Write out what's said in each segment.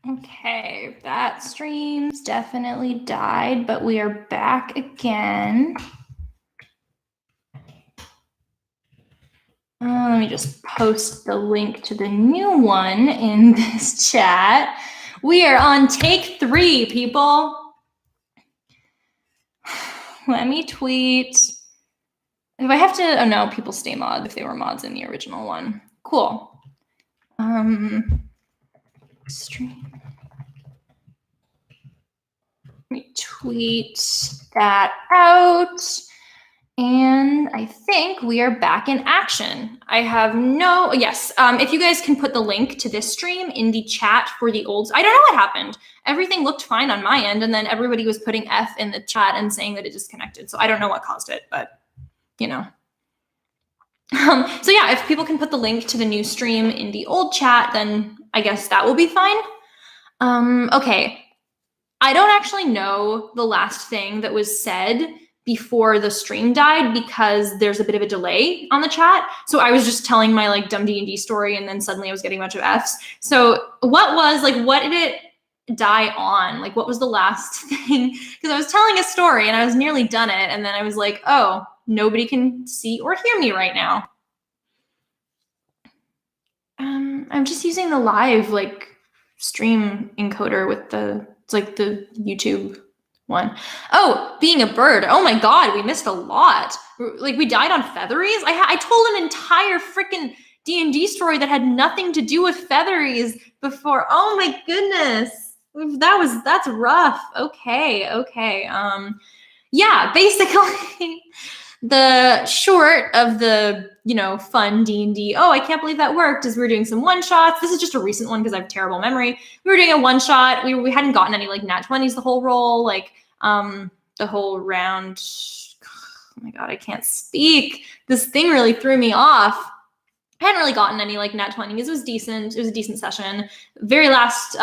Okay, that stream's definitely died, but we are back again. Let me just post the link to the new one in this chat. We are on take 3, people. Let me tweet. If I have to, oh no, people stay mod if they were mods in the original one. Cool. Stream. Let me tweet that out. And I think we are back in action. I have no, yes. If you guys can put the link to this stream in the chat for the old, I don't know what happened. Everything looked fine on my end, and then everybody was putting F in the chat and saying that it disconnected. So I don't know what caused it, but you know. So yeah, if people can put the link to the new stream in the old chat, then I guess that will be fine. Okay. I don't actually know the last thing that was said before the stream died because there's a bit of a delay on the chat. So I was just telling my like dumb D&D story, and then suddenly I was getting a bunch of Fs. So what did it die on? Like, what was the last thing? Because I was telling a story and I was nearly done it. And then I was like, oh, nobody can see or hear me right now. I'm just using the live like stream encoder with it's like the YouTube one. Oh, being a bird. Oh my God, we missed a lot. Like we died on featheries. I told an entire freaking D&D story that had nothing to do with featheries before. Oh my goodness. That's rough. Okay. Yeah, basically the short of the, fun D&D, oh, I can't believe that worked, is we were doing some one-shots. This is just a recent one because I have terrible memory. We were doing a one-shot. We hadn't gotten any like nat 20s the whole roll, like the whole round. Oh my God, I can't speak. This thing really threw me off. I hadn't really gotten any like nat 20s. It was decent. It was a decent session. Very last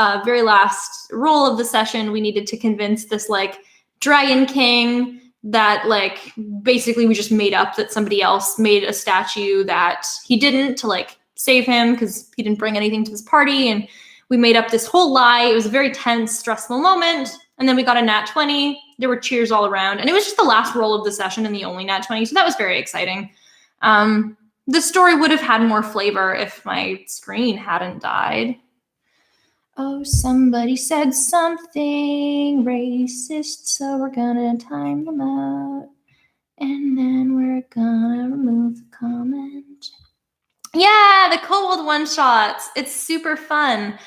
roll of the session, we needed to convince this like Dragon King that like basically we just made up that somebody else made a statue that he didn't to like save him because he didn't bring anything to this party, and we made up this whole lie. It was a very tense, stressful moment, and then we got a nat 20. There were cheers all around, and it was just the last roll of the session and the only nat 20, so that was very exciting. The story would have had more flavor if my screen hadn't died. Oh, somebody said something racist, so we're gonna time them out. And then we're gonna remove the comment. Yeah, the Kobold one-shots. It's super fun.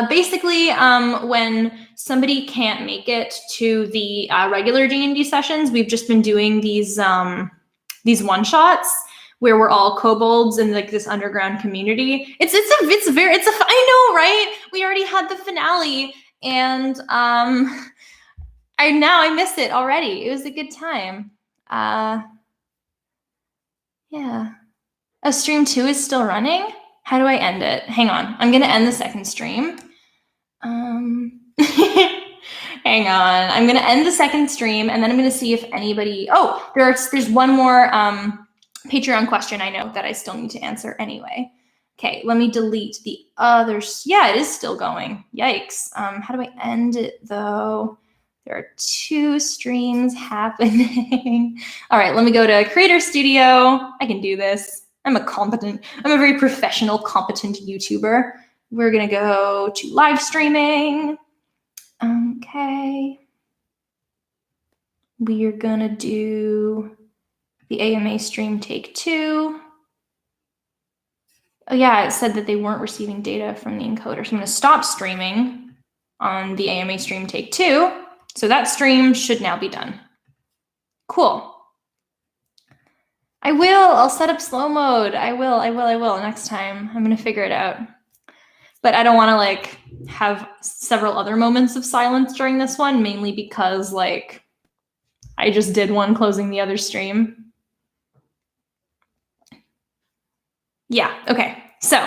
Basically, when somebody can't make it to the regular D&D sessions, we've just been doing these one-shots where we're all kobolds in like this underground community. It's I know, right? We already had the finale, and I miss it already. It was a good time. Yeah. Oh, stream 2 is still running? How do I end it? Hang on. I'm gonna end the second stream. Hang on. I'm gonna end the second stream, and then I'm gonna see if anybody. Oh, there's one more Patreon question I know that I still need to answer anyway. Okay, let me delete the others. Yeah, it is still going. Yikes. How do I end it though? There are 2 streams happening. All right, let me go to Creator Studio. I can do this. I'm a very professional, competent YouTuber. We're gonna go to live streaming. Okay. We are gonna do the AMA stream take 2. Oh yeah, it said that they weren't receiving data from the encoder. So I'm gonna stop streaming on the AMA stream take 2. So that stream should now be done. Cool. I'll set up slow mode. I will next time. I'm gonna figure it out. But I don't wanna like have several other moments of silence during this one, mainly because like I just did one closing the other stream. Yeah, okay. So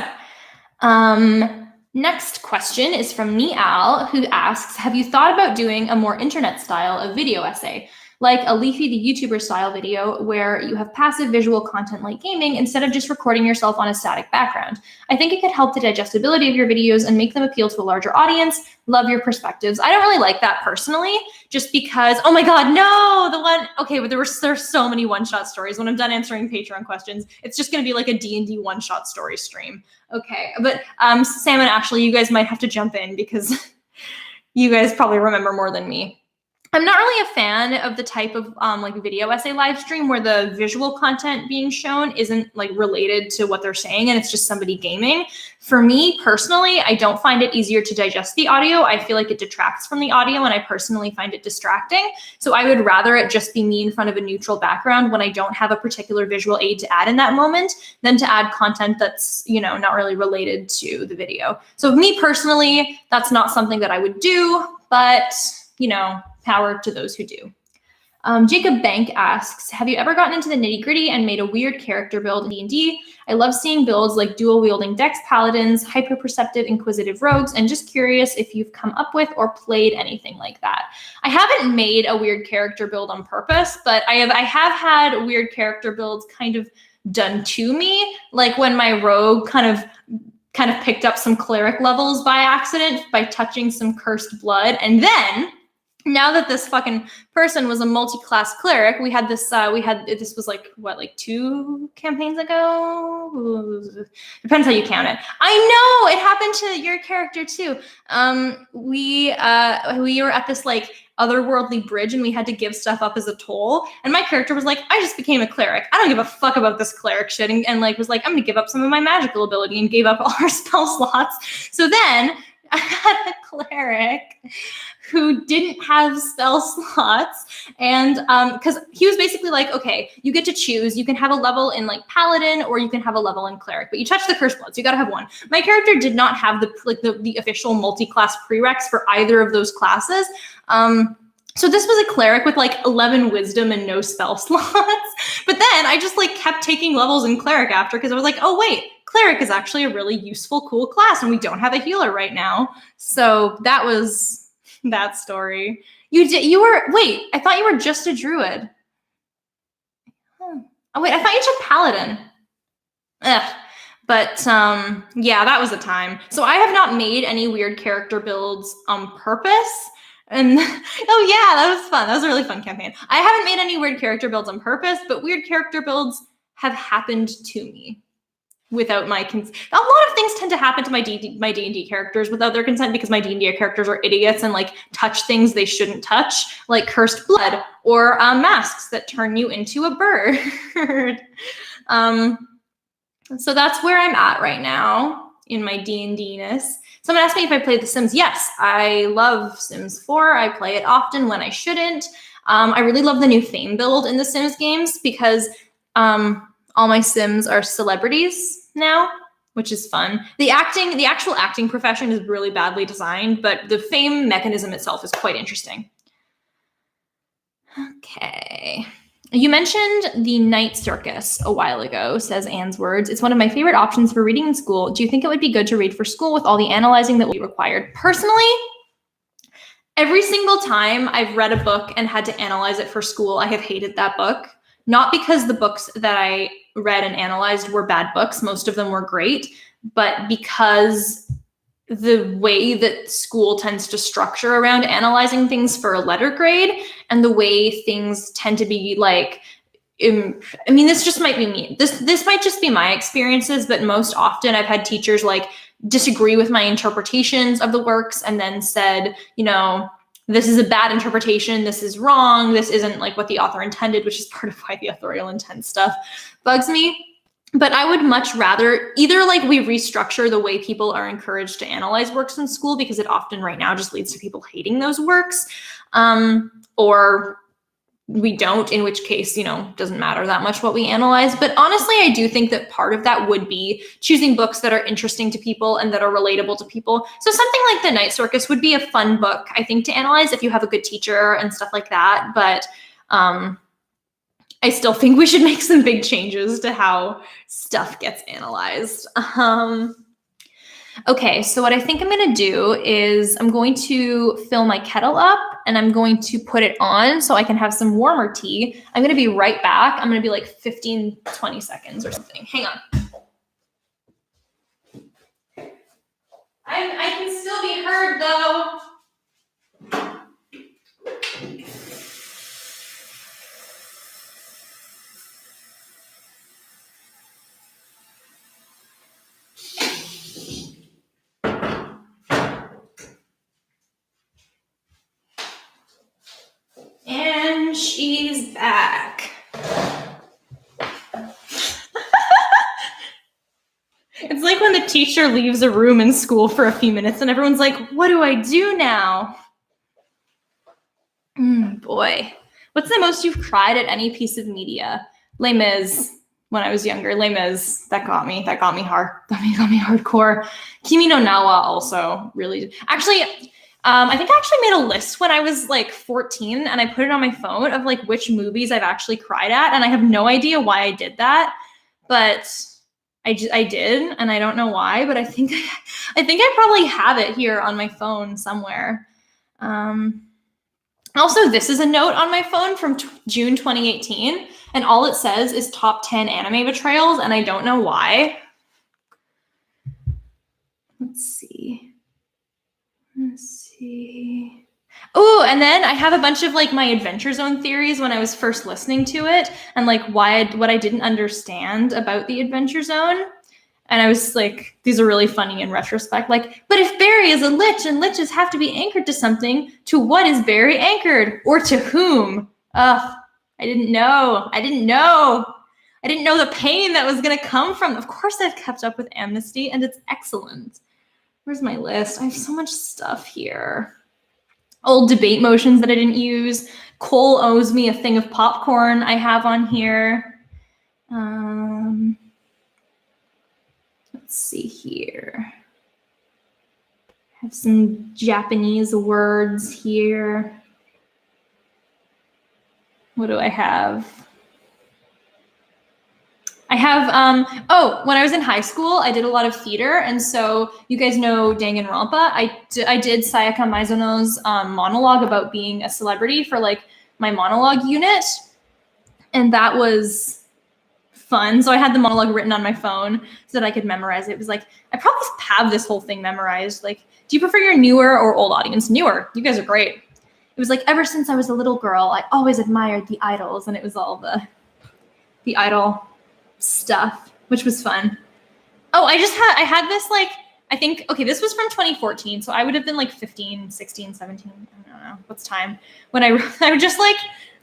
next question is from Nial, who asks, have you thought about doing a more internet style of video essay? like a Leafy the YouTuber style video where you have passive visual content like gaming instead of just recording yourself on a static background. I think it could help the digestibility of your videos and make them appeal to a larger audience. Love your perspectives. I don't really like that personally, just because, oh my God, no, the one, okay, but there's so many one-shot stories. When I'm done answering Patreon questions, it's just gonna be like a D&D one-shot story stream. Okay, but Sam and Ashley, you guys might have to jump in because you guys probably remember more than me. I'm not really a fan of the type of like video essay live stream where the visual content being shown isn't like related to what they're saying and it's just somebody gaming. For me personally, I don't find it easier to digest the audio. I feel like it detracts from the audio and I personally find it distracting. So I would rather it just be me in front of a neutral background when I don't have a particular visual aid to add in that moment than to add content that's, you know, not really related to the video. So me personally, that's not something that I would do, but you know, power to those who do. Jacob Bank asks, have you ever gotten into the nitty gritty and made a weird character build in D&D? I love seeing builds like dual wielding dex paladins, hyper perceptive inquisitive rogues, and just curious if you've come up with or played anything like that. I haven't made a weird character build on purpose, but I have had weird character builds kind of done to me, like when my rogue kind of picked up some cleric levels by accident by touching some cursed blood, and then now that this fucking person was a multi-class cleric, we had this was like, what, like 2 campaigns ago? Depends how you count it. I know, it happened to your character too. We were at this like otherworldly bridge and we had to give stuff up as a toll. And my character was like, I just became a cleric. I don't give a fuck about this cleric shit. And like was like, I'm gonna give up some of my magical ability and gave up all our spell slots. So then I had a cleric who didn't have spell slots, and because he was basically like, okay, you get to choose. You can have a level in like paladin, or you can have a level in cleric, but you touch the cursed blood, so you gotta have one. My character did not have the official multi-class prereqs for either of those classes. So this was a cleric with like 11 wisdom and no spell slots. But then I just like kept taking levels in cleric after, because I was like, oh wait, cleric is actually a really useful, cool class, and we don't have a healer right now. So that was that story. Wait, I thought you were just a druid. Oh wait, I thought you took paladin. Ugh. But yeah, that was a time. So I have not made any weird character builds on purpose. And oh yeah, that was fun. That was a really fun campaign. I haven't made any weird character builds on purpose, but weird character builds have happened to me without my consent. A lot of things tend to happen to my D&D characters without their consent, because my D&D characters are idiots and like touch things they shouldn't touch, like cursed blood or masks that turn you into a bird. So that's where I'm at right now in my D&D-ness. Someone asked me if I played The Sims. Yes, I love Sims 4. I play it often when I shouldn't. I really love the new Fame build in the Sims games because all my Sims are celebrities now, which is fun. The actual acting profession is really badly designed, but the Fame mechanism itself is quite interesting. Okay. You mentioned the night circus a while ago, says Anne's Words. It's one of my favorite options for reading in school. Do you think it would be good to read for school with all the analyzing that will be required? Personally, every single time I've read a book and had to analyze it for school, I have hated that book. Not because the books that I read and analyzed were bad books. Most of them were great, but because the way that school tends to structure around analyzing things for a letter grade and the way things tend to be like, I mean, this just might be me. This might just be my experiences, but most often I've had teachers like disagree with my interpretations of the works and then said, you know, this is a bad interpretation, this is wrong, this isn't like what the author intended, which is part of why the authorial intent stuff bugs me. But I would much rather either like we restructure the way people are encouraged to analyze works in school, because it often right now just leads to people hating those works, or we don't, in which case, you know, doesn't matter that much what we analyze. But honestly, I do think that part of that would be choosing books that are interesting to people and that are relatable to people. So something like The Night Circus would be a fun book, I think, to analyze if you have a good teacher and stuff like that. But I still think we should make some big changes to how stuff gets analyzed. Okay, so what I think I'm gonna do is I'm going to fill my kettle up and I'm going to put it on so I can have some warmer tea. I'm gonna be right back. I'm gonna be like 15, 20 seconds or something. Hang on. I can still be heard though. And she's back. It's like when the teacher leaves a room in school for a few minutes and everyone's like, what do I do now? Boy. What's the most you've cried at any piece of media? Les Mis, when I was younger. Les Mis, that got me hard. That got me hardcore. Kimi no Nawa also really. Actually, I think I actually made a list when I was like 14 and I put it on my phone of like which movies I've actually cried at. And I have no idea why I did that, but I did, and I don't know why, but I think I probably have it here on my phone somewhere. Also, this is a note on my phone from June 2018, and all it says is top 10 anime betrayals, and I don't know why. Let's see. Oh, and then I have a bunch of like my Adventure Zone theories when I was first listening to it, and like what I didn't understand about the Adventure Zone. And I was like, these are really funny in retrospect. Like, but if Barry is a lich and liches have to be anchored to something, to what is Barry anchored? Or to whom? Ugh, I didn't know the pain that was going to come from. Of course, I've kept up with Amnesty, and it's excellent. Where's my list? I have so much stuff here. Old debate motions that I didn't use. Cole owes me a thing of popcorn I have on here. Let's see here. I have some Japanese words here. What do I have? I have, when I was in high school, I did a lot of theater. And so you guys know Danganronpa. I did Sayaka Maizono's monologue about being a celebrity for like my monologue unit. And that was fun. So I had the monologue written on my phone so that I could memorize it. It was like, I probably have this whole thing memorized. Like, do you prefer your newer or old audience? Newer. You guys are great. It was like, ever since I was a little girl, I always admired the idols. And it was all the idol stuff, which was fun. Oh, I had this like, I think, okay, this was from 2014. So I would have been like 15, 16, 17. I don't know. What's time? When I just like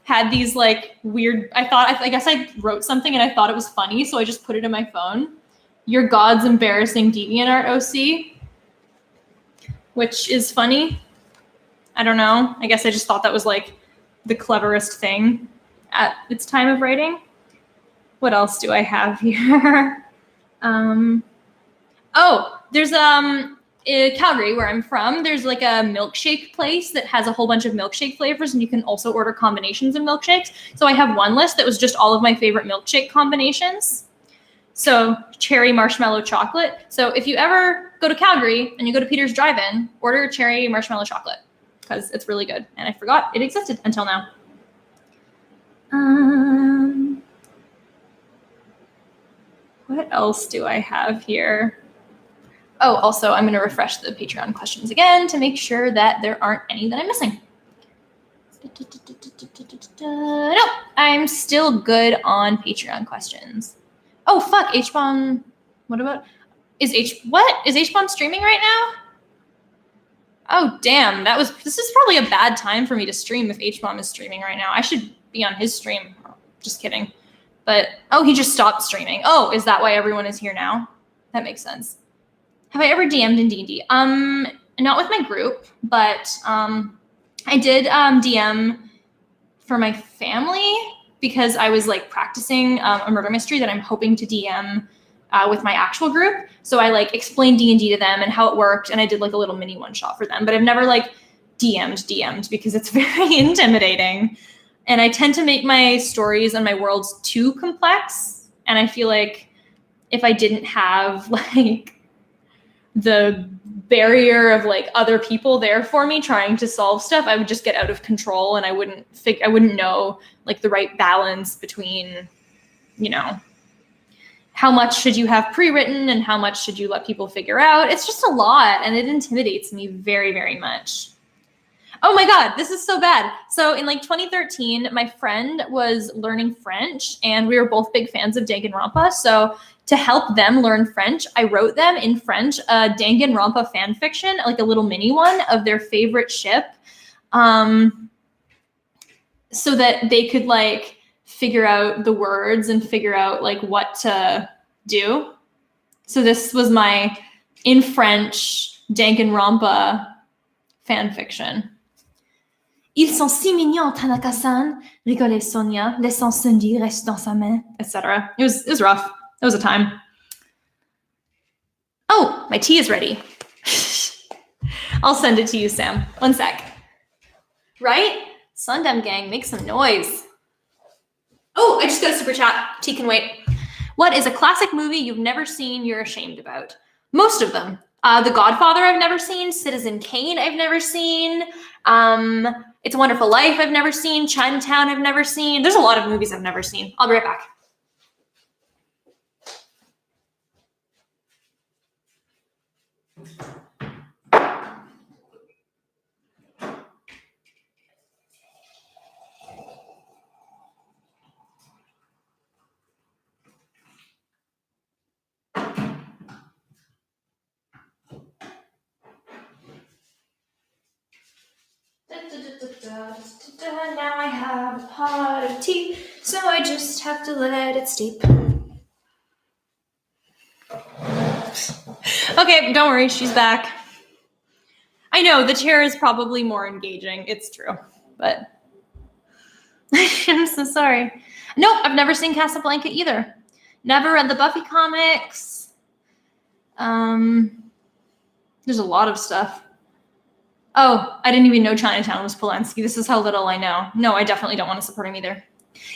had these like weird, I guess I wrote something and I thought it was funny. So I just put it in my phone. Your God's embarrassing DeviantArt OC, which is funny. I don't know. I guess I just thought that was like the cleverest thing at its time of writing. What else do I have here? There's in Calgary, where I'm from, there's like a milkshake place that has a whole bunch of milkshake flavors, and you can also order combinations of milkshakes. So I have one list that was just all of my favorite milkshake combinations. So cherry, marshmallow, chocolate. So if you ever go to Calgary and you go to Peter's Drive-In, order cherry marshmallow chocolate because it's really good. And I forgot it existed until now. What else do I have here? Oh, also, I'm going to refresh the Patreon questions again to make sure that there aren't any that I'm missing. Nope, I'm still good on Patreon questions. Oh, fuck, H-Bomb. What about, is H-Bomb streaming right now? Oh, damn, this is probably a bad time for me to stream if H-Bomb is streaming right now. I should be on his stream. Just kidding. But, oh, he just stopped streaming. Oh, is that why everyone is here now? That makes sense. Have I ever DM'd in D&D? Not with my group, but I did DM for my family because I was like practicing a murder mystery that I'm hoping to DM with my actual group. So I like explained D&D to them and how it worked, and I did like a little mini one shot for them. But I've never like DM'd because it's very intimidating. And I tend to make my stories and my worlds too complex. And I feel like if I didn't have like the barrier of like other people there for me trying to solve stuff, I would just get out of control and I wouldn't know like the right balance between, you know, how much should you have pre-written and how much should you let people figure out. It's just a lot and it intimidates me very, very much. Oh my God, this is so bad. So in like 2013, my friend was learning French and we were both big fans of Danganronpa. So to help them learn French, I wrote them in French a Danganronpa fan fiction, like a little mini one of their favorite ship, so that they could like figure out the words and figure out like what to do. So this was my in French Danganronpa fan fiction. Ils sont si mignons, Tanaka-san, rigolait Sonia, laissant Cindy reste dans sa main, etc. It was rough. It was a time. Oh, my tea is ready. I'll send it to you, Sam. One sec. Right? Sundem gang, make some noise. Oh, I just got a super chat. Tea can wait. What is a classic movie you've never seen you're ashamed about? Most of them. The Godfather I've never seen. Citizen Kane I've never seen. It's a Wonderful Life I've never seen. Chinatown I've never seen. There's a lot of movies I've never seen. I'll be right back. Now I have a pot of tea, so I just have to let it steep. Okay, don't worry, she's back. I know, the chair is probably more engaging. It's true, but I'm so sorry. Nope, I've never seen Casablanca either. Never read the Buffy comics. There's a lot of stuff. Oh, I didn't even know Chinatown was Polanski. This is how little I know. No, I definitely don't want to support him either.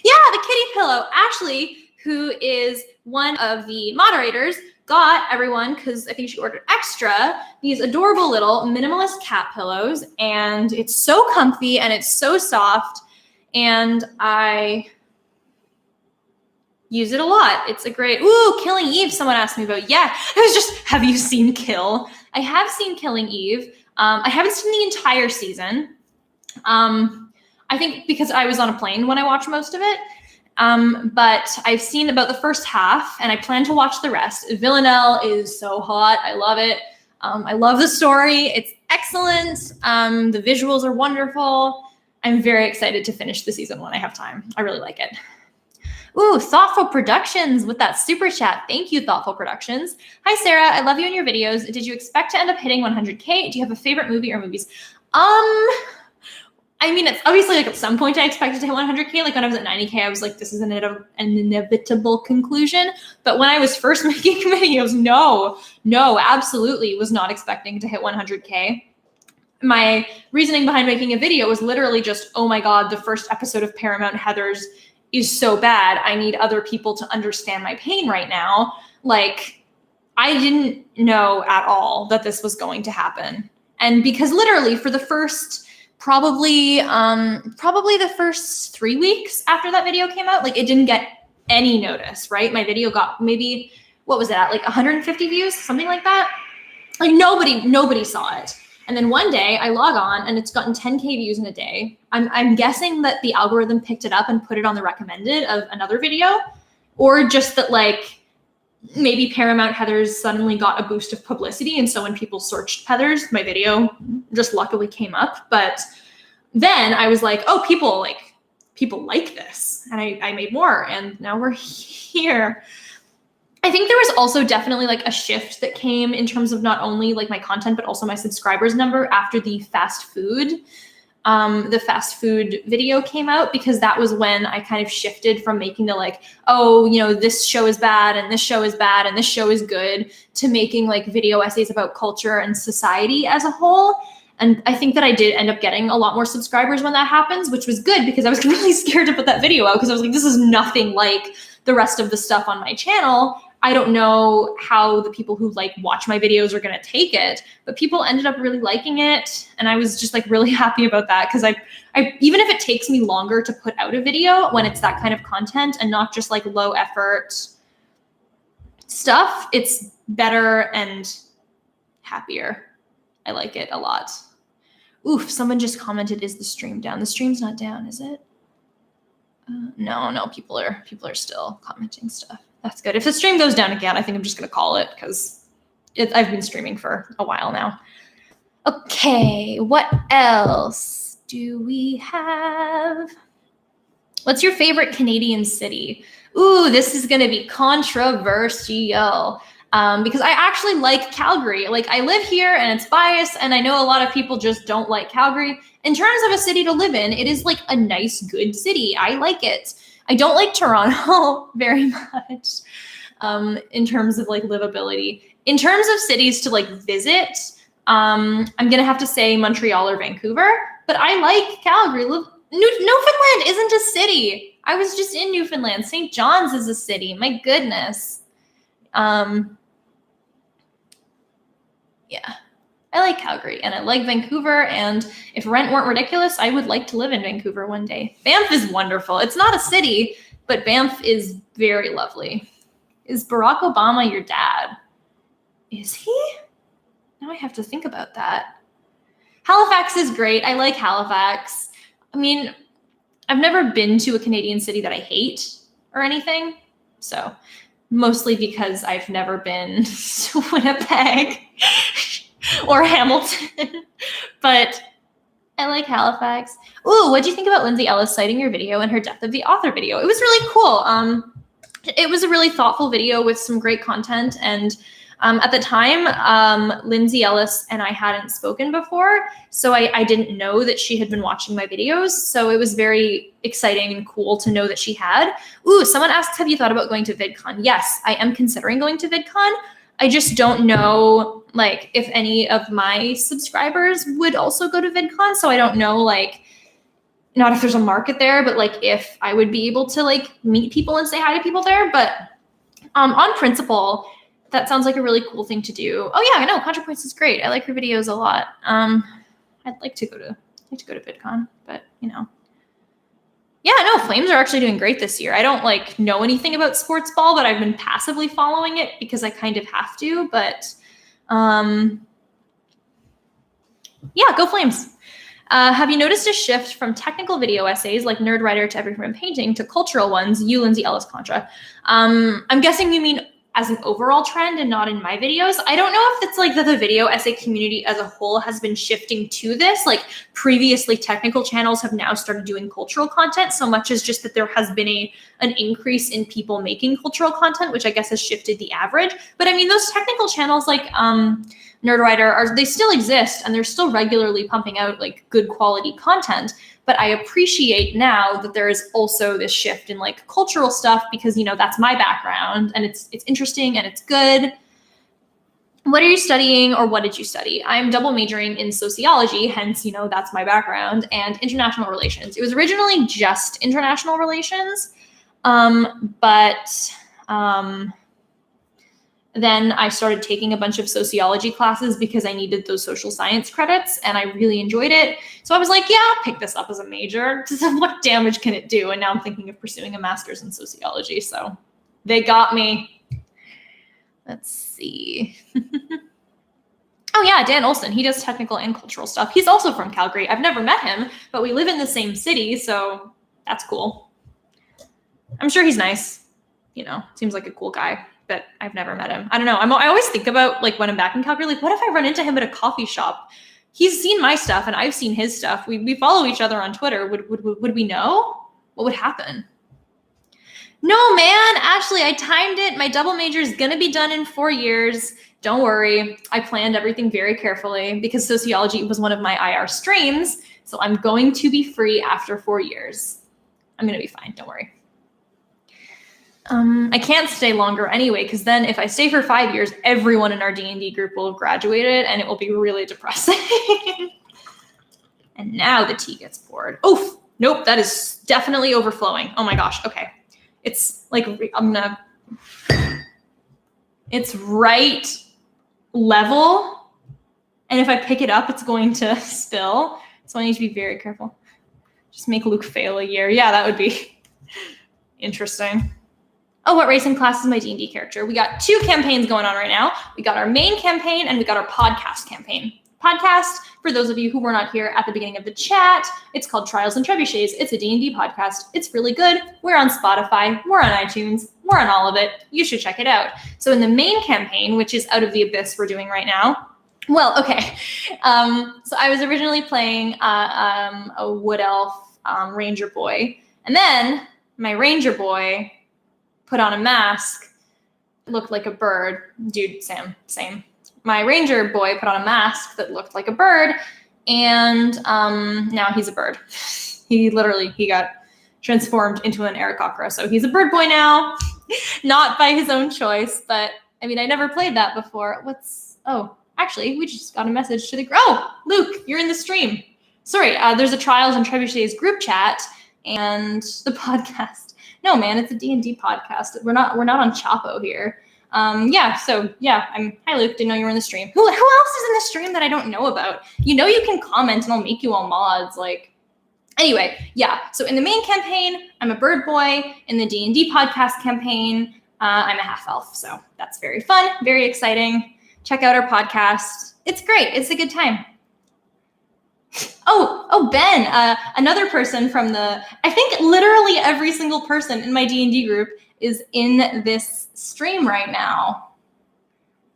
Yeah, the kitty pillow. Ashley, who is one of the moderators, got everyone, because I think she ordered extra, these adorable little minimalist cat pillows. And it's so comfy and it's so soft. And I use it a lot. It's a great, Killing Eve, someone asked me about. Yeah, I was just, have you seen Kill? I have seen Killing Eve. I haven't seen the entire season. I think because I was on a plane when I watched most of it. But I've seen about the first half and I plan to watch the rest. Villanelle is so hot. I love it. I love the story. It's excellent. The visuals are wonderful. I'm very excited to finish the season when I have time. I really like it. Ooh, Thoughtful Productions with that super chat. Thank you, Thoughtful Productions. Hi, Sarah. I love you and your videos. Did you expect to end up hitting 100K? Do you have a favorite movie or movies? I mean, it's obviously like at some point I expected to hit 100K. Like when I was at 90K, I was like, this is an inevitable conclusion. But when I was first making videos, no, absolutely was not expecting to hit 100K. My reasoning behind making a video was literally just, oh my God, the first episode of Paramount Heathers is so bad. I need other people to understand my pain right now. Like, I didn't know at all that this was going to happen. And because literally for the first, probably the first 3 weeks after that video came out, like it didn't get any notice, right? My video got maybe, what was it at? Like 150 views, something like that. Like nobody saw it. And then one day I log on and it's gotten 10K views in a day. I'm guessing that the algorithm picked it up and put it on the recommended of another video, or just that like maybe Paramount Heathers suddenly got a boost of publicity. And so when people searched Heathers, my video just luckily came up. But then I was like, oh, people like this. And I made more and now we're here. I think there was also definitely like a shift that came in terms of not only like my content, but also my subscribers number after the fast food video came out, because that was when I kind of shifted from making the like, oh, you know, this show is bad and this show is bad and this show is good, to making like video essays about culture and society as a whole. And I think that I did end up getting a lot more subscribers when that happens, which was good because I was really scared to put that video out because I was like, this is nothing like the rest of the stuff on my channel. I don't know how the people who like watch my videos are going to take it, but people ended up really liking it. And I was just like really happy about that, because I even if it takes me longer to put out a video when it's that kind of content and not just like low effort stuff, it's better and happier. I like it a lot. Oof, someone just commented, is the stream down? The stream's not down, is it? No, people are still commenting stuff. That's good. If the stream goes down again, I think I'm just going to call it, because I've been streaming for a while now. Okay, what else do we have? What's your favorite Canadian city? Ooh, this is going to be controversial. Because I actually like Calgary. Like, I live here and it's biased, and I know a lot of people just don't like Calgary. In terms of a city to live in, it is like a nice, good city. I like it. I don't like Toronto very much in terms of like livability. In terms of cities to like visit, I'm going to have to say Montreal or Vancouver, but I like Calgary. Newfoundland isn't a city. I was just in Newfoundland. St. John's is a city. My goodness. Yeah, I like Calgary and I like Vancouver. And if rent weren't ridiculous, I would like to live in Vancouver one day. Banff is wonderful. It's not a city, but Banff is very lovely. Is Barack Obama your dad? Is he? Now I have to think about that. Halifax is great. I like Halifax. I mean, I've never been to a Canadian city that I hate or anything. So mostly because I've never been to Winnipeg or Hamilton, but I like Halifax. Ooh, what do you think about Lindsay Ellis citing your video and her Death of the Author video? It was really cool. It was a really thoughtful video with some great content. And at the time, Lindsay Ellis and I hadn't spoken before, so I didn't know that she had been watching my videos. So it was very exciting and cool to know that she had. Ooh, someone asks, have you thought about going to VidCon? Yes, I am considering going to VidCon. I just don't know, like, if any of my subscribers would also go to VidCon. So I don't know, like, not if there's a market there, but like if I would be able to like meet people and say hi to people there. But on principle, that sounds like a really cool thing to do. Oh yeah, I know, ContraPoints is great. I like her videos a lot. I'd like to go to VidCon, but you know. Yeah, no, Flames are actually doing great this year. I don't like know anything about sports ball, but I've been passively following it because I kind of have to. But yeah, go Flames. Have you noticed a shift from technical video essays like Nerd Writer to Every Frame Painting to cultural ones, you, Lindsay Ellis, Contra? I'm guessing you mean as an overall trend and not in my videos. I don't know if it's like that the video essay community as a whole has been shifting to this. Like previously technical channels have now started doing cultural content so much as just that there has been an increase in people making cultural content, which I guess has shifted the average. But I mean, those technical channels like Nerdwriter they still exist and they're still regularly pumping out like good quality content. But I appreciate now that there is also this shift in like cultural stuff because, you know, that's my background and it's interesting and it's good. What are you studying or what did you study? I'm double majoring in sociology, hence, you know, that's my background, and international relations. It was originally just international relations, but then I started taking a bunch of sociology classes because I needed those social science credits and I really enjoyed it. So I was like, yeah, I'll pick this up as a major. What damage can it do? And now I'm thinking of pursuing a master's in sociology. So they got me. Let's see. Oh yeah, Dan Olson. He does technical and cultural stuff. He's also from Calgary. I've never met him, but we live in the same city. So that's cool. I'm sure he's nice. You know, seems like a cool guy. But I've never met him. I don't know. I always think about like when I'm back in Calgary, like what if I run into him at a coffee shop? He's seen my stuff and I've seen his stuff. We follow each other on Twitter. Would we know? What would happen? No, man. Ashley, I timed it. My double major is going to be done in 4 years. Don't worry. I planned everything very carefully because sociology was one of my IR streams. So I'm going to be free after 4 years. I'm going to be fine. Don't worry. I can't stay longer anyway, because then if I stay for 5 years, everyone in our D&D group will have graduated and it will be really depressing. And now the tea gets poured. Oh, nope, that is definitely overflowing. Oh my gosh, okay. It's like, I'm gonna, It's right level. And if I pick it up, it's going to spill. So I need to be very careful. Just make Luke fail a year. Yeah, that would be interesting. Oh, what racing class is my D&D character? We got 2 campaigns going on right now. We got our main campaign and we got our podcast campaign. Podcast, for those of you who were not here at the beginning of the chat, it's called Trials and Trebuchets. It's a D&D podcast. It's really good. We're on Spotify. We're on iTunes. We're on all of it. You should check it out. So in the main campaign, which is Out of the Abyss we're doing right now, well, okay. So I was originally playing a wood elf ranger boy. And then my ranger boy put on a mask, looked like a bird. Dude, same. My ranger boy put on a mask that looked like a bird, and now he's a bird. He got transformed into an Aarakocra, so he's a bird boy now, not by his own choice, but I mean, I never played that before. Actually, we just got a message to the, Luke, you're in the stream. Sorry, there's a Trials and Trebuchets group chat and the podcast. No, man, it's a D&D podcast. We're not on Chapo here. Hi Luke, didn't know you were in the stream. Who else is in the stream that I don't know about? You can comment and I'll make you all mods. Anyway, yeah. So in the main campaign, I'm a bird boy. In the D&D podcast campaign, I'm a half elf. So that's very fun, very exciting. Check out our podcast. It's great. It's a good time. Oh, Ben, another person from I think literally every single person in my D&D group is in this stream right now.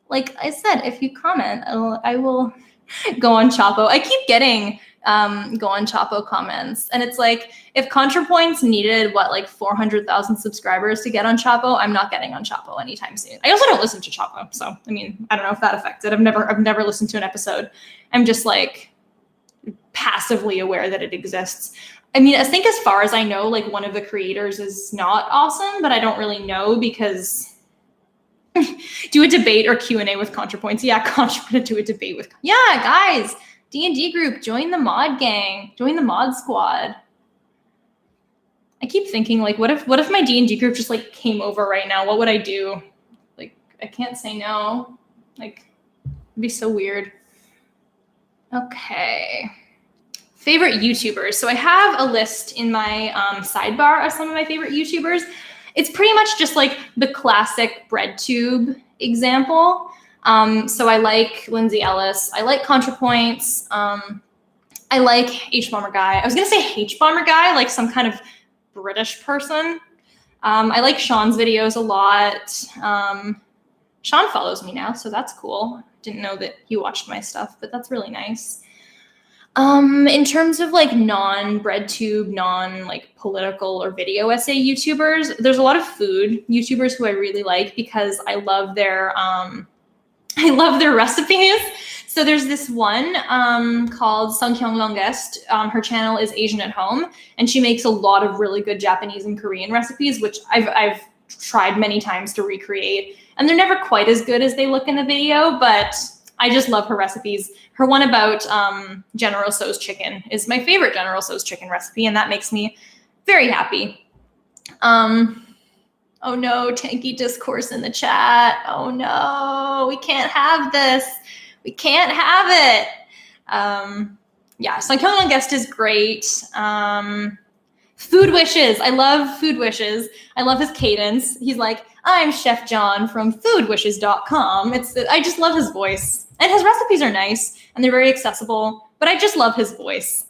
Like I said, if you comment, I will go on Chapo. I keep getting go on Chapo comments. And it's like, if ContraPoints needed 400,000 subscribers to get on Chapo, I'm not getting on Chapo anytime soon. I also don't listen to Chapo. So, I mean, I don't know if that affects it. I've never listened to an episode. I'm just passively aware that it exists. I mean, I think as far as I know, one of the creators is not awesome, but I don't really know because do a debate or Q&A with ContraPoints. Yeah, Contra do a debate with, guys, D&D group, join the mod gang, join the mod squad. I keep thinking what if my D&D group just came over right now? What would I do? I can't say no. It'd be so weird. Okay. Favorite YouTubers. So I have a list in my sidebar of some of my favorite YouTubers. It's pretty much just the classic BreadTube example. So I like Lindsay Ellis. I like ContraPoints. I like H-Bomber Guy. I was going to say H-Bomber Guy, like some kind of British person. I like Sean's videos a lot. Sean follows me now, so that's cool. Didn't know that he watched my stuff, but that's really nice. In terms of non-BreadTube, political or video essay YouTubers, there's a lot of food YouTubers who I really like because I love their recipes. So there's this one called Sungkyung Longest. Her channel is Asian at Home, and she makes a lot of really good Japanese and Korean recipes, which I've tried many times to recreate. And they're never quite as good as they look in the video, but I just love her recipes. Her one about General Tso's chicken is my favorite General Tso's chicken recipe, and that makes me very happy. Oh no, tanky discourse in the chat. Oh no, we can't have this. We can't have it. Yeah, so Sungkyung Guest is great. Food Wishes. I love Food Wishes. I love his cadence. He's like, I'm Chef John from foodwishes.com. I just love his voice. And his recipes are nice and they're very accessible, but I just love his voice.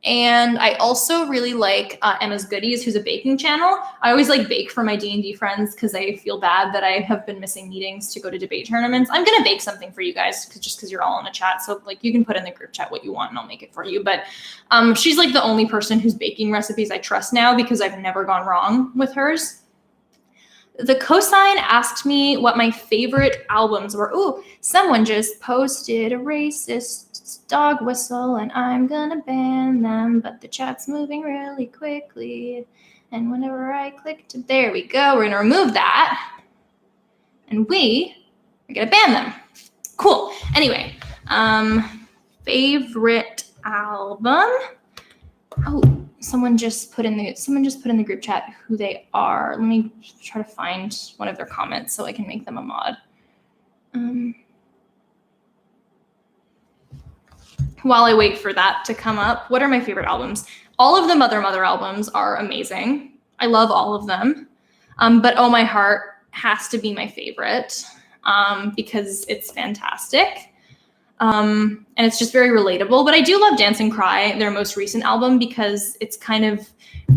And I also really like Emma's Goodies, who's a baking channel. I always bake for my D&D friends because I feel bad that I have been missing meetings to go to debate tournaments. I'm going to bake something for you guys just because you're all in the chat. So you can put in the group chat what you want and I'll make it for you. But she's the only person whose baking recipes I trust now because I've never gone wrong with hers. The cosign asked me what my favorite albums were. Ooh, someone just posted a racist dog whistle and I'm gonna ban them, but the chat's moving really quickly. And whenever I click to, there we go, we're gonna remove that. And we are gonna ban them. Cool, anyway, favorite album. Oh, Someone just put in the group chat who they are. Let me try to find one of their comments so I can make them a mod. While I wait for that to come up, what are my favorite albums? All of the Mother albums are amazing. I love all of them. But Oh My Heart has to be my favorite because it's fantastic. And it's just very relatable. But I do love Dance and Cry, their most recent album, because it's kind of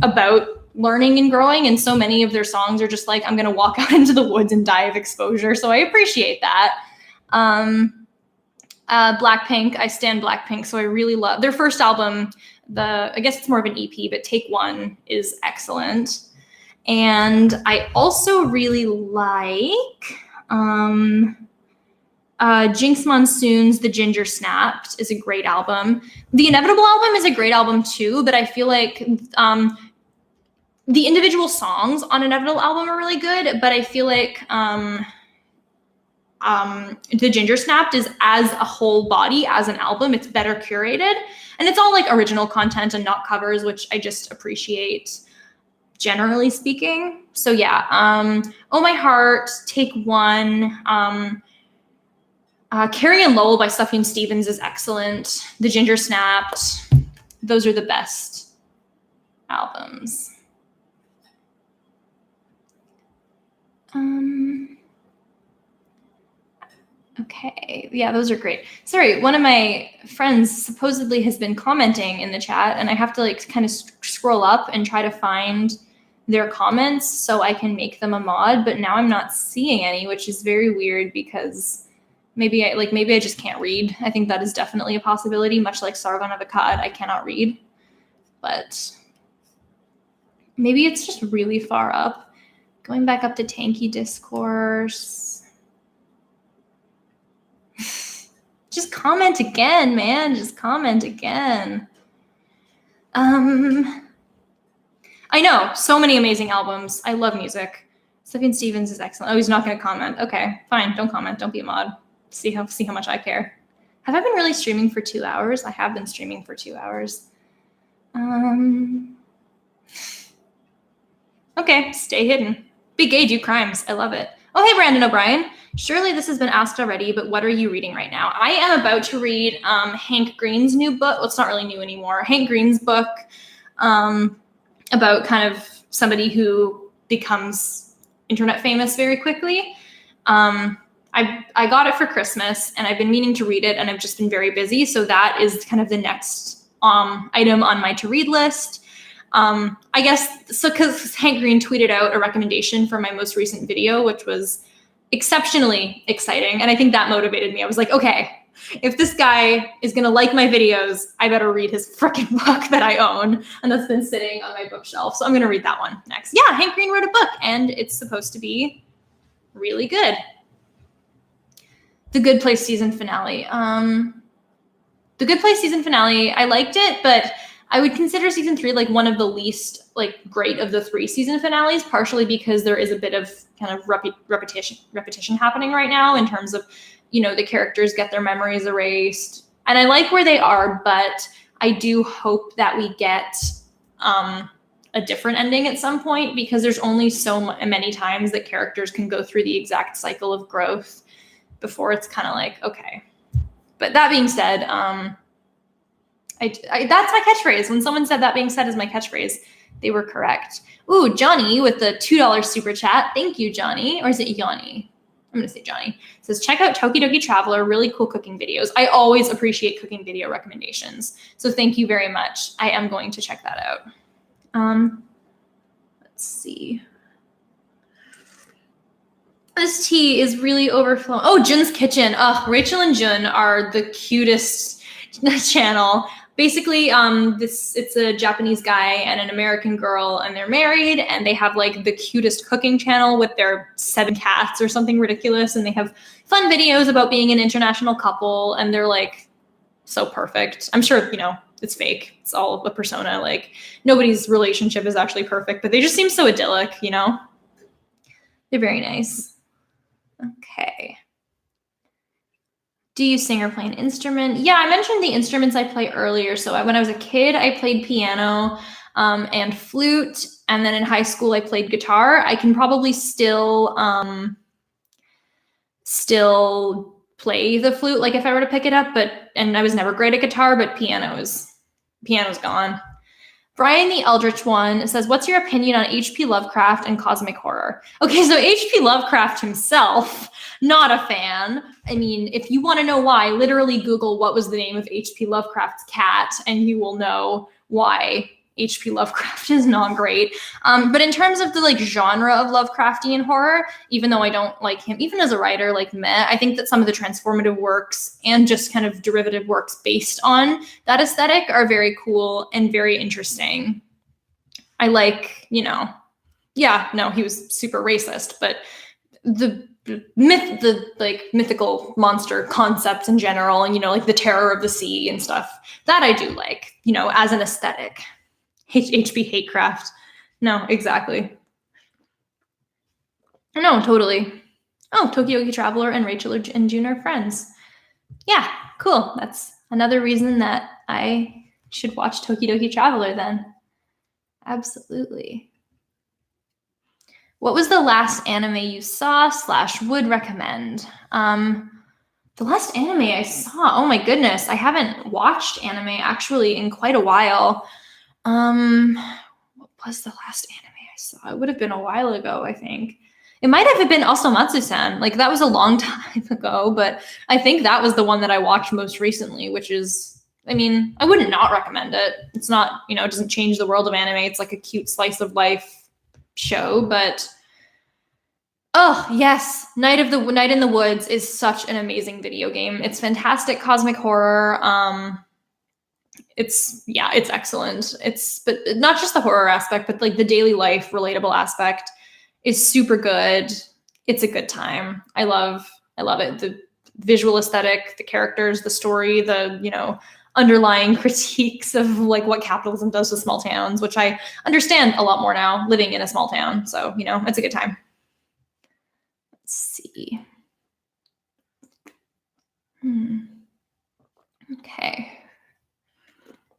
about learning and growing. And so many of their songs are just like, I'm going to walk out into the woods and die of exposure. So I appreciate that. Blackpink, I stand Blackpink. So I really love their first album. I guess it's more of an EP, but Take One is excellent. And I also really like Jinx Monsoon's The Ginger Snapped is a great album. The Inevitable album is a great album too, but I feel like the individual songs on Inevitable album are really good, but I feel like The Ginger Snapped is as a whole body, as an album, it's better curated. And it's all like original content and not covers, which I just appreciate, generally speaking. So yeah, Oh My Heart, Take One, Carrie and Lowell by Sufjan Stevens is excellent. The Ginger Snapped, those are the best albums. Okay, yeah, those are great. Sorry, one of my friends supposedly has been commenting in the chat, and I have to like kind of scroll up and try to find their comments so I can make them a mod, but now I'm not seeing any, which is very weird because maybe I just can't read. I think that is definitely a possibility, much like Sargon of Akkad, I cannot read. But maybe it's just really far up. Going back up to Tanky Discourse. Just comment again, man. Just comment again. I know, so many amazing albums. I love music. Sufjan Stevens is excellent. Oh, he's not going to comment. Okay, fine. Don't comment. Don't be a mod. See how much I care. Have I been really streaming for 2 hours? I have been streaming for 2 hours. Okay, stay hidden. Be gay, do crimes. I love it. Oh, hey, Brandon O'Brien. Surely this has been asked already, but what are you reading right now? I am about to read Hank Green's new book. Well, it's not really new anymore. Hank Green's book about kind of somebody who becomes internet famous very quickly. I got it for Christmas, and I've been meaning to read it, and I've just been very busy. So that is kind of the next item on my to-read list. I guess, so because Hank Green tweeted out a recommendation for my most recent video, which was exceptionally exciting. And I think that motivated me. I was like, okay, if this guy is going to like my videos, I better read his freaking book that I own. And that's been sitting on my bookshelf. So I'm going to read that one next. Yeah, Hank Green wrote a book, and it's supposed to be really good. The Good Place season finale. The Good Place season finale, I liked it, but I would consider season 3 like one of the least like great of the 3 season finales, partially because there is a bit of kind of repetition happening right now in terms of, you know, the characters get their memories erased. And I like where they are, but I do hope that we get a different ending at some point, because there's only so many times that characters can go through the exact cycle of growth before it's kind of like, okay. But that being said, that's my catchphrase. When someone said that being said is my catchphrase, they were correct. Ooh, Johnny with the $2 super chat. Thank you, Johnny. Or is it Yanni? I'm going to say Johnny. It says, check out Tokidoki Traveler, really cool cooking videos. I always appreciate cooking video recommendations. So thank you very much. I am going to check that out. Let's see. This tea is really overflowing. Oh, Jun's Kitchen. Rachel and Jun are the cutest channel. Basically, it's a Japanese guy and an American girl, and they're married, and they have like the cutest cooking channel with their 7 cats or something ridiculous, and they have fun videos about being an international couple, and they're like so perfect. I'm sure, you know, it's fake. It's all a persona. Like nobody's relationship is actually perfect, but they just seem so idyllic, you know? They're very nice. Okay. Do you sing or play an instrument? Yeah, I mentioned the instruments I play earlier. So when I was a kid, I played piano. and flute. And then in high school, I played guitar. I can probably still play the flute, like if I were to pick it up, and I was never great at guitar, but piano's gone. Brian the Eldritch One says, what's your opinion on H.P. Lovecraft and cosmic horror? Okay, so H.P. Lovecraft himself, not a fan. I mean, if you want to know why, literally Google what was the name of H.P. Lovecraft's cat, and you will know why H.P. Lovecraft is not great. But in terms of the like genre of Lovecraftian horror, even though I don't like him, even as a writer, like meh, I think that some of the transformative works and just kind of derivative works based on that aesthetic are very cool and very interesting. I like, he was super racist, but the mythical monster concepts in general, and like the terror of the sea and stuff, that I do like, as an aesthetic. HB Hatecraft. No, exactly. No, totally. Oh, Tokyo Traveler and Rachel and June are friends. Yeah, cool. That's another reason that I should watch Tokidoki Traveler then. Absolutely. What was the last anime you saw / would recommend? The last anime I saw, oh my goodness, I haven't watched anime actually in quite a while. What was the last anime I saw? It would have been a while ago, I think. It might have been also Matsu-san. Like that was a long time ago, but I think that was the one that I watched most recently, which is, I mean, I wouldn't not recommend it. It's not, it doesn't change the world of anime. It's like a cute slice of life show, but oh yes, Night in the Woods is such an amazing video game. It's fantastic cosmic horror. It's excellent. but not just the horror aspect, but like the daily life relatable aspect is super good. It's a good time. I love it. The visual aesthetic, the characters, the story, the, underlying critiques of like what capitalism does to small towns, which I understand a lot more now living in a small town. So, it's a good time. Let's see. Okay.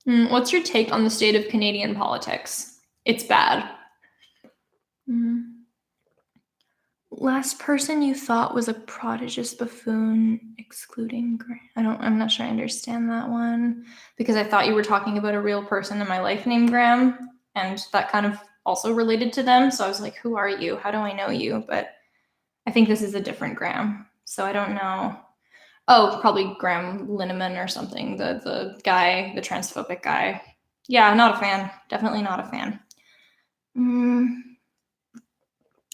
What's your take on the state of Canadian politics? It's bad. Last person you thought was a prodigious buffoon, excluding Graham. I'm not sure I understand that one, because I thought you were talking about a real person in my life named Graham, and that kind of also related to them. So I was like, who are you? How do I know you? But I think this is a different Graham, so I don't know. Oh, probably Graham Lineman or something, the guy, the transphobic guy. Yeah, not a fan. Definitely not a fan.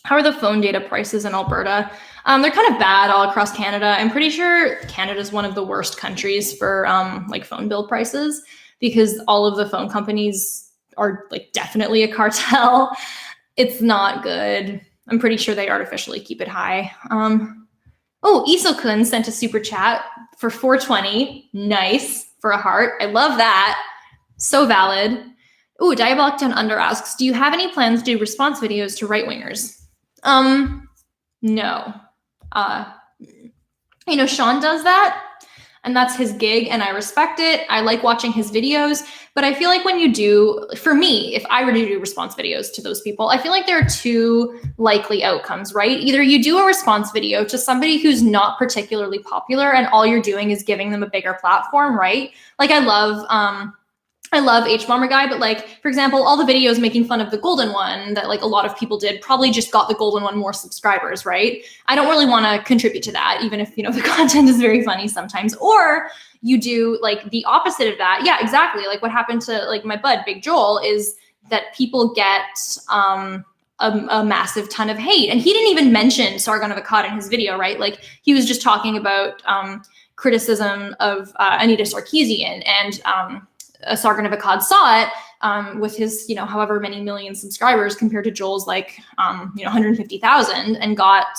How are the phone data prices in Alberta? They're kind of bad all across Canada. I'm pretty sure Canada's one of the worst countries for like phone bill prices, because all of the phone companies are like definitely a cartel. It's not good. I'm pretty sure they artificially keep it high. Oh, Isokun sent a super chat for 420. Nice, for a heart. I love that. So valid. Ooh, Diabolic Down Under asks, do you have any plans to do response videos to right-wingers? No. Sean does that, and that's his gig, and I respect it. I like watching his videos, but I feel like when you do, for me, if I were to do response videos to those people, I feel like there are two likely outcomes, right? Either you do a response video to somebody who's not particularly popular and all you're doing is giving them a bigger platform, right? Like I love H-Bomber Guy, but like, for example, all the videos making fun of the Golden One that like a lot of people did probably just got the Golden One more subscribers, right? I don't really want to contribute to that, even if, the content is very funny sometimes. Or you do like the opposite of that. Yeah, exactly. Like what happened to like my bud, Big Joel, is that people get a massive ton of hate. And he didn't even mention Sargon of Akkad in his video, right? Like he was just talking about criticism of Anita Sarkeesian, and Sargon of Akkad saw it with his, however many million subscribers compared to Joel's 150,000, and got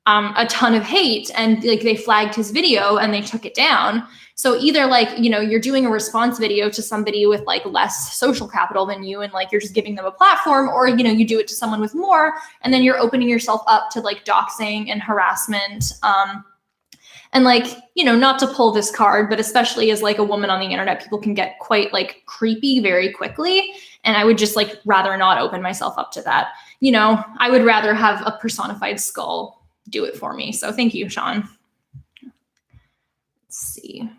a ton of hate, and like they flagged his video and they took it down. So either you're doing a response video to somebody with like less social capital than you, and like you're just giving them a platform, or you do it to someone with more, and then you're opening yourself up to like doxing and harassment. And like, you know, not to pull this card, but especially as like a woman on the internet, people can get quite like creepy very quickly. And I would just like rather not open myself up to that. You know, I would rather have a personified skull do it for me. So thank you, Sean. Let's see.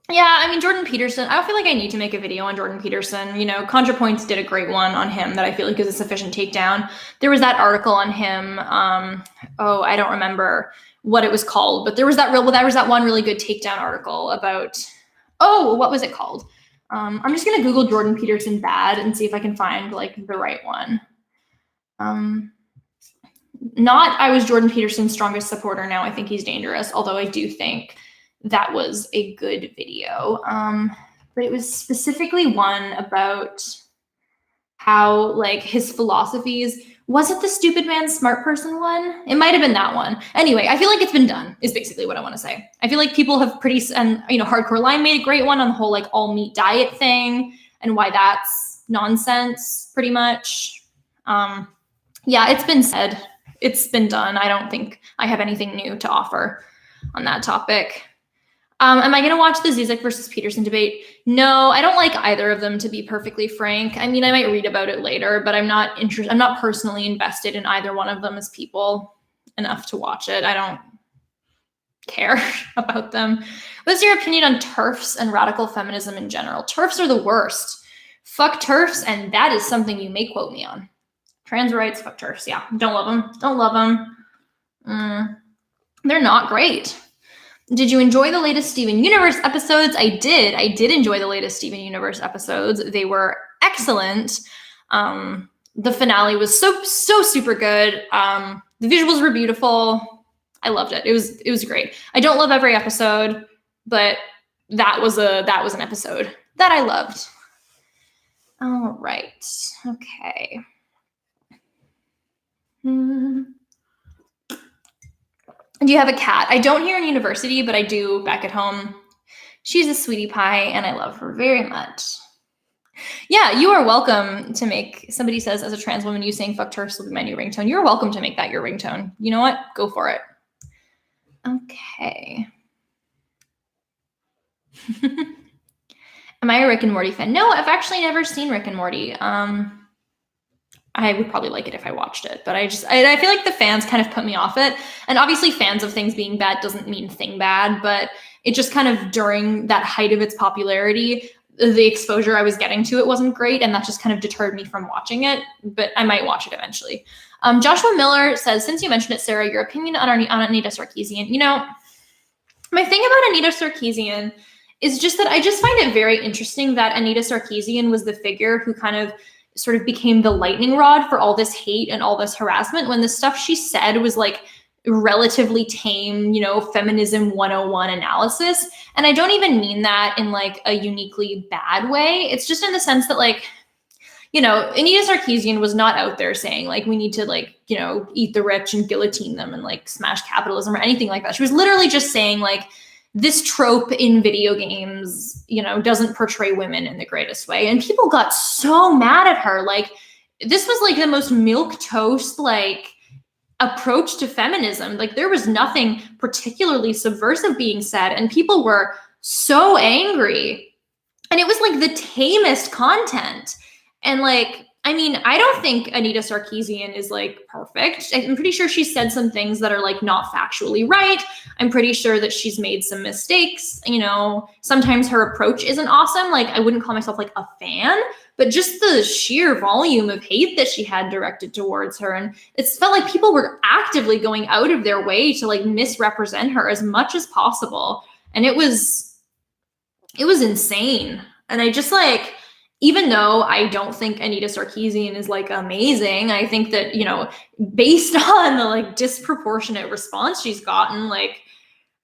Yeah, I mean, Jordan Peterson, I don't feel like I need to make a video on Jordan Peterson. You know, ContraPoints did a great one on him that I feel like is a sufficient takedown. There was that article on him. Oh, I don't remember what it was called, but there was that one really good takedown article about, oh, what was it called? I'm just going to Google Jordan Peterson bad and see if I can find like the right one. Not I was Jordan Peterson's strongest supporter. Now I think he's dangerous, although I do think that was a good video. But it was specifically one about how like his philosophies. Was it the stupid man, smart person one? It might have been that one. Anyway, I feel like it's been done is basically what I want to say. I feel like people have and you know, Hardcore Line made a great one on the whole like all meat diet thing and why that's nonsense pretty much. Yeah, it's been said. It's been done. I don't think I have anything new to offer on that topic. Am I going to watch the Zizek versus Peterson debate? No, I don't like either of them, to be perfectly frank. I mean, I might read about it later, but I'm not interested. I'm not personally invested in either one of them as people enough to watch it. I don't care about them. What's your opinion on TERFs and radical feminism in general? TERFs are the worst. Fuck TERFs, and that is something you may quote me on. Trans rights, fuck TERFs. Yeah, don't love them. Don't love them. They're not great. Did you enjoy the latest Steven Universe episodes? I did. I did enjoy the latest Steven Universe episodes. They were excellent. The finale was so super good. The visuals were beautiful. I loved it. It was great. I don't love every episode, but that was an episode that I loved. All right. Okay. Do you have a cat? I don't here in university, but I do back at home. She's a sweetie pie, and I love her very much. Yeah, you are welcome to make, somebody says, as a trans woman, you saying fuck TERFs will be my new ringtone. You're welcome to make that your ringtone. You know what? Go for it. Okay. Am I a Rick and Morty fan? No, I've actually never seen Rick and Morty. I would probably like it if I watched it, but I feel like the fans kind of put me off it. And obviously fans of things being bad doesn't mean thing bad, but it just kind of during that height of its popularity, the exposure I was getting to it wasn't great. And that just kind of deterred me from watching it, but I might watch it eventually. Joshua Miller says, since you mentioned it, Sarah, your opinion on Anita Sarkeesian. You know, my thing about Anita Sarkeesian is just that I just find it very interesting that Anita Sarkeesian was the figure who kind of sort of became the lightning rod for all this hate and all this harassment when the stuff she said was like relatively tame, you know, feminism 101 analysis. And I don't even mean that in like a uniquely bad way. It's just in the sense that like, you know, Anita Sarkeesian was not out there saying like, we need to like, you know, eat the rich and guillotine them and like smash capitalism or anything like that. She was literally just saying like, this trope in video games, you know, doesn't portray women in the greatest way. And people got so mad at her. Like, this was like the most milquetoast, like, approach to feminism. Like, there was nothing particularly subversive being said, and people were so angry. And it was like the tamest content. And like, I mean, I don't think Anita Sarkeesian is like perfect. I'm pretty sure she said some things that are like not factually right. I'm pretty sure that she's made some mistakes. You know, sometimes her approach isn't awesome. Like, I wouldn't call myself like a fan, but just the sheer volume of hate that she had directed towards her. And it felt like people were actively going out of their way to like misrepresent her as much as possible. And it was insane. And I just like, even though I don't think Anita Sarkeesian is like amazing, I think that, you know, based on the like disproportionate response she's gotten, like,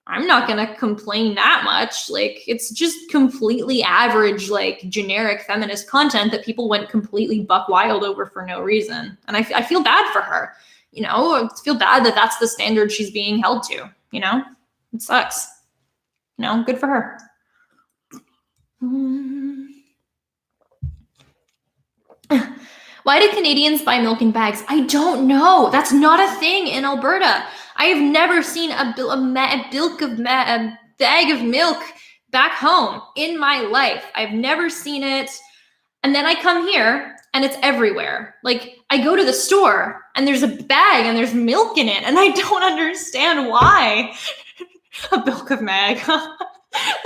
I'm not going to complain that much. Like, it's just completely average, like generic feminist content that people went completely buck wild over for no reason. And I feel bad for her, you know, I feel bad that that's the standard she's being held to, you know, it sucks, you know, good for her. Why do Canadians buy milk in bags? I don't know. That's not a thing in Alberta. I have never seen a bag of milk back home in my life. I've never seen it. And then I come here and it's everywhere. Like, I go to the store and there's a bag and there's milk in it, and I don't understand why. A bilk of mag.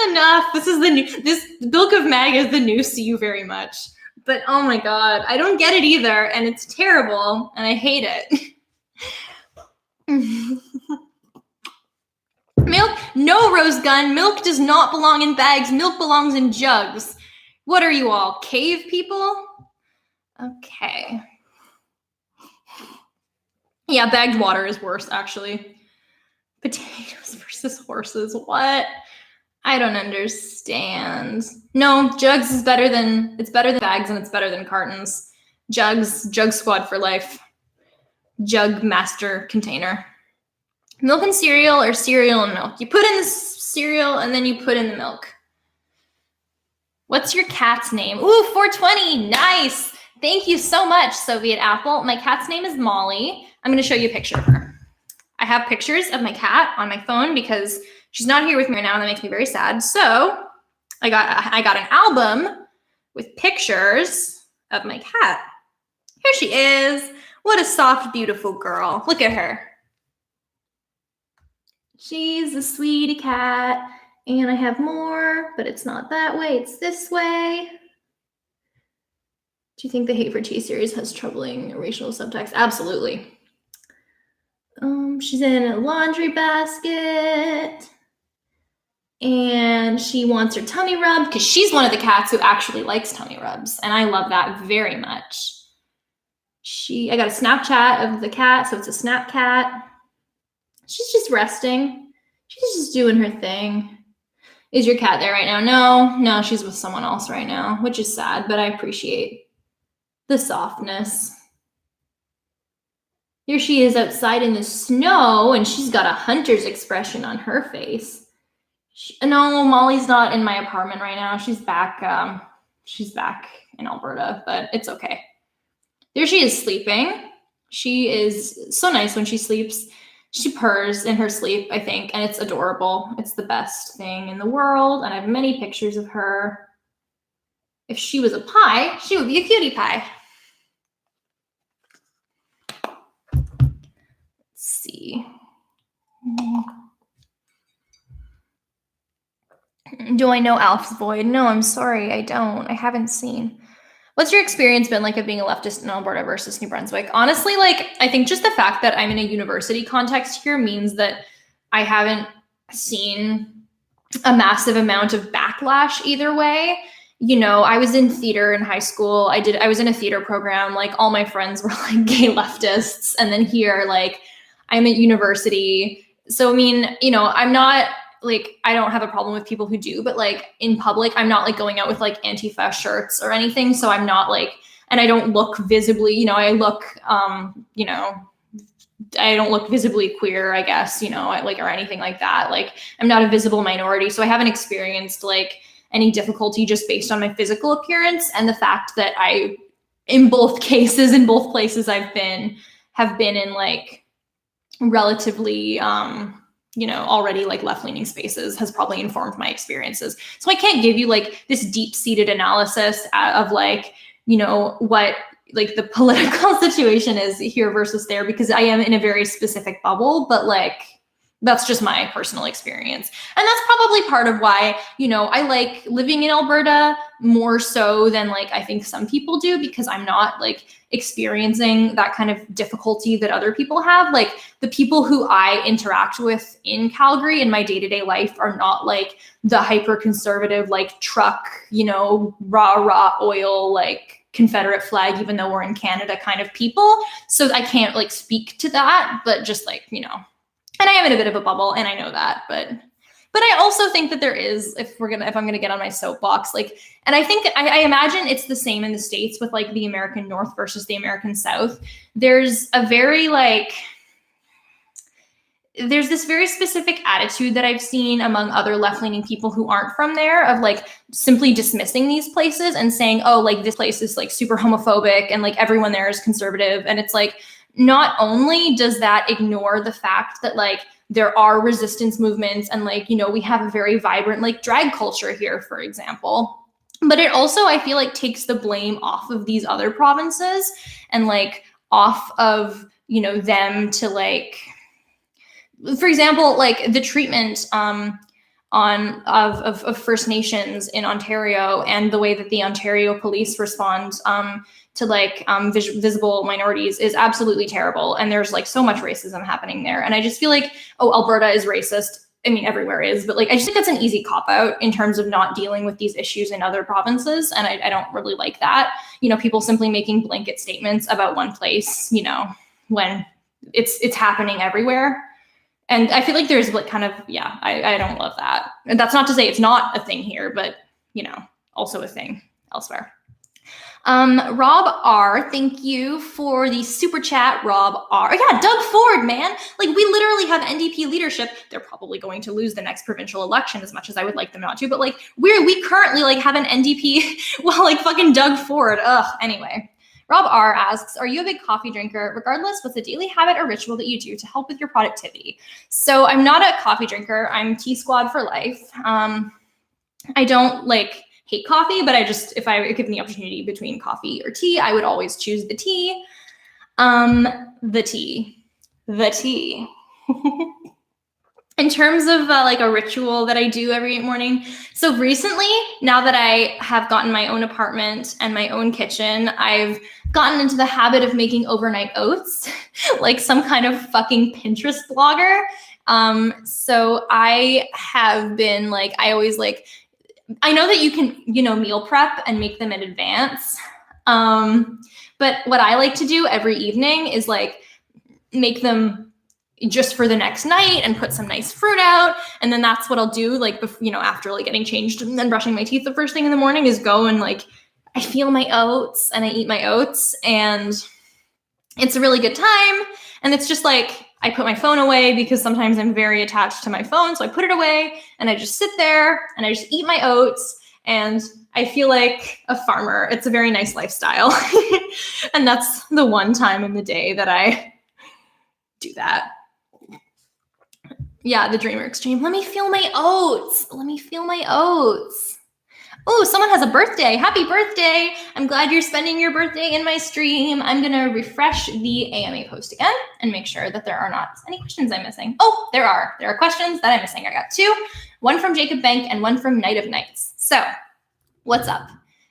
Enough. This bilk of mag is the new see you very much. But oh my God, I don't get it either, and it's terrible, and I hate it. Milk, no, Rose Gun. Milk does not belong in bags. Milk belongs in jugs. What are you all, cave people? Okay. Yeah, bagged water is worse, actually. Potatoes versus horses. What? I don't understand. No, jugs is better than, it's better than bags, and it's better than cartons. Jugs, jug squad for life. Jug master container. Milk and cereal, or cereal and milk? You put in the cereal and then you put in the milk. What's your cat's name? Ooh, 420, nice. Thank you so much, Soviet Apple. My cat's name is Molly. I'm gonna show you a picture of her. I have pictures of my cat on my phone because she's not here with me right now, and that makes me very sad. So I got an album with pictures of my cat. Here she is. What a soft, beautiful girl. Look at her. She's a sweetie cat. And I have more, but it's not that way. It's this way. Do you think the Hate for Tea series has troubling racial subtext? Absolutely. She's in a laundry basket. And she wants her tummy rubbed because she's one of the cats who actually likes tummy rubs. And I love that very much. I got a Snapchat of the cat, so it's a snap cat. She's just resting. She's just doing her thing. Is your cat there right now? No, she's with someone else right now, which is sad, but I appreciate the softness. Here she is outside in the snow, and she's got a hunter's expression on her face. No, Molly's not in my apartment right now. She's back in Alberta, but it's okay. There she is sleeping. She is so nice when she sleeps. She purrs in her sleep, I think, and it's adorable. It's the best thing in the world, and I have many pictures of her. If she was a pie, she would be a cutie pie. Let's see. Do I know Alf's Void? No, I'm sorry, I don't. I haven't seen. What's your experience been like of being a leftist in Alberta versus New Brunswick? Honestly, like, I think just the fact that I'm in a university context here means that I haven't seen a massive amount of backlash either way. You know, I was in theater in high school. I was in a theater program. Like, all my friends were like gay leftists. And then here, like, I'm at university. So, I mean, you know, I'm not like, I don't have a problem with people who do, but like in public, I'm not like going out with like Antifa shirts or anything. So I'm not like, and I don't look visibly, you know, I look, you know, I don't look visibly queer, I guess, you know, like, or anything like that. Like, I'm not a visible minority. So I haven't experienced like any difficulty just based on my physical appearance. And the fact that I, in both cases, in both places I've been, have been in like relatively, you know, already like left-leaning spaces has probably informed my experiences. So I can't give you like this deep-seated analysis of like, you know, what like the political situation is here versus there, because I am in a very specific bubble, but like, that's just my personal experience. And that's probably part of why, you know, I like living in Alberta more so than like, I think some people do, because I'm not like experiencing that kind of difficulty that other people have. Like, the people who I interact with in Calgary in my day-to-day life are not like the hyper conservative, like truck, you know, rah oil, like Confederate flag, even though we're in Canada kind of people. So I can't like speak to that, but just like, you know, and I am in a bit of a bubble, and I know that, but I also think that there is, if I'm gonna get on my soapbox, like, and I think I imagine it's the same in the States with like the American North versus the American South. There's a very like, there's this very specific attitude that I've seen among other left-leaning people who aren't from there of like simply dismissing these places and saying, oh, like this place is like super homophobic and like everyone there is conservative. And it's like, not only does that ignore the fact that like there are resistance movements and like, you know, we have a very vibrant like drag culture here, for example, but it also, I feel like, takes the blame off of these other provinces and like off of, you know, them to like, for example, like the treatment of First Nations in Ontario and the way that the Ontario police respond to like visible minorities is absolutely terrible. And there's like so much racism happening there. And I just feel like, oh, Alberta is racist. I mean, everywhere is, but like, I just think that's an easy cop out in terms of not dealing with these issues in other provinces. And I don't really like that. You know, people simply making blanket statements about one place, you know, when it's happening everywhere. And I feel like there's like kind of, yeah, I don't love that. And that's not to say it's not a thing here, but, you know, also a thing elsewhere. Rob R, thank you for the super chat, Rob R. Yeah, Doug Ford, man. Like, we literally have NDP leadership. They're probably going to lose the next provincial election as much as I would like them not to, but like, we currently like have an NDP, well, like fucking Doug Ford. Ugh, anyway. Rob R asks, are you a big coffee drinker? Regardless, what's a daily habit or ritual that you do to help with your productivity? So I'm not a coffee drinker. I'm Tea Squad for life. I don't like hate coffee, but I just, if I were given the opportunity between coffee or tea, I would always choose the tea. The tea. In terms of like a ritual that I do every morning. So recently, now that I have gotten my own apartment and my own kitchen, I've gotten into the habit of making overnight oats, like some kind of fucking Pinterest blogger. So I have been like, I always like, I know that you can, you know, meal prep and make them in advance. But what I like to do every evening is like make them just for the next night and put some nice fruit out. And then that's what I'll do, like, you know, after like getting changed and then brushing my teeth the first thing in the morning is go and like, I feel my oats and I eat my oats and it's a really good time. And it's just like, I put my phone away because sometimes I'm very attached to my phone. So I put it away and I just sit there and I just eat my oats and I feel like a farmer. It's a very nice lifestyle. And that's the one time in the day that I do that. Yeah, the Dreamer Extreme. Let me feel my oats. Oh, someone has a birthday. Happy birthday. I'm glad you're spending your birthday in my stream. I'm going to refresh the AMA post again and make sure that there are not any questions I'm missing. Oh, there are. There are questions that I'm missing. I got two. One from Jacob Bank and one from Night of Nights. So, what's up?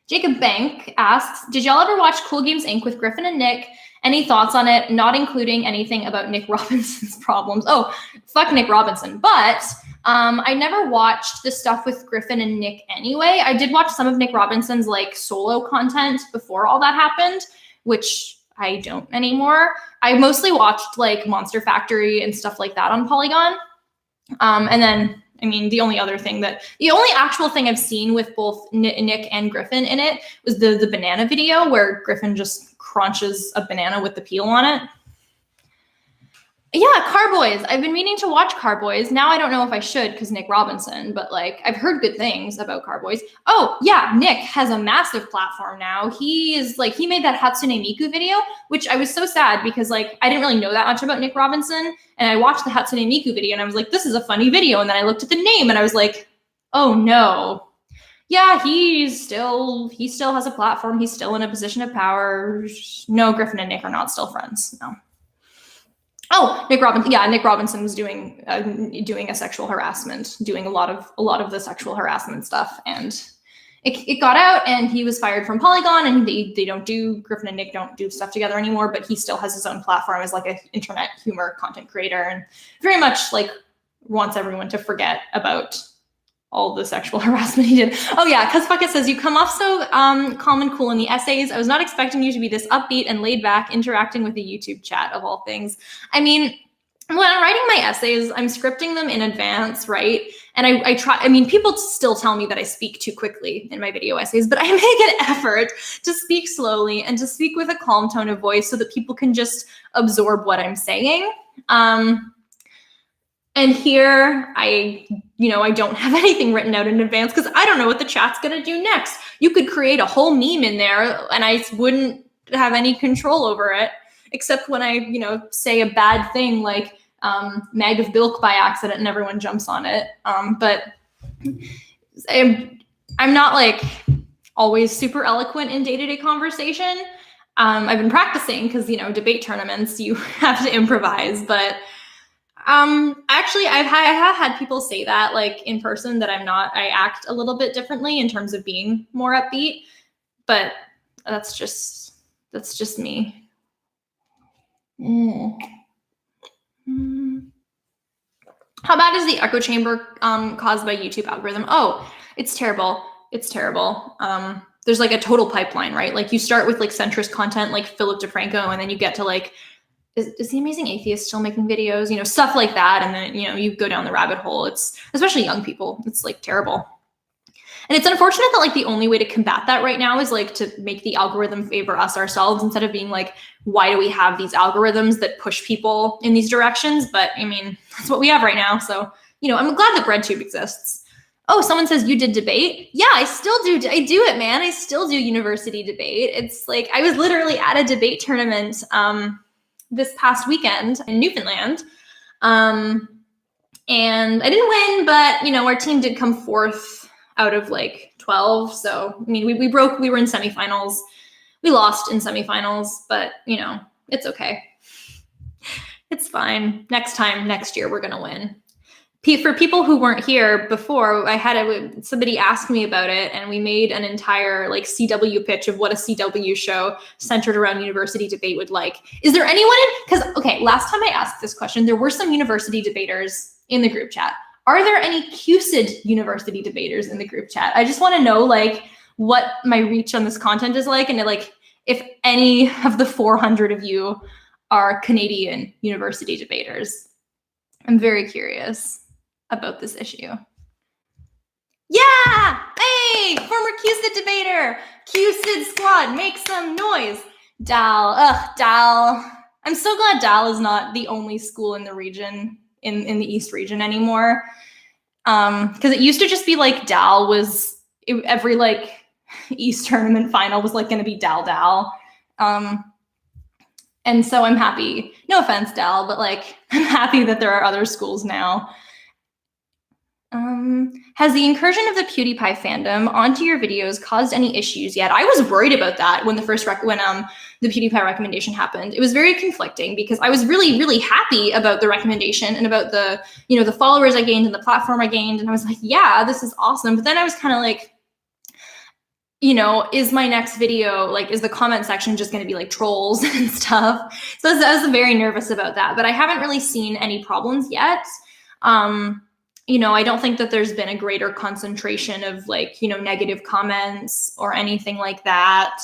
Jacob Bank asks, did y'all ever watch Cool Games Inc. with Griffin and Nick? Any thoughts on it? Not including anything about Nick Robinson's problems. Oh, fuck Nick Robinson. But I never watched the stuff with Griffin and Nick anyway. I did watch some of Nick Robinson's like solo content before all that happened, which I don't anymore. I mostly watched like Monster Factory and stuff like that on Polygon. And then, I mean, the only actual thing I've seen with both Nick and Griffin in it was the banana video where Griffin just crunches a banana with the peel on it. Yeah, Carboys. I've been meaning to watch Carboys. Now I don't know if I should because Nick Robinson, but like I've heard good things about Carboys. Oh yeah, Nick has a massive platform now. He made that Hatsune Miku video, which I was so sad because like I didn't really know that much about Nick Robinson. And I watched the Hatsune Miku video and I was like, this is a funny video. And then I looked at the name and I was like, oh no. Yeah, he still has a platform. He's still in a position of power. No, Griffin and Nick are not still friends. No. Oh, Nick Robinson. Yeah, Nick Robinson was doing a sexual harassment, doing a lot of the sexual harassment stuff, and it got out, and he was fired from Polygon, and Griffin and Nick don't do stuff together anymore. But he still has his own platform as like an internet humor content creator, and very much like wants everyone to forget about all the sexual harassment he did. Oh yeah, because Fuck It says, you come off so calm and cool in the essays. I was not expecting you to be this upbeat and laid back, interacting with the YouTube chat of all things. I mean, when I'm writing my essays, I'm scripting them in advance, right? And I try, I mean, people still tell me that I speak too quickly in my video essays, but I make an effort to speak slowly and to speak with a calm tone of voice so that people can just absorb what I'm saying. And here I don't have anything written out in advance because I don't know what the chat's going to do next. You could create a whole meme in there and I wouldn't have any control over it, except when I, say a bad thing like mag of bilk by accident and everyone jumps on it. But I'm not like always super eloquent in day-to-day conversation. I've been practicing because, debate tournaments, you have to improvise, but actually I have had people say that like in person that I act a little bit differently in terms of being more upbeat, but that's just me. How bad is the echo chamber caused by YouTube algorithm? Oh, it's terrible. It's terrible. There's like a total pipeline, right? Like you start with like centrist content like Philip DeFranco, and then you get to like, is the Amazing Atheist still making videos? Stuff like that. And then, you go down the rabbit hole. It's, especially young people, it's like terrible. And it's unfortunate that like the only way to combat that right now is like to make the algorithm favor us ourselves instead of being like, why do we have these algorithms that push people in these directions? But I mean, that's what we have right now. So, I'm glad that BreadTube exists. Oh, someone says you did debate. Yeah, I still do. I do it, man. I still do university debate. It's like, I was literally at a debate tournament this past weekend in Newfoundland. And I didn't win, but, our team did come fourth out of like 12. So, I mean, we were in semifinals. We lost in semifinals, but, it's okay. It's fine. Next year, we're going to win. For people who weren't here before, somebody asked me about it, and we made an entire like CW pitch of what a CW show centered around university debate would like. Is there anyone last time I asked this question, there were some university debaters in the group chat. Are there any CUSID university debaters in the group chat? I just want to know like what my reach on this content is like, and like if any of the 400 of you are Canadian university debaters. I'm very curious about this issue. Yeah! Hey! Former CUSID debater! CUSID squad, make some noise! Dal. Dal. I'm so glad Dal is not the only school in the region, in the East region anymore. Because it used to just be like Dal was, every like East tournament final was like going to be Dal. And so I'm happy, no offense, Dal, but like I'm happy that there are other schools now. Has the incursion of the PewDiePie fandom onto your videos caused any issues yet? I was worried about that when the PewDiePie recommendation happened. It was very conflicting because I was really, really happy about the recommendation and about the, the followers I gained and the platform I gained. And I was like, yeah, this is awesome. But then I was kind of like, is my next video, like, is the comment section just going to be like trolls and stuff? So I was very nervous about that, but I haven't really seen any problems yet. I don't think that there's been a greater concentration of like, negative comments or anything like that.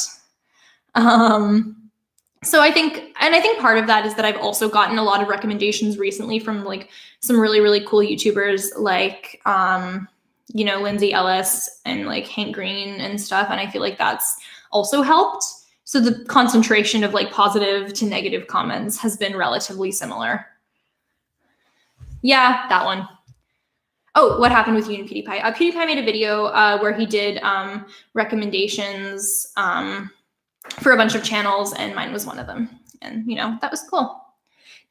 So I think part of that is that I've also gotten a lot of recommendations recently from like some really, really cool YouTubers like, Lindsay Ellis and like Hank Green and stuff. And I feel like that's also helped. So the concentration of like positive to negative comments has been relatively similar. Yeah, that one. Oh, what happened with you and PewDiePie? PewDiePie made a video where he did recommendations for a bunch of channels, and mine was one of them. And, that was cool.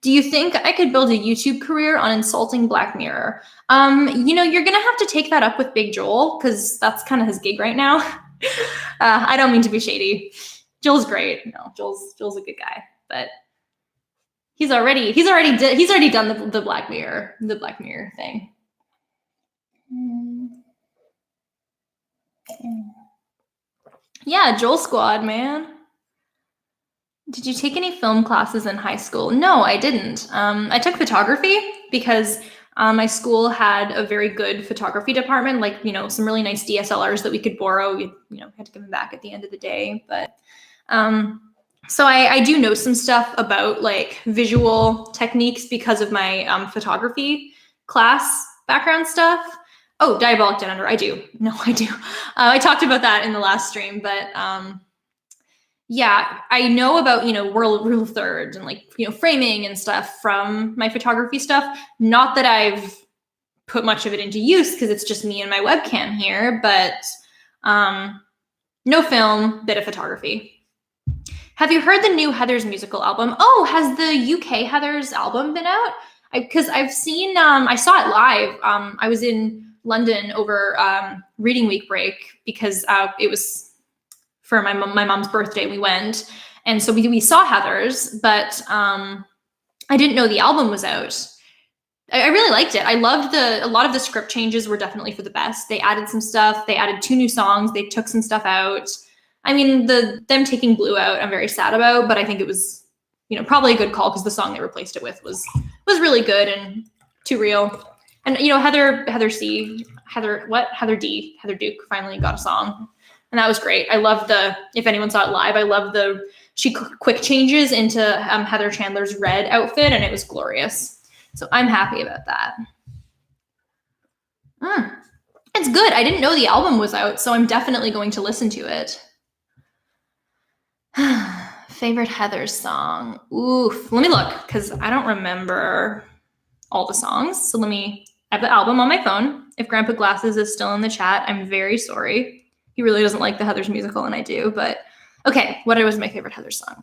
Do you think I could build a YouTube career on insulting Black Mirror? You're going to have to take that up with Big Joel, because that's kind of his gig right now. I don't mean to be shady. Joel's great. No, Joel's a good guy, but he's already done the Black Mirror thing. Yeah, Joel Squad, man. Did you take any film classes in high school? No, I didn't. I took photography because my school had a very good photography department, like, some really nice DSLRs that we could borrow. We, had to give them back at the end of the day. But so I do know some stuff about like visual techniques because of my photography class background stuff. Oh, Diabolic Down Under. I do. No, I do. I talked about that in the last stream, but yeah, I know about, rule thirds and like, framing and stuff from my photography stuff. Not that I've put much of it into use because it's just me and my webcam here, but no film, bit of photography. Have you heard the new Heather's musical album? Oh, has the UK Heather's album been out? Because I've seen, I saw it live. I was in London over reading week break because it was for my mom's birthday. We went, and so we saw Heather's, but I didn't know the album was out. I really liked it. I loved a lot of the script changes were definitely for the best. They added some stuff. They added 2 new songs. They took some stuff out. I mean, them taking Blue out, I'm very sad about, but I think it was, probably a good call because the song they replaced it with was really good and too real. And Heather Duke finally got a song, and that was great. I love if anyone saw it live, I love she quick changes into Heather Chandler's red outfit, and it was glorious. So I'm happy about that. It's good. I didn't know the album was out, so I'm definitely going to listen to it. Favorite Heather song? Oof. Let me look, because I don't remember all the songs. So I have the album on my phone. If Grandpa Glasses is still in the chat, I'm very sorry. He really doesn't like the Heather's musical, and I do. But okay, what was my favorite Heather song?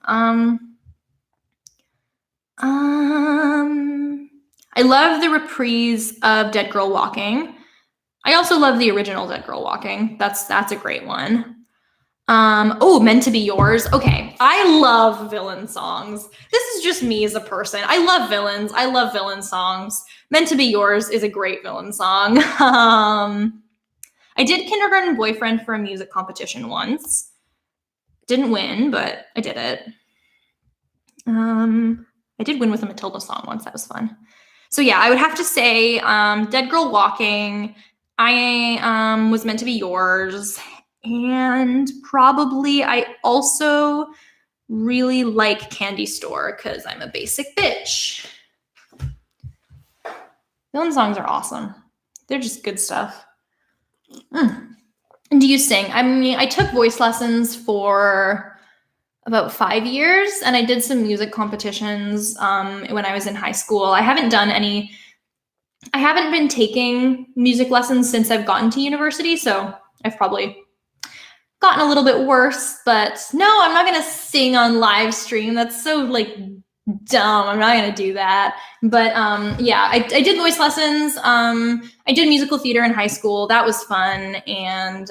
I love the reprise of Dead Girl Walking. I also love the original Dead Girl Walking. That's a great one. Meant to Be Yours. Okay, I love villain songs. This is just me as a person. I love villains. I love villain songs. Meant to Be Yours is a great villain song. I did Kindergarten Boyfriend for a music competition once. Didn't win, but I did it. I did win with a Matilda song once. That was fun. So yeah, I would have to say Dead Girl Walking. I was Meant to Be Yours. And probably I also really like Candy Store because I'm a basic bitch. Villain songs are awesome. They're just good stuff. And do you sing? I mean, I took voice lessons for about 5 years, and I did some music competitions when I was in high school. I haven't been taking music lessons since I've gotten to university, so I've probably gotten a little bit worse, but no, I'm not going to sing on live stream. That's so dumb. I'm not going to do that. But yeah, I did voice lessons. I did musical theater in high school. That was fun. And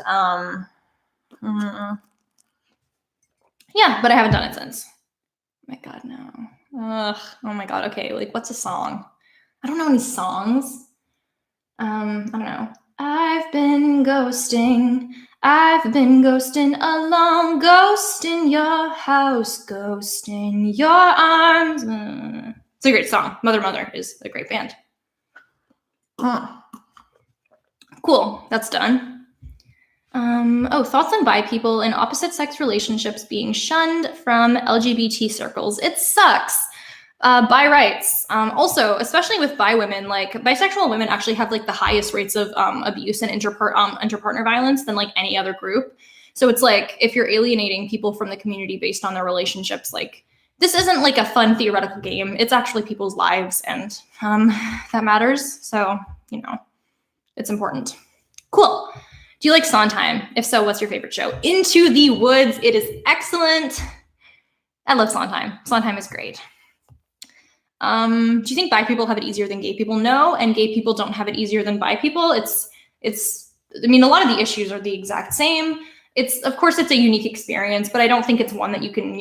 yeah, but I haven't done it since. Oh my God, no. Ugh. Oh my God. Okay. What's a song? I don't know any songs. I don't know. I've been ghosting along, ghost in your house, ghost in your arms. It's a great song. Mother is a great band. Cool. That's done. Thoughts on bi people in opposite sex relationships being shunned from LGBT circles. It sucks. Bi rights. Also, especially with bi women, bisexual women actually have the highest rates of abuse and interpartner violence than any other group. So it's if you're alienating people from the community based on their relationships, this isn't a fun theoretical game. It's actually people's lives, and that matters. So, it's important. Cool. Do you like Sondheim? If so, what's your favorite show? Into the Woods. It is excellent. I love Sondheim. Sondheim is great. Do you think bi people have it easier than gay people? No, and gay people don't have it easier than bi people. I mean, a lot of the issues are the exact same. Of course, it's a unique experience, but I don't think it's one that you can,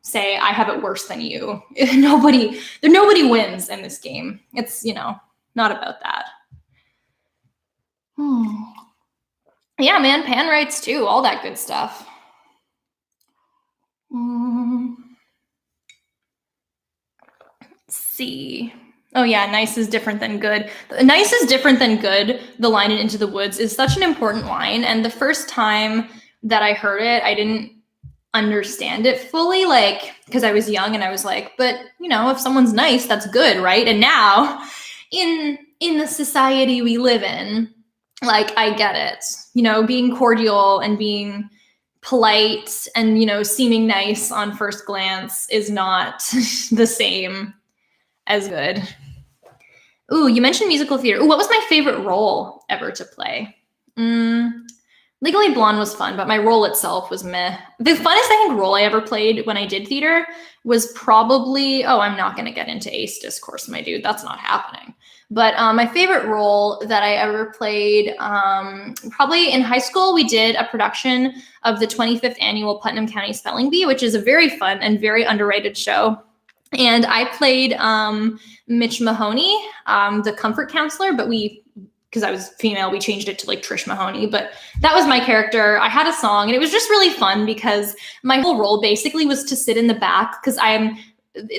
say I have it worse than you. Nobody wins in this game. It's, not about that. Yeah, man, pan rights too, all that good stuff. See. Oh yeah, nice is different than good. Nice is different than good. The line in Into the Woods is such an important line. And the first time that I heard it, I didn't understand it fully, because I was young and I was but if someone's nice, that's good, right? And now in the society we live in, I get it, being cordial and being polite and, you know, seeming nice on first glance is not the same as good. Ooh, you mentioned musical theater. Ooh, what was my favorite role ever to play? Legally Blonde was fun, but my role itself was meh. The funnest, I think, role I ever played when I did theater was probably, oh, I'm not going to get into ace discourse, my dude. That's not happening. But my favorite role that I ever played, probably in high school, we did a production of the 25th annual Putnam County Spelling Bee, which is a very fun and very underrated show. And I played Mitch Mahoney, the comfort counselor, but because I was female, we changed it to like Trish Mahoney, but that was my character. I had a song and it was just really fun because my whole role basically was to sit in the back because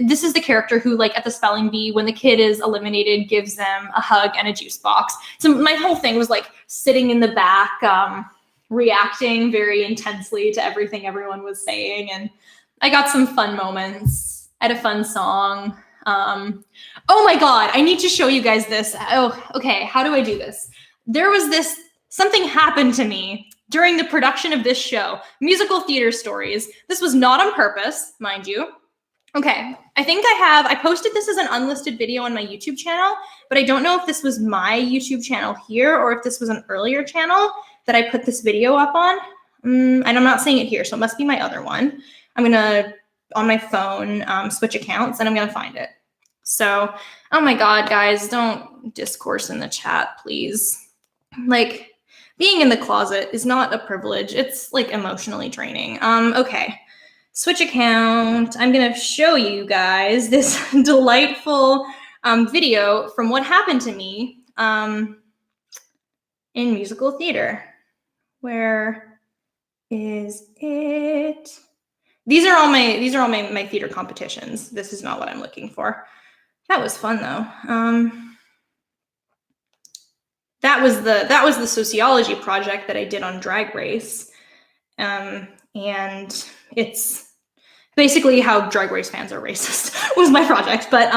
this is the character who, like, at the spelling bee, when the kid is eliminated, gives them a hug and a juice box. So my whole thing was like sitting in the back, reacting very intensely to everything everyone was saying. And I got some fun moments. I had a fun song. Oh my God, I need to show you guys this. Oh, okay, how do I do this? There was something happened to me during the production of this show, Musical Theater Stories. This was not on purpose, mind you. Okay, I think I posted this as an unlisted video on my YouTube channel, but I don't know if this was my YouTube channel here or if this was an earlier channel that I put this video up on. And I'm not seeing it here, so it must be my other one. I'm gonna, on my phone, switch accounts and I'm gonna find it. So, oh my God, guys, don't discourse in the chat, please. Like, being in the closet is not a privilege. It's like emotionally draining. Okay. Switch account. I'm going to show you guys this delightful video from what happened to me in musical theater. Where is it? These are all my theater competitions. This is not what I'm looking for. That was fun though. That was the sociology project that I did on Drag Race. And it's basically how Drag Race fans are racist was my project, but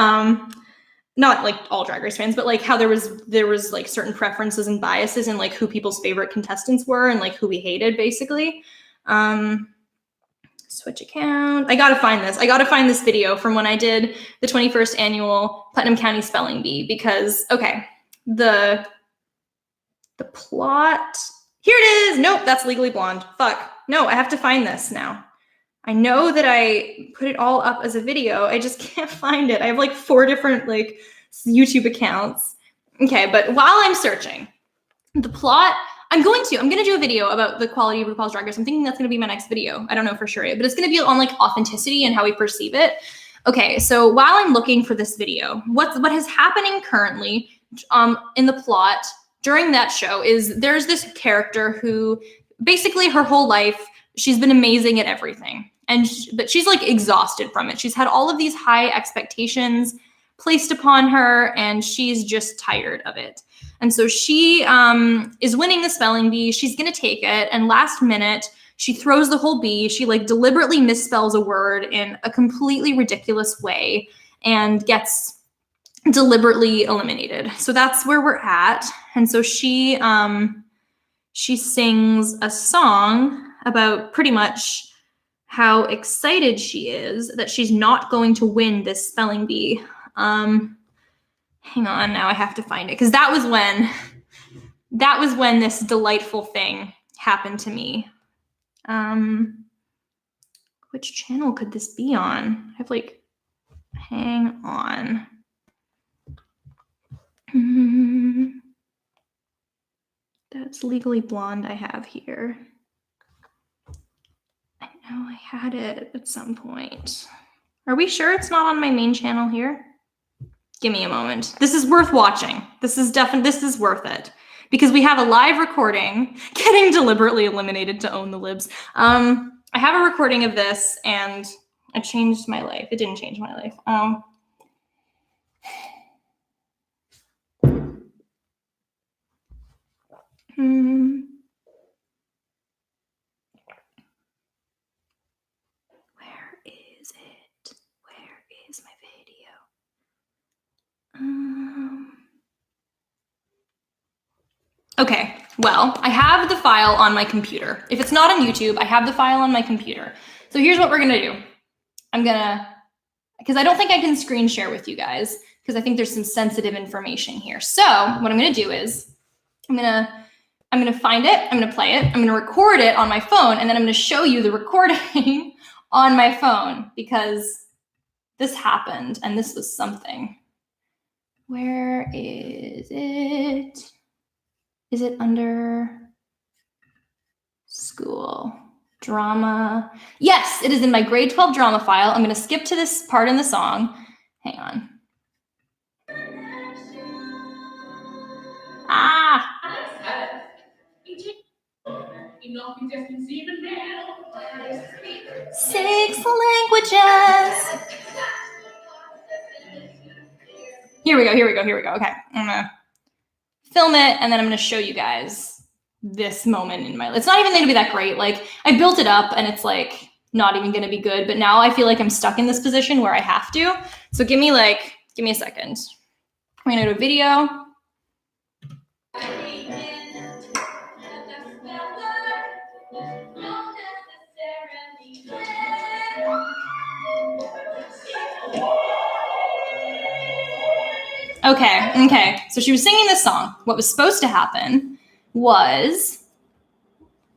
not like all Drag Race fans, but like how there was like certain preferences and biases in like who people's favorite contestants were and like who we hated basically. Switch account. I gotta find this. I gotta find this video from when I did the 21st annual Putnam County Spelling Bee because, okay, the plot, here it is. Nope, that's Legally Blonde. Fuck. No, I have to find this now. I know that I put it all up as a video. I just can't find it. I have like 4 different like YouTube accounts. Okay, but while I'm searching, the plot, I'm gonna do a video about the quality of RuPaul's Drag Race. I'm thinking that's gonna be my next video. I don't know for sure, but it's gonna be on like authenticity and how we perceive it. Okay, so while I'm looking for this video, what is happening currently in the plot during that show is there's this character who basically her whole life, she's been amazing at everything. But she's like exhausted from it. She's had all of these high expectations placed upon her and she's just tired of it. And so she is winning the spelling bee. She's going to take it. And last minute, she throws the whole bee. She like deliberately misspells a word in a completely ridiculous way and gets deliberately eliminated. So that's where we're at. And so she sings a song about pretty much how excited she is that she's not going to win this spelling bee. Hang on, now I have to find it because that was when this delightful thing happened to me. Which channel could this be on? I have like, hang on. That's Legally Blonde I have here. I know I had it at some point. Are we sure it's not on my main channel here? Give me a moment. This is worth watching. This is worth it. Because we have a live recording, getting deliberately eliminated to own the libs. I have a recording of this and it changed my life. It didn't change my life. Where is it? Where is my video? Okay, Well, I have the file on my computer. If it's not on YouTube, I have the file on my computer. So here's what we're gonna do. Because I don't think I can screen share with you guys, because I think there's some sensitive information here. So what I'm gonna do is, I'm gonna find it, I'm gonna play it, I'm gonna record it on my phone, and then I'm gonna show you the recording on my phone, because this happened and this was something. Where is it? Is it under school? Drama. Yes, it is in my grade 12 drama file. I'm gonna skip to this part in the song. Hang on. Ah! Six languages. Here we go. Okay, I'm gonna film it, and then I'm gonna show you guys this moment in my life. It's not even gonna be that great. Like, I built it up, and it's like not even gonna be good, but now I feel like I'm stuck in this position where I have to. So give me a second. I'm gonna do a video. Okay. So she was singing this song. What was supposed to happen was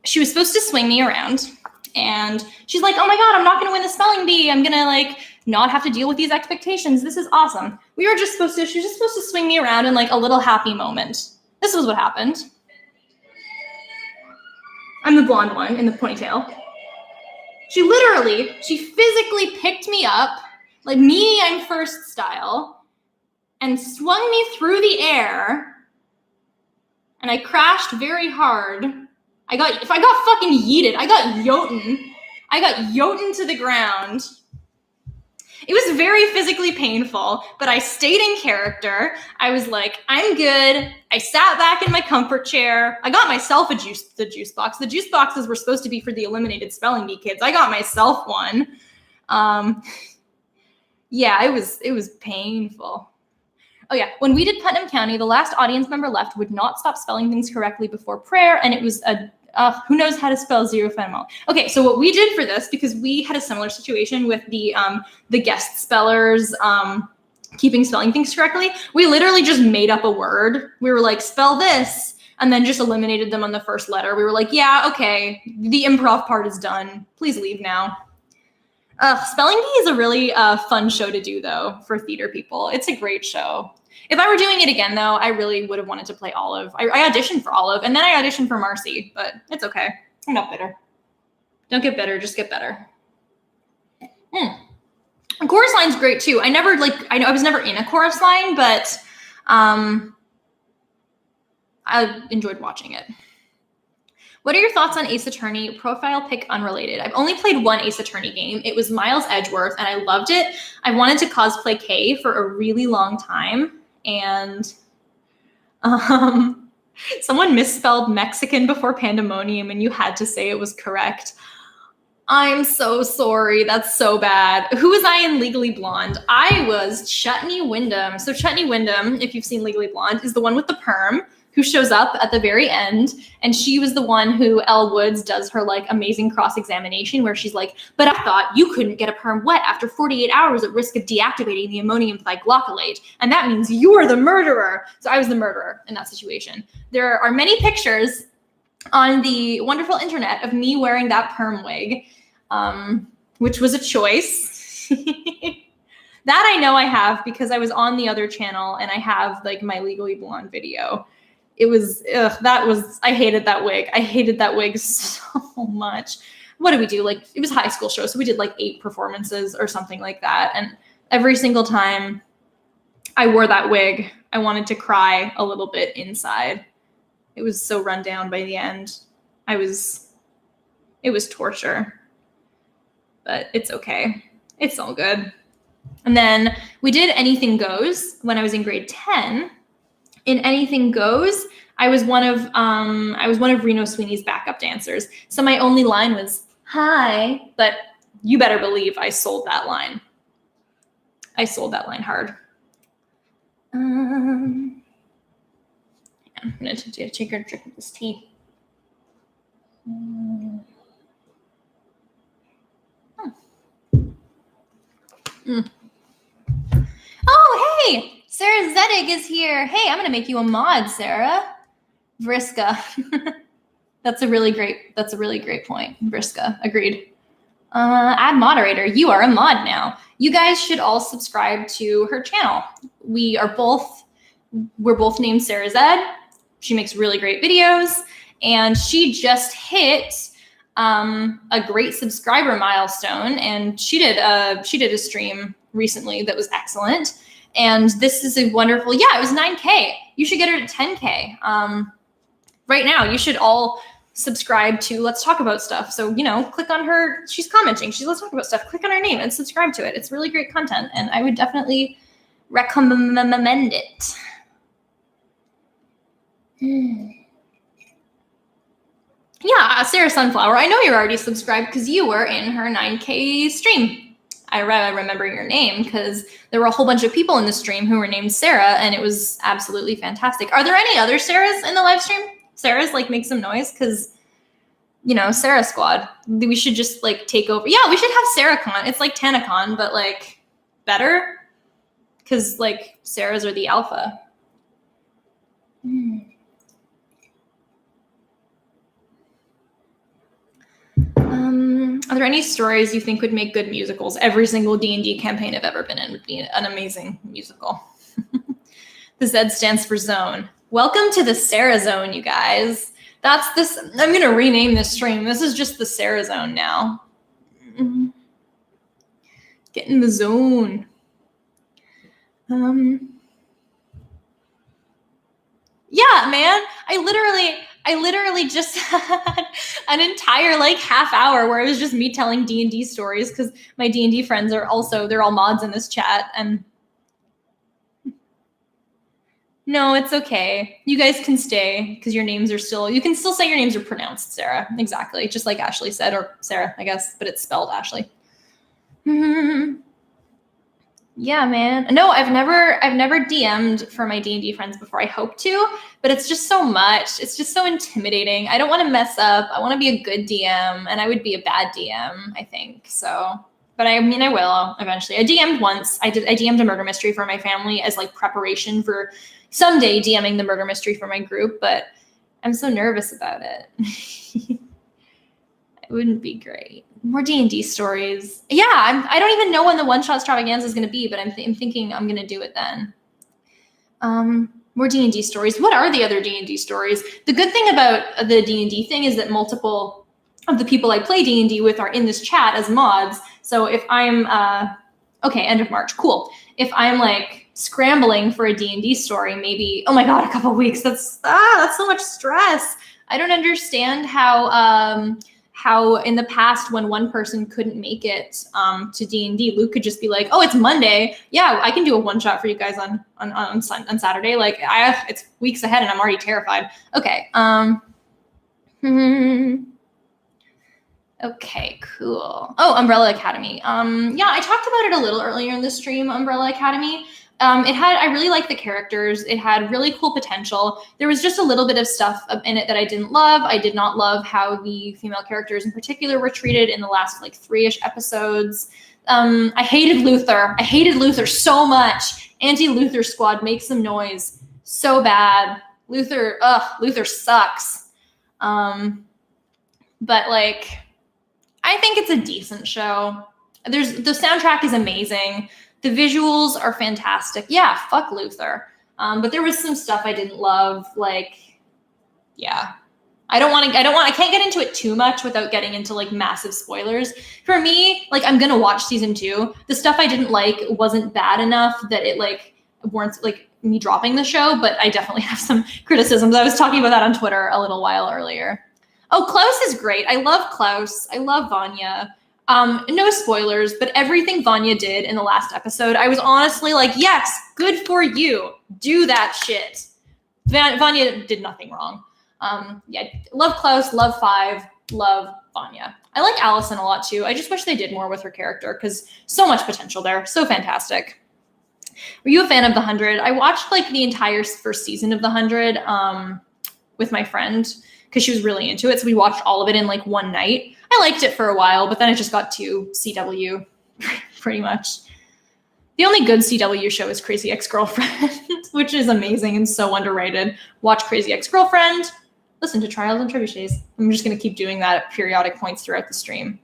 she was supposed to swing me around, and she's like, oh my God, I'm not gonna win the spelling bee. I'm gonna like not have to deal with these expectations. This is awesome. She was just supposed to swing me around in like a little happy moment. This was what happened. I'm the blonde one in the ponytail. She physically picked me up, like me, I'm first style, and swung me through the air, and I crashed very hard. I got fucking yeeted. I got yoten to the ground. It was very physically painful, but I stayed in character. I was like, I'm good. I sat back in my comfort chair. I got myself the juice box. The juice boxes were supposed to be for the eliminated spelling bee kids. I got myself one. Yeah, it was painful. Oh yeah, when we did Putnam County, the last audience member left would not stop spelling things correctly before prayer, and it was who knows how to spell zero fenmol. Okay, so what we did for this, because we had a similar situation with the guest spellers keeping spelling things correctly, we literally just made up a word. We were like, spell this, and then just eliminated them on the first letter. We were like, yeah, okay, the improv part is done. Please leave now. Spelling Bee is a really fun show to do, though, for theater people. It's a great show. If I were doing it again, though, I really would have wanted to play Olive. I auditioned for Olive, and then I auditioned for Marcy, but it's okay. I'm not bitter. Don't get bitter, just get better. And chorus line's great, too. I was never in a chorus line, but I enjoyed watching it. What are your thoughts on Ace Attorney? Profile pick unrelated. I've only played one Ace Attorney game. It was Miles Edgeworth, and I loved it. I wanted to cosplay Kay for a really long time, and someone misspelled Mexican before pandemonium, and you had to say it was correct. I'm so sorry. That's so bad. Who was I in Legally Blonde? I was Chutney Wyndham. So Chutney Wyndham, if you've seen Legally Blonde, is the one with the perm who shows up at the very end. And she was the one who Elle Woods does her like amazing cross-examination where she's like, but I thought you couldn't get a perm wet after 48 hours at risk of deactivating the ammonium thioglycolate. And that means you are the murderer. So I was the murderer in that situation. There are many pictures on the wonderful internet of me wearing that perm wig, which was a choice. That I know I have because I was on the other channel and I have like my Legally Blonde video. It was, I hated that wig. I hated that wig so much. What did we do? Like, it was a high school show, so we did like 8 performances or something like that. And every single time I wore that wig, I wanted to cry a little bit inside. It was so run down by the end. It was torture, but it's okay. It's all good. And then we did Anything Goes when I was in grade 10. In Anything Goes, I was one of Reno Sweeney's backup dancers. So my only line was, hi, but you better believe I sold that line. I sold that line hard. I'm gonna take a drink of this tea. Oh, hey, Sarah Zedig is here. Hey, I'm gonna make you a mod, Sarah. Vriska. That's a really great point. Vriska, agreed. Add moderator. You are a mod now. You guys should all subscribe to her channel. We're both named Sarah Zed. She makes really great videos, and she just hit a great subscriber milestone. And she did a stream recently that was excellent. And this is a wonderful. Yeah, it was 9K. You should get her to 10K. Right now, you should all subscribe to Let's Talk About Stuff. So, click on her. She's commenting. She's Let's Talk About Stuff. Click on her name and subscribe to it. It's really great content, and I would definitely recommend it. Yeah, Sarah Sunflower. I know you're already subscribed because you were in her 9K stream. I remember your name because there were a whole bunch of people in the stream who were named Sarah, and it was absolutely fantastic. Are there any other Sarahs in the live stream? Sarah's make some noise because, Sarah Squad. We should just take over. Yeah, we should have SarahCon. It's like TanaCon, but better because Sarahs are the alpha. Are there any stories you think would make good musicals? Every single D&D campaign I've ever been in would be an amazing musical. The Z stands for zone. Welcome to the Sarah Zone, you guys. That's this. I'm going to rename this stream. This is just the Sarah Zone now. Get in the zone. Yeah, man. I literally just had an entire half hour where it was just me telling D&D stories because my D&D friends they're all mods in this chat. And no, it's okay. You guys can stay because your names are you can still say your names are pronounced Sarah. Exactly. Just like Ashley said, or Sarah, I guess, but it's spelled Ashley. Yeah, man. No, I've never DM'd for my D&D friends before. I hope to, but it's just so much. It's just so intimidating. I don't want to mess up. I want to be a good DM, and I would be a bad DM, I think. So, but I will eventually. I DM'd once. I DM'd a murder mystery for my family as preparation for someday DMing the murder mystery for my group, but I'm so nervous about it. It wouldn't be great. More D&D stories. Yeah, I don't even know when the one-shot extravaganza is going to be, but I'm thinking I'm going to do it then. More D&D stories. What are the other D&D stories? The good thing about the D&D thing is that multiple of the people I play D&D with are in this chat as mods. So if I'm, end of March, cool. If I'm scrambling for a D&D story, maybe, oh my God, a couple of weeks. That's so much stress. I don't understand how in the past when one person couldn't make it to D&D, Luke could just be like, oh, it's Monday. Yeah, I can do a one shot for you guys on Saturday. It's weeks ahead and I'm already terrified. Okay. Okay, cool. Oh, Umbrella Academy. Yeah, I talked about it a little earlier in the stream, Umbrella Academy. I really liked the characters. It had really cool potential. There was just a little bit of stuff in it that I didn't love. I did not love how the female characters in particular were treated in the last 3-ish episodes. I hated Luther. I hated Luther so much. Anti-Luther squad, make some noise. So bad. Luther sucks. But I think it's a decent show. The soundtrack is amazing. The visuals are fantastic. Yeah, fuck Luther. But there was some stuff I didn't love. Yeah. I can't get into it too much without getting into massive spoilers. For me, I'm going to watch season 2. The stuff I didn't like wasn't bad enough that it warrants me dropping the show, but I definitely have some criticisms. I was talking about that on Twitter a little while earlier. Oh, Klaus is great. I love Klaus. I love Vanya. No spoilers, but everything Vanya did in the last episode, I was honestly yes, good for you. Do that shit. Vanya did nothing wrong. Yeah, love Klaus, love Five, love Vanya. I like Allison a lot too. I just wish they did more with her character because so much potential there. So fantastic. Were you a fan of The 100? I watched like the entire first season of The 100 with my friend because she was really into it. So we watched all of it in like one night. I liked it for a while, but then it just got too CW pretty much. The only good CW show is Crazy Ex-Girlfriend, which is amazing and so underrated. Watch Crazy Ex-Girlfriend, listen to Trials and Trebuchets. I'm just going to keep doing that at periodic points throughout the stream.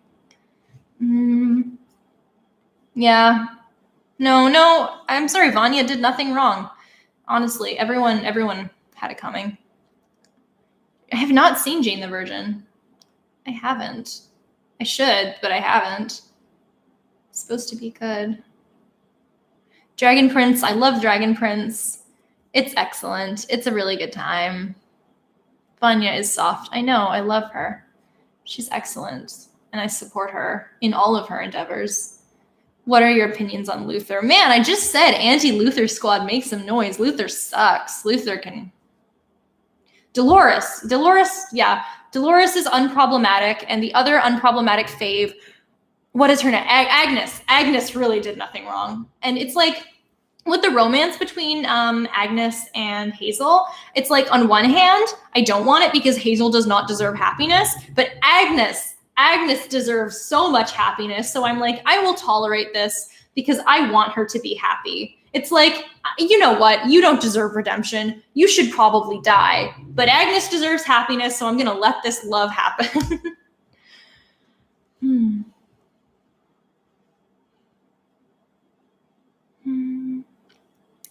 Yeah. No, I'm sorry, Vanya did nothing wrong. Honestly, everyone had it coming. I have not seen Jane the Virgin. I haven't. I should, but I haven't. It's supposed to be good. Dragon Prince, I love Dragon Prince. It's excellent. It's a really good time. Vanya is soft. I know, I love her. She's excellent, and I support her in all of her endeavors. What are your opinions on Luther? Man, I just said anti-Luther squad, make some noise. Luther sucks. Luther can... Dolores, yeah. Dolores is unproblematic, and the other unproblematic fave, what is her name? Agnes. Agnes really did nothing wrong. And it's like, with the romance between Agnes and Hazel, it's like, on one hand, I don't want it because Hazel does not deserve happiness, but Agnes deserves so much happiness. So I'm like, I will tolerate this because I want her to be happy. It's like, you know what? You don't deserve redemption. You should probably die. But Agnes deserves happiness, so I'm going to let this love happen.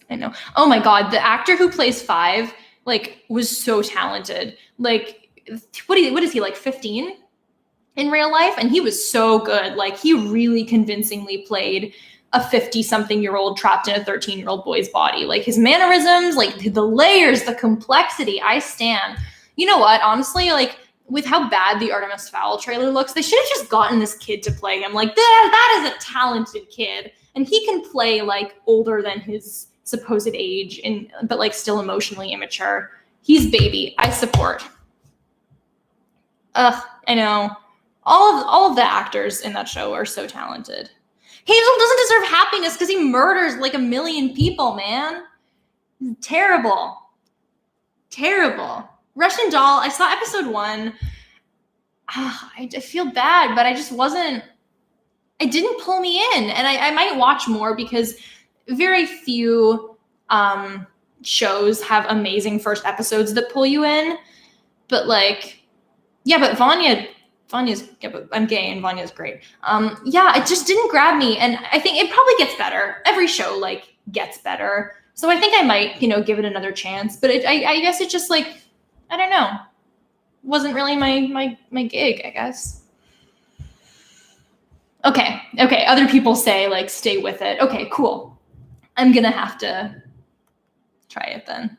I know. Oh my God, the actor who plays Five, like, was so talented. Like, what is he, like 15 in real life? And he was so good. Like, he really convincingly played a 50-something-year-old trapped in a 13-year-old boy's body. Like, his mannerisms, like the layers, the complexity, I stan. You know what? Honestly, like, with how bad the Artemis Fowl trailer looks, they should have just gotten this kid to play him. Like, that is a talented kid. And he can play, like, older than his supposed age, but, like, still emotionally immature. He's baby. I support. I know. All of the actors in that show are so talented. Hazel doesn't deserve happiness because he murders like 1 million people, man. Terrible. Russian Doll, I saw episode 1. I feel bad, but I just wasn't, it didn't pull me in. And I might watch more because very few shows have amazing first episodes that pull you in. But like, yeah, but Vanya's, yeah, but I'm gay and Vanya's great. Yeah, it just didn't grab me. And I think it probably gets better. Every show like gets better. So I think I might, give it another chance. But I guess it just like, I don't know. Wasn't really my gig, I guess. Okay. Other people say like, stay with it. Okay, cool. I'm going to have to try it then.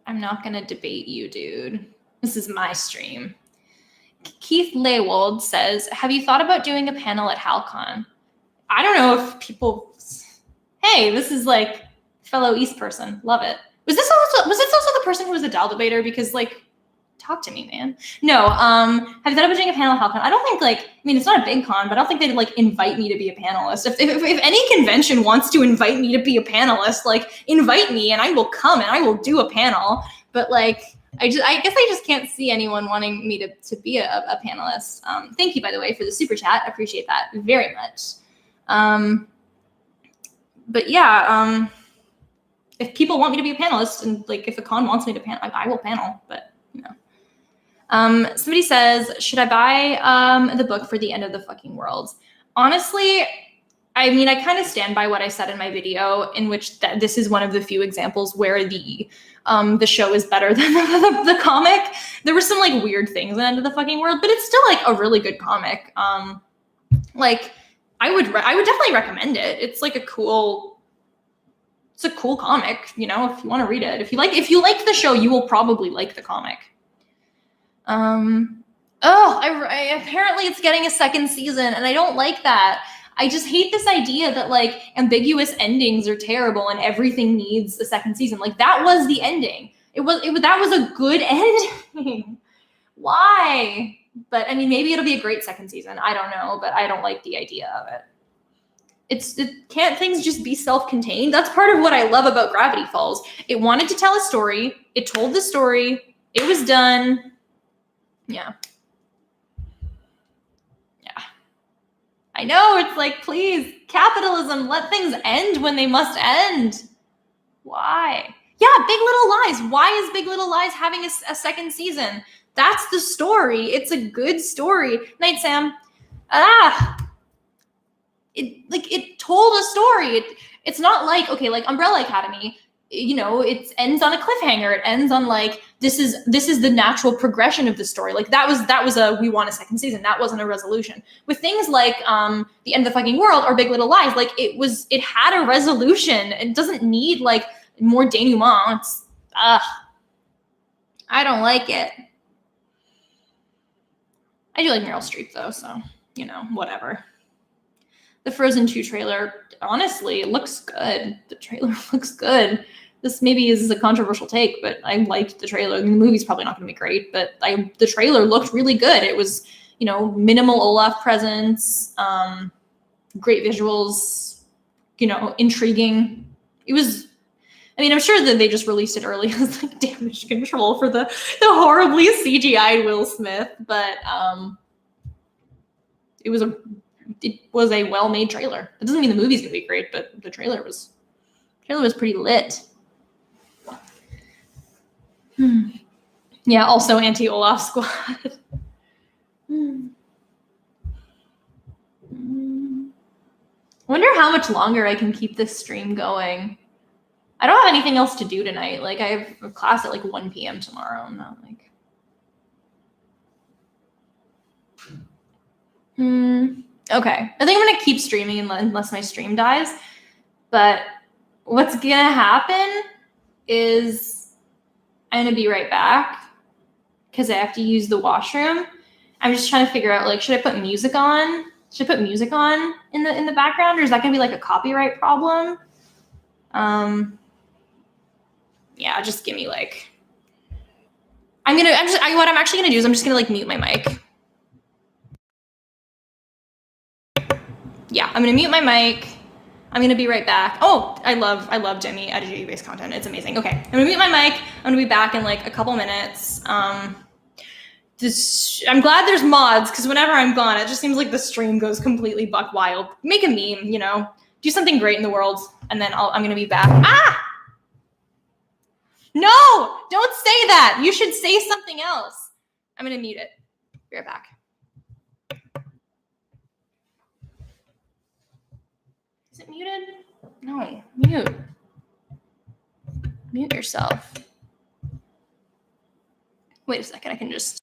I'm not going to debate you, dude. This is my stream. Keith Leywold says, have you thought about doing a panel at HalCon? I don't know if people... Hey, this is like fellow East person. Love it. Was this also the person who was a DAL debater? Because like, talk to me, man. No, have you thought about doing a panel at HalCon? I don't think like, I mean, it's not a big con, but I don't think they'd like invite me to be a panelist. If any convention wants to invite me to be a panelist, like invite me and I will come and I will do a panel. But like, I guess I just can't see anyone wanting me to be a panelist. Thank you, by the way, for the super chat. I appreciate that very much. But yeah, if people want me to be a panelist and like if a con wants me to panel, I will panel, but somebody says, should I buy the book for The End of the Fucking World? Honestly, I mean, I kind of stand by what I said in my video, in which this is one of the few examples where the show is better than the comic. There were some like weird things in End of the Fucking World, but it's still like a really good comic. Like I would definitely recommend it. It's like a cool comic, if you want to read it. If you like the show, you will probably like the comic. Apparently it's getting a second season and I don't like that. I just hate this idea that like ambiguous endings are terrible and everything needs a second season. Like that was the ending. That was a good ending. Why? But I mean, maybe it'll be a great second season. I don't know, but I don't like the idea of it. Can't things just be self-contained? That's part of what I love about Gravity Falls. It wanted to tell a story. It told the story. It was done. Yeah. Yeah. I know, it's like, please, capitalism, let things end when they must end. Why? Yeah, Big Little Lies. Why is Big Little Lies having a second season? That's the story. It's a good story. Night, Sam. It told a story. It's not like, okay, like Umbrella Academy, you know, it ends on a cliffhanger. It ends on like, this is the natural progression of the story. Like that was a, we want a second season. That wasn't a resolution. With things like The End of the Fucking World or Big Little Lies, like it had a resolution. It doesn't need like more denouement. I don't like it. I do like Meryl Streep though, so, you know, whatever. The Frozen 2 trailer, honestly, it looks good. The trailer looks good. This maybe is a controversial take, but I liked the trailer. I mean, the movie's probably not going to be great, but the trailer looked really good. It was, you know, minimal Olaf presence, great visuals, you know, intriguing. It was, I mean, I'm sure that they just released it early as like damage control for the horribly CGI'd Will Smith, but it was a well-made trailer. It doesn't mean the movie's gonna be great, but the trailer was pretty lit. Yeah, also anti-Olaf squad. Wonder how much longer I can keep this stream going. I don't have anything else to do tonight. Like I have a class at like 1 p.m. tomorrow. I'm not like. Okay, I think I'm gonna keep streaming unless my stream dies. But what's gonna happen is I'm gonna be right back because I have to use the washroom. I'm just trying to figure out, like, should I put music on? Should I put music on in the background, or is that gonna be like a copyright problem? Yeah, just give me like. What I'm actually gonna do is I'm just gonna like mute my mic. Yeah, I'm gonna mute my mic. I'm gonna be right back. Oh, I love Demi editing-based content. It's amazing. Okay, I'm gonna mute my mic. I'm gonna be back in like a couple minutes. I'm glad there's mods because whenever I'm gone, it just seems like the stream goes completely buck wild. Make a meme, you know, do something great in the world, and then I'm gonna be back. Ah! No, don't say that. You should say something else. I'm gonna mute it. Be right back. Is it muted? No, mute. Mute yourself. Wait a second, I can just.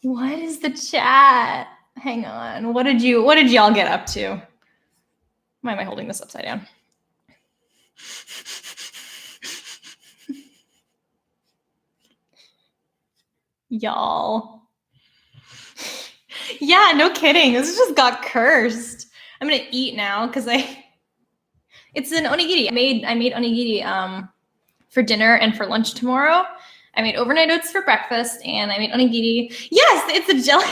What is the chat? Hang on. What did y'all get up to? Why am I holding this upside down? Y'all. Yeah, no kidding. This just got cursed. I'm gonna eat now because it's an onigiri. I made onigiri for dinner and for lunch tomorrow. I made overnight oats for breakfast and I made onigiri. Yes, it's a jelly.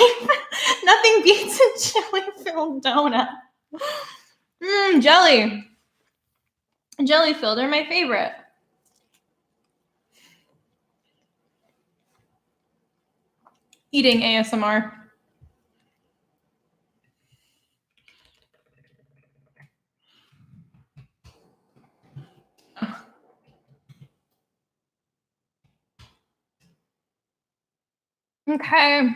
Nothing beats a jelly-filled donut. Jelly. Jelly-filled are my favorite. Eating ASMR. Okay.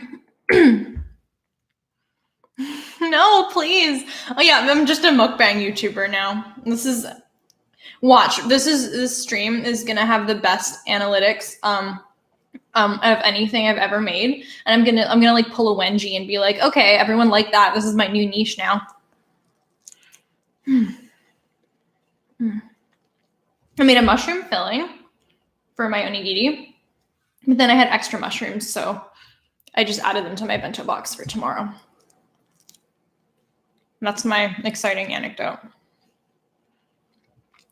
No, please. Oh yeah, I'm just a mukbang YouTuber now. This stream is gonna have the best analytics of anything I've ever made. And I'm gonna like pull a Wenji and be like, okay, everyone liked that. This is my new niche now. I made a mushroom filling for my onigiri, but then I had extra mushrooms, so I just added them to my bento box for tomorrow. That's my exciting anecdote.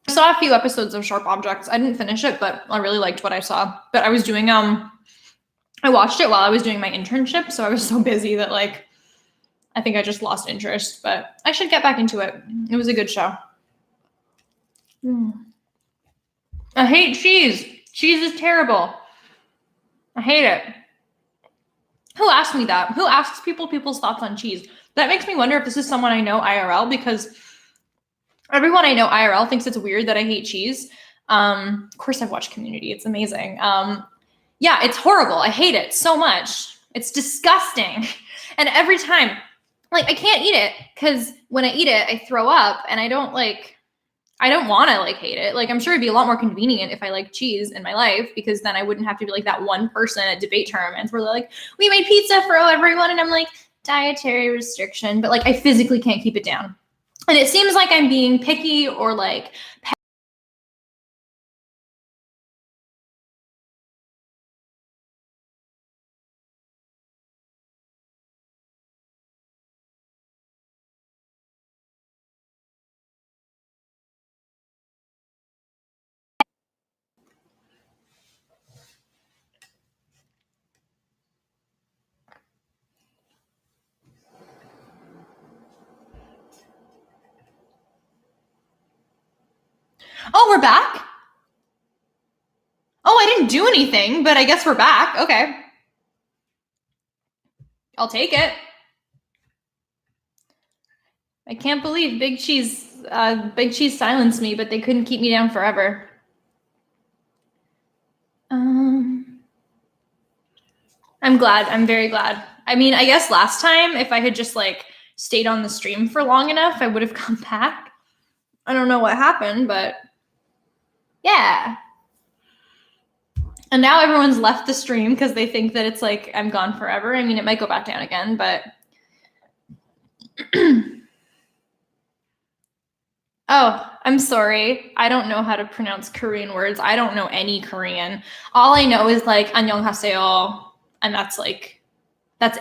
I saw a few episodes of Sharp Objects. I didn't finish it, but I really liked what I saw. But I was doing, I watched it while I was doing my internship, so I was so busy that like, I think I just lost interest, but I should get back into it. It was a good show. I hate cheese. Cheese is terrible. I hate it. Who asked me that? Who asks people's thoughts on cheese? That makes me wonder if this is someone I know IRL, because everyone I know IRL thinks it's weird that I hate cheese. Of course, I've watched Community. It's amazing. Yeah, it's horrible. I hate it so much. It's disgusting. And every time, like, I can't eat it because when I eat it, I throw up, and I don't want to like hate it. Like, I'm sure it'd be a lot more convenient if I like cheese in my life, because then I wouldn't have to be like that one person at debate tournaments where they're like, we made pizza for everyone. And I'm like, dietary restriction, but like, I physically can't keep it down. And it seems like I'm being picky or like, oh, we're back? Oh, I didn't do anything, but I guess we're back. Okay. I'll take it. I can't believe Big Cheese silenced me, but they couldn't keep me down forever. I'm glad. I'm very glad. I mean, I guess last time, if I had just like stayed on the stream for long enough, I would have come back. I don't know what happened, but yeah. And now everyone's left the stream because they think that it's like I'm gone forever. I mean, it might go back down again, but oh, I'm sorry. I don't know how to pronounce Korean words. I don't know any Korean. All I know is like 안녕하세요, and that's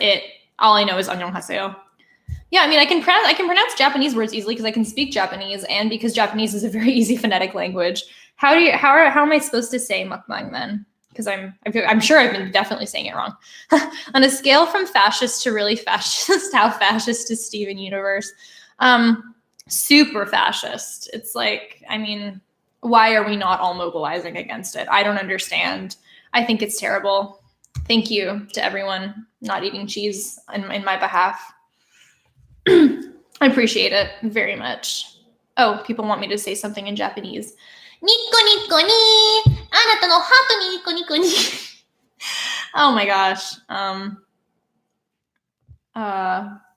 it. All I know is 안녕하세요. Yeah, I mean, I can pronounce Japanese words easily because I can speak Japanese, and because Japanese is a very easy phonetic language. How am I supposed to say mukbang then? Because I'm sure I've been definitely saying it wrong. On a scale from fascist to really fascist, how fascist is Steven Universe? Super fascist. It's like, I mean, why are we not all mobilizing against it? I don't understand. I think it's terrible. Thank you to everyone not eating cheese in my behalf. I appreciate it very much. Oh, people want me to say something in Japanese. Nico nico ni, anata no hato ni nico nico ni. Oh my gosh.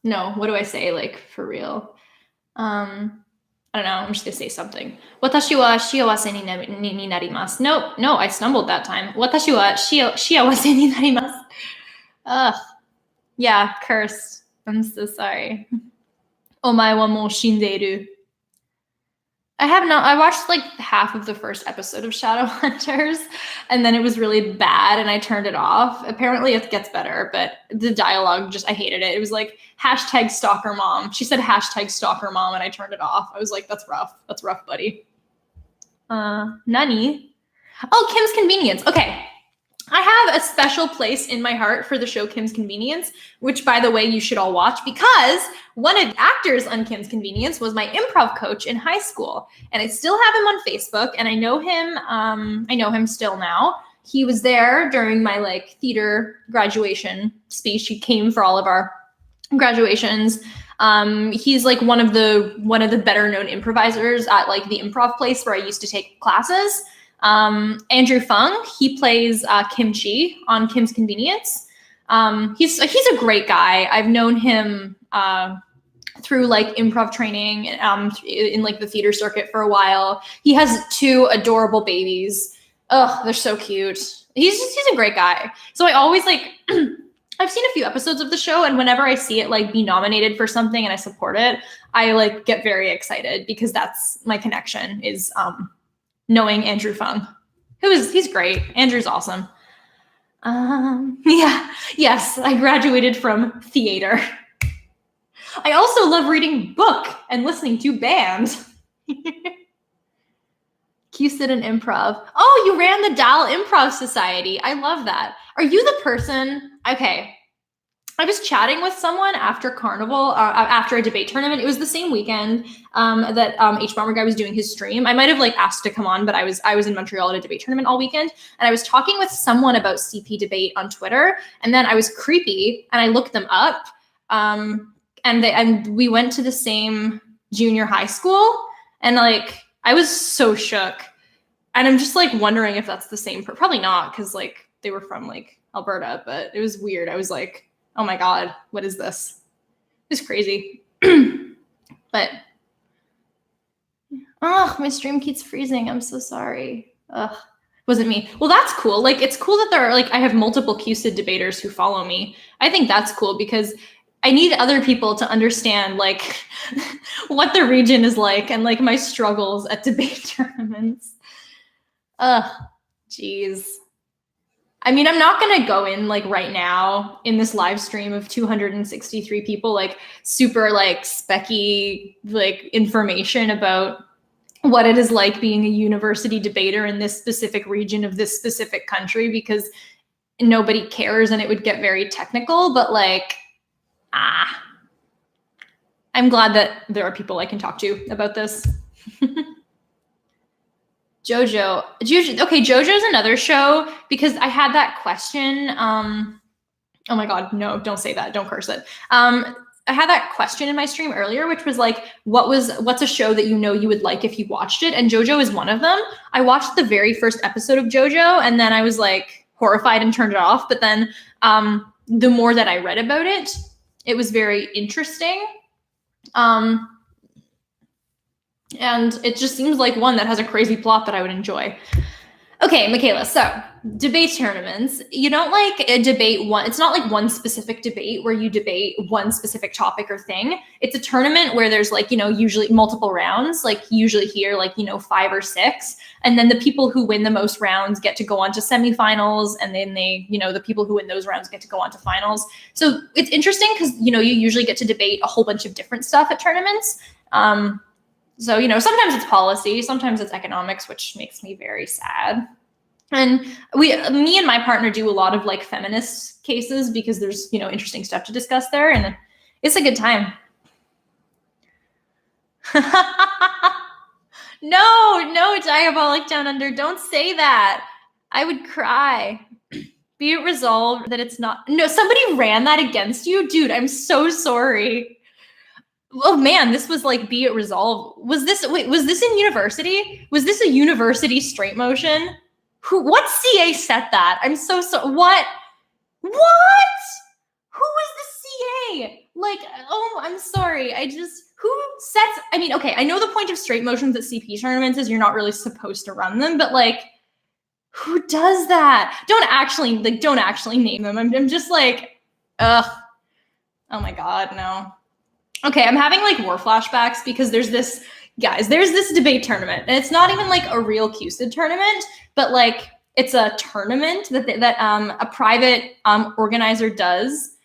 No, what do I say, like, for real? I don't know. I'm just gonna say something. Watashi wa shiawase ni narimasu. No, I stumbled that time. Watashi wa shiawase ni narimasu. Ugh. Yeah, cursed. I'm so sorry. Omae wa mou shindeiru. I watched like half of the first episode of Shadowhunters, and then it was really bad and I turned it off. Apparently it gets better, but the dialogue I hated it. It was like hashtag stalker mom. She said hashtag stalker mom and I turned it off. I was like, that's rough. That's rough, buddy. Nani? Oh, Kim's Convenience. Okay. I have a special place in my heart for the show Kim's Convenience, which, by the way, you should all watch because one of the actors on Kim's Convenience was my improv coach in high school. And I still have him on Facebook, and I know him still now. He was there during my like theater graduation speech. He came for all of our graduations. He's like one of the better known improvisers at like the improv place where I used to take classes. Andrew Fung, he plays Kimchi on Kim's Convenience. He's a great guy. I've known him through like improv training in like the theater circuit for a while. He has 2 adorable babies. Ugh, they're so cute. He's a great guy. So I always like I've seen a few episodes of the show, and whenever I see it like be nominated for something and I support it, I like get very excited because that's my connection is knowing Andrew Fung, he's great. Andrew's awesome. Yeah, yes, I graduated from theater. I also love reading book and listening to band. QSIT and improv. Oh, you ran the Dal Improv Society. I love that. Are you the person? Okay. I was chatting with someone after Carnival, after a debate tournament. It was the same weekend that H Bomber Guy was doing his stream. I might have like asked to come on, but I was in Montreal at a debate tournament all weekend, and I was talking with someone about CP debate on Twitter, and then I was creepy and I looked them up, and we went to the same junior high school, and like I was so shook, and I'm just like wondering if that's the same. Probably not, because like they were from like Alberta, but it was weird. I was like, oh my God, what is this? It's crazy. But, oh, my stream keeps freezing. I'm so sorry. Ugh, wasn't me. Well, that's cool. Like, it's cool that there are, like, I have multiple QSID debaters who follow me. I think that's cool because I need other people to understand, like, what the region is like and, like, my struggles at debate tournaments. Ugh, jeez. I mean, I'm not going to go in like right now in this live stream of 263 people, like super like specky, like information about what it is like being a university debater in this specific region of this specific country, because nobody cares and it would get very technical, but like, I'm glad that there are people I can talk to about this. JoJo. Okay, JoJo's another show because I had that question. Oh my God, no, don't say that. Don't curse it. I had that question in my stream earlier, which was like, what's a show that you know you would like if you watched it? And JoJo is one of them. I watched the very first episode of JoJo and then I was like horrified and turned it off. But then the more that I read about it, it was very interesting. And it just seems like one that has a crazy plot that I would enjoy. Okay, Michaela, so debate tournaments, you don't like a debate one. It's not like one specific debate where you debate one specific topic or thing. It's a tournament where there's like, usually multiple rounds, like usually here, like, 5 or 6. And then the people who win the most rounds get to go on to semifinals. And then the people who win those rounds get to go on to finals. So it's interesting because, you usually get to debate a whole bunch of different stuff at tournaments. So, sometimes it's policy, sometimes it's economics, which makes me very sad. And me and my partner do a lot of like feminist cases because there's, interesting stuff to discuss there, and it's a good time. No, Diabolic Down Under, don't say that. I would cry. Be it resolved that it's not. No, somebody ran that against you? Dude, I'm so sorry. Oh man, this was like be it resolved. Was this in university? Was this a university straight motion? What CA set that? I'm so what? Who is the CA? Like, oh, I'm sorry. Who sets, I mean, okay, I know the point of straight motions at CP tournaments is you're not really supposed to run them, but like, who does that? Don't actually name them. I'm just like, ugh. Oh my God, no. Okay, I'm having like war flashbacks because there's this debate tournament, and it's not even like a real CUSID tournament, but like it's a tournament that a private organizer does.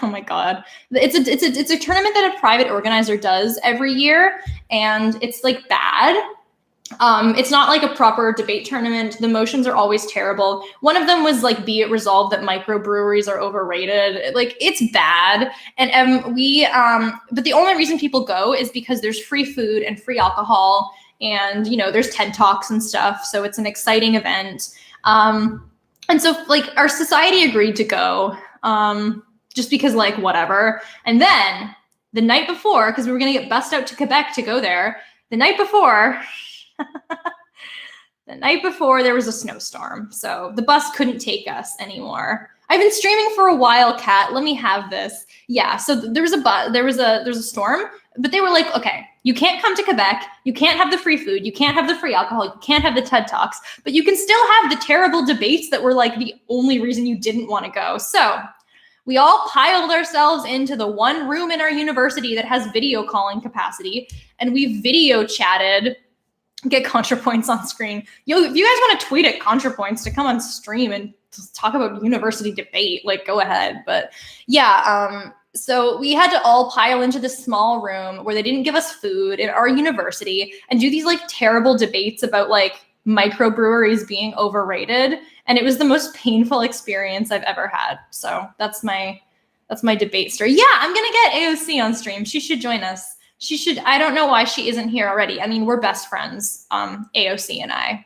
Oh my God, it's a tournament that a private organizer does every year, and it's like bad. It's not like a proper debate tournament. The motions are always terrible. One of them was like, be it resolved that microbreweries are overrated. Like, it's bad. And but the only reason people go is because there's free food and free alcohol, and, you know, there's TED Talks and stuff. So it's an exciting event. And so like our society agreed to go, just because like whatever. And then the night before, because we were going to get bussed out to Quebec to go there, the night before, there was a snowstorm, so the bus couldn't take us anymore. I've been streaming for a while, Kat. Let me have this. Yeah, so there was a storm, but they were like, okay, you can't come to Quebec, you can't have the free food, you can't have the free alcohol, you can't have the TED Talks, but you can still have the terrible debates that were like the only reason you didn't want to go. So we all piled ourselves into the one room in our university that has video calling capacity, and we video chatted. Get ContraPoints on screen. If you guys want to tweet at ContraPoints to come on stream and talk about university debate, like, go ahead. But yeah, so we had to all pile into this small room where they didn't give us food in our university and do these like terrible debates about like microbreweries being overrated. And it was the most painful experience I've ever had. So that's my debate story. Yeah, I'm gonna get AOC on stream. She should join us. She should. I don't know why she isn't here already. I mean, we're best friends, AOC and I.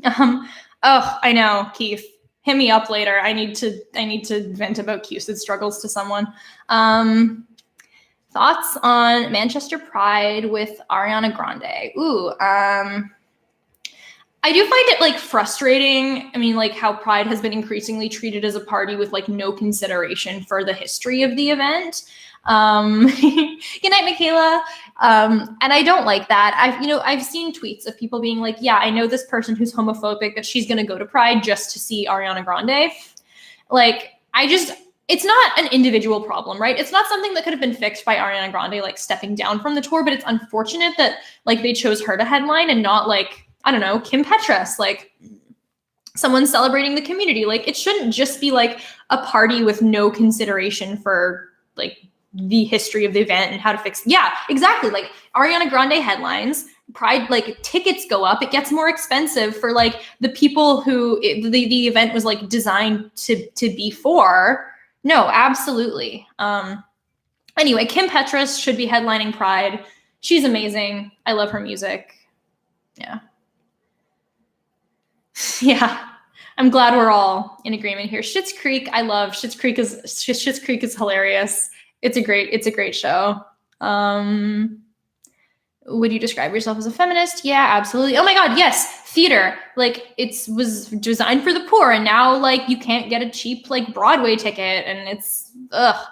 Oh, I know, Keith. Hit me up later. I need to vent about CUSID struggles to someone. Thoughts on Manchester Pride with Ariana Grande? Ooh, I do find it like frustrating. I mean, like how Pride has been increasingly treated as a party with like no consideration for the history of the event. Good night, Michaela. And I don't like that. I've seen tweets of people being like, yeah, I know this person who's homophobic, that she's going to go to Pride just to see Ariana Grande. Like, it's not an individual problem, right? It's not something that could have been fixed by Ariana Grande, like stepping down from the tour, but it's unfortunate that like they chose her to headline and not like, I don't know, Kim Petras, like someone celebrating the community. Like, it shouldn't just be like a party with no consideration for like the history of the event and how to fix. Yeah, exactly. Like Ariana Grande headlines, Pride, like tickets go up. It gets more expensive for like the people who the event was like designed to be for. No, absolutely. Anyway, Kim Petras should be headlining Pride. She's amazing. I love her music. Yeah. Yeah. I'm glad we're all in agreement here. Schitt's Creek, I love. Schitt's Creek is hilarious. It's a great show. Would you describe yourself as a feminist? Yeah, absolutely. Oh my God, yes. Theater, like it was designed for the poor, and now like you can't get a cheap like Broadway ticket, and it's ugh.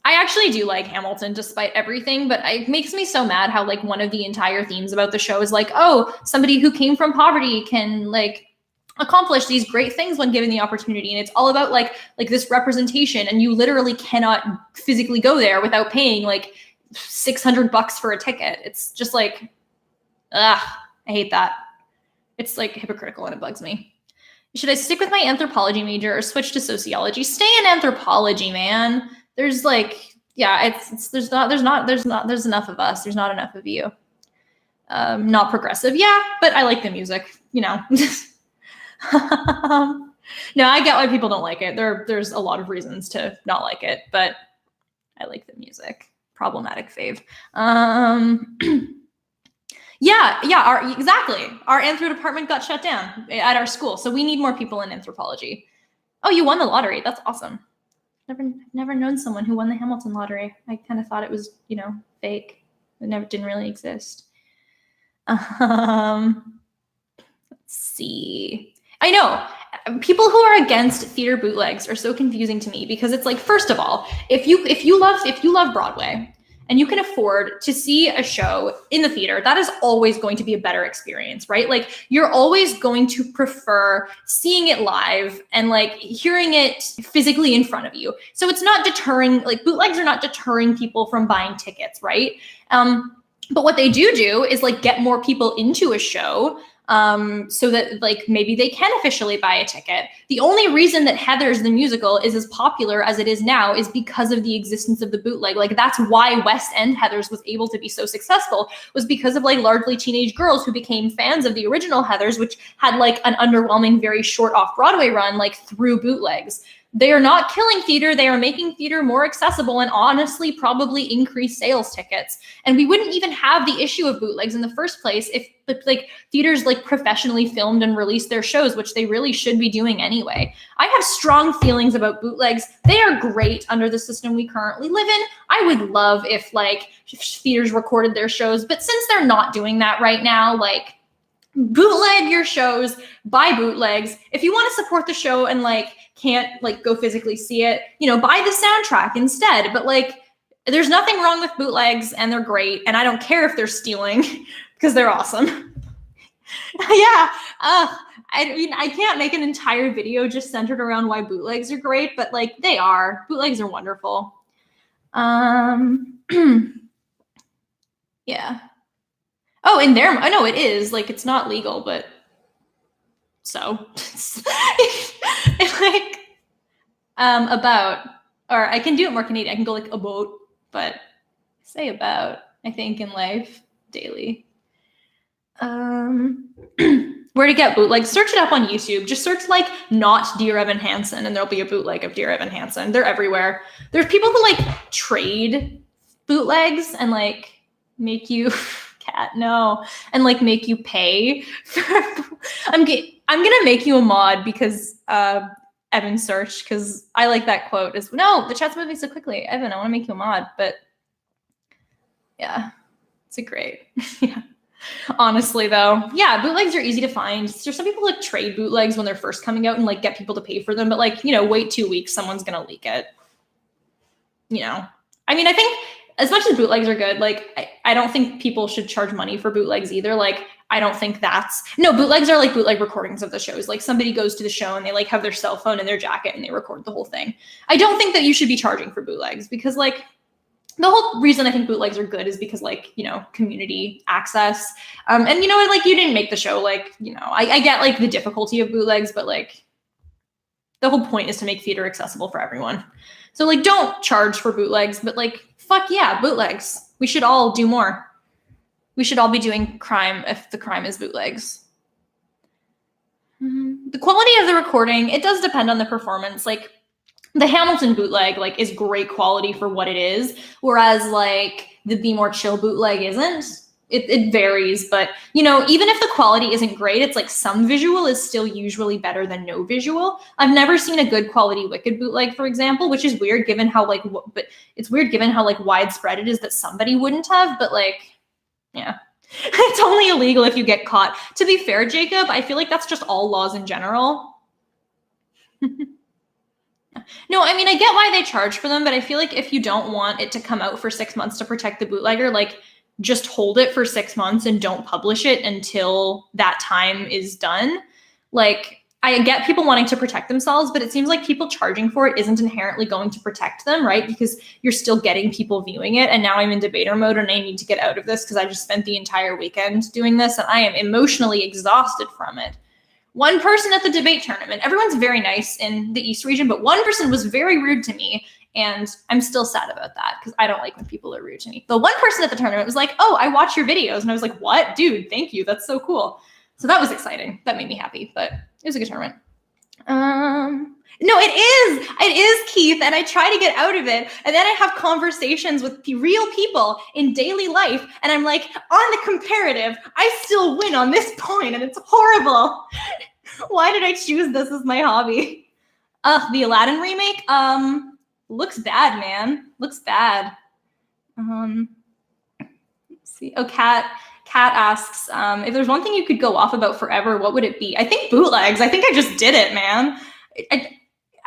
I actually do like Hamilton despite everything, but it makes me so mad how like one of the entire themes about the show is like, oh, somebody who came from poverty can like accomplish these great things when given the opportunity. And it's all about like this representation, and you literally cannot physically go there without paying like $600 for a ticket. It's just like, I hate that. It's like hypocritical and it bugs me. Should I stick with my anthropology major or switch to sociology? Stay in anthropology, man. There's like, yeah, there's enough of us. There's not enough of you. Not progressive. Yeah, but I like the music, you know. No, I get why people don't like it. There's a lot of reasons to not like it, but I like the music. Problematic fave. Exactly. Our anthro department got shut down at our school, so we need more people in anthropology. Oh, you won the lottery. That's awesome. Never known someone who won the Hamilton lottery. I kind of thought it was, fake. It didn't really exist. Let's see. I know people who are against theater bootlegs are so confusing to me, because it's like, first of all, if you love Broadway and you can afford to see a show in the theater, that is always going to be a better experience, right? Like you're always going to prefer seeing it live and like hearing it physically in front of you. So it's not deterring, like bootlegs are not deterring people from buying tickets, right? But what they do is like get more people into a show, so that like maybe they can officially buy a ticket. The only reason that Heathers the musical is as popular as it is now is because of the existence of the bootleg. Like that's why West End Heathers was able to be so successful, was because of like largely teenage girls who became fans of the original Heathers, which had like an underwhelming, very short off-Broadway run, like through bootlegs. They are not killing theater. They are making theater more accessible and honestly probably increase sales tickets. And we wouldn't even have the issue of bootlegs in the first place if like theaters like professionally filmed and released their shows, which they really should be doing anyway. I have strong feelings about bootlegs. They are great under the system we currently live in. I would love if like theaters recorded their shows, but since they're not doing that right now, like bootleg your shows, buy bootlegs. If you want to support the show and like can't like go physically see it, you know, buy the soundtrack instead. But like there's nothing wrong with bootlegs and they're great. And I don't care if they're stealing because they're awesome. Yeah. I mean, I can't make an entire video just centered around why bootlegs are great, but like they are. Bootlegs are wonderful. Yeah. Oh, in there, I know it is. Like, it's not legal, but so. Like, about, or I can do it more Canadian. I can go like about, but say about, I think, in life daily. Where to get bootlegs? Search it up on YouTube. Just search like not Dear Evan Hansen and there'll be a bootleg of Dear Evan Hansen. They're everywhere. There's people who like trade bootlegs and like make you and like make you pay for I'm gonna make you a mod because Evan searched, because I like that quote is no, the chat's moving so quickly. Evan, I want to make you a mod, but yeah, it's a great yeah. Honestly though, yeah, bootlegs are easy to find. There's some people like trade bootlegs when they're first coming out and like get people to pay for them, but like, you know, wait 2 weeks, someone's gonna leak it. You know, I mean, I think as much as bootlegs are good, like I don't think people should charge money for bootlegs either. Like I don't think bootlegs are like bootleg recordings of the shows. Like somebody goes to the show and they like have their cell phone in their jacket and they record the whole thing. I don't think that you should be charging for bootlegs because like the whole reason I think bootlegs are good is because like, you know, community access. And you know, like you didn't make the show, like, you know, I get like the difficulty of bootlegs, but like the whole point is to make theater accessible for everyone. So like, don't charge for bootlegs, but like, fuck yeah, bootlegs. We should all do more. We should all be doing crime if the crime is bootlegs. The quality of the recording, it does depend on the performance. Like the Hamilton bootleg like is great quality for what it is, whereas like the Be More Chill bootleg isn't. It varies, but you know, even if the quality isn't great, it's like some visual is still usually better than no visual. I've never seen a good quality Wicked bootleg, for example, which is weird given how like, but it's weird given how like widespread it is that somebody wouldn't have, but like, yeah. It's only illegal if you get caught. To be fair, Jacob, I feel like that's just all laws in general. No, I mean, I get why they charge for them, but I feel like if you don't want it to come out for 6 months to protect the bootlegger, like just hold it for 6 months and don't publish it until that time is done. Like, I get people wanting to protect themselves, but it seems like people charging for it isn't inherently going to protect them, right? Because you're still getting people viewing it. And now I'm in debater mode and I need to get out of this because I just spent the entire weekend doing this and I am emotionally exhausted from it. One person at the debate tournament, everyone's very nice in the East region, but one person was very rude to me. And I'm still sad about that because I don't like when people are rude to me. The one person at the tournament was like, oh, I watch your videos. And I was like, what? Dude, thank you. That's so cool. So that was exciting. That made me happy, but it was a good tournament. No, it is, Keith. And I try to get out of it. And then I have conversations with real people in daily life. And I'm like, on the comparative, I still win on this point, and it's horrible. Why did I choose this as my hobby? The Aladdin remake, looks bad, man. Looks bad. Let's see. Oh, Kat asks, if there's one thing you could go off about forever, what would it be? I think bootlegs. I think I just did it, man.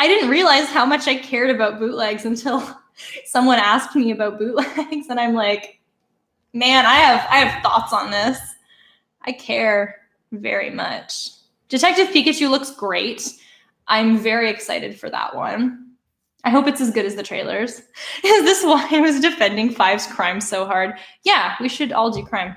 I didn't realize how much I cared about bootlegs until Someone asked me about bootlegs, and I'm like, man, I have thoughts on this. I care very much. Detective Pikachu looks great. I'm very excited for that one. I hope it's as good as the trailers. Is this why I was defending Five's crime so hard? Yeah, we should all do crime.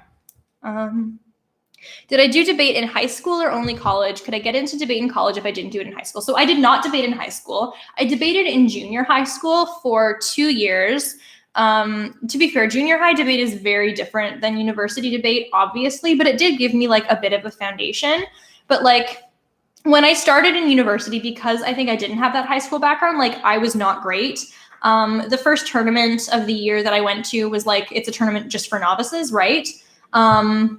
Did I do debate in high school or only college? Could I get into debate in college if I didn't do it in high school? So I did not debate in high school. I debated in junior high school for 2 years. To be fair, junior high debate is very different than university debate, obviously, but it did give me like a bit of a foundation. But like when I started in university, because I think I didn't have that high school background, like I was not great. The first tournament of the year that I went to was like, it's a tournament just for novices, right? And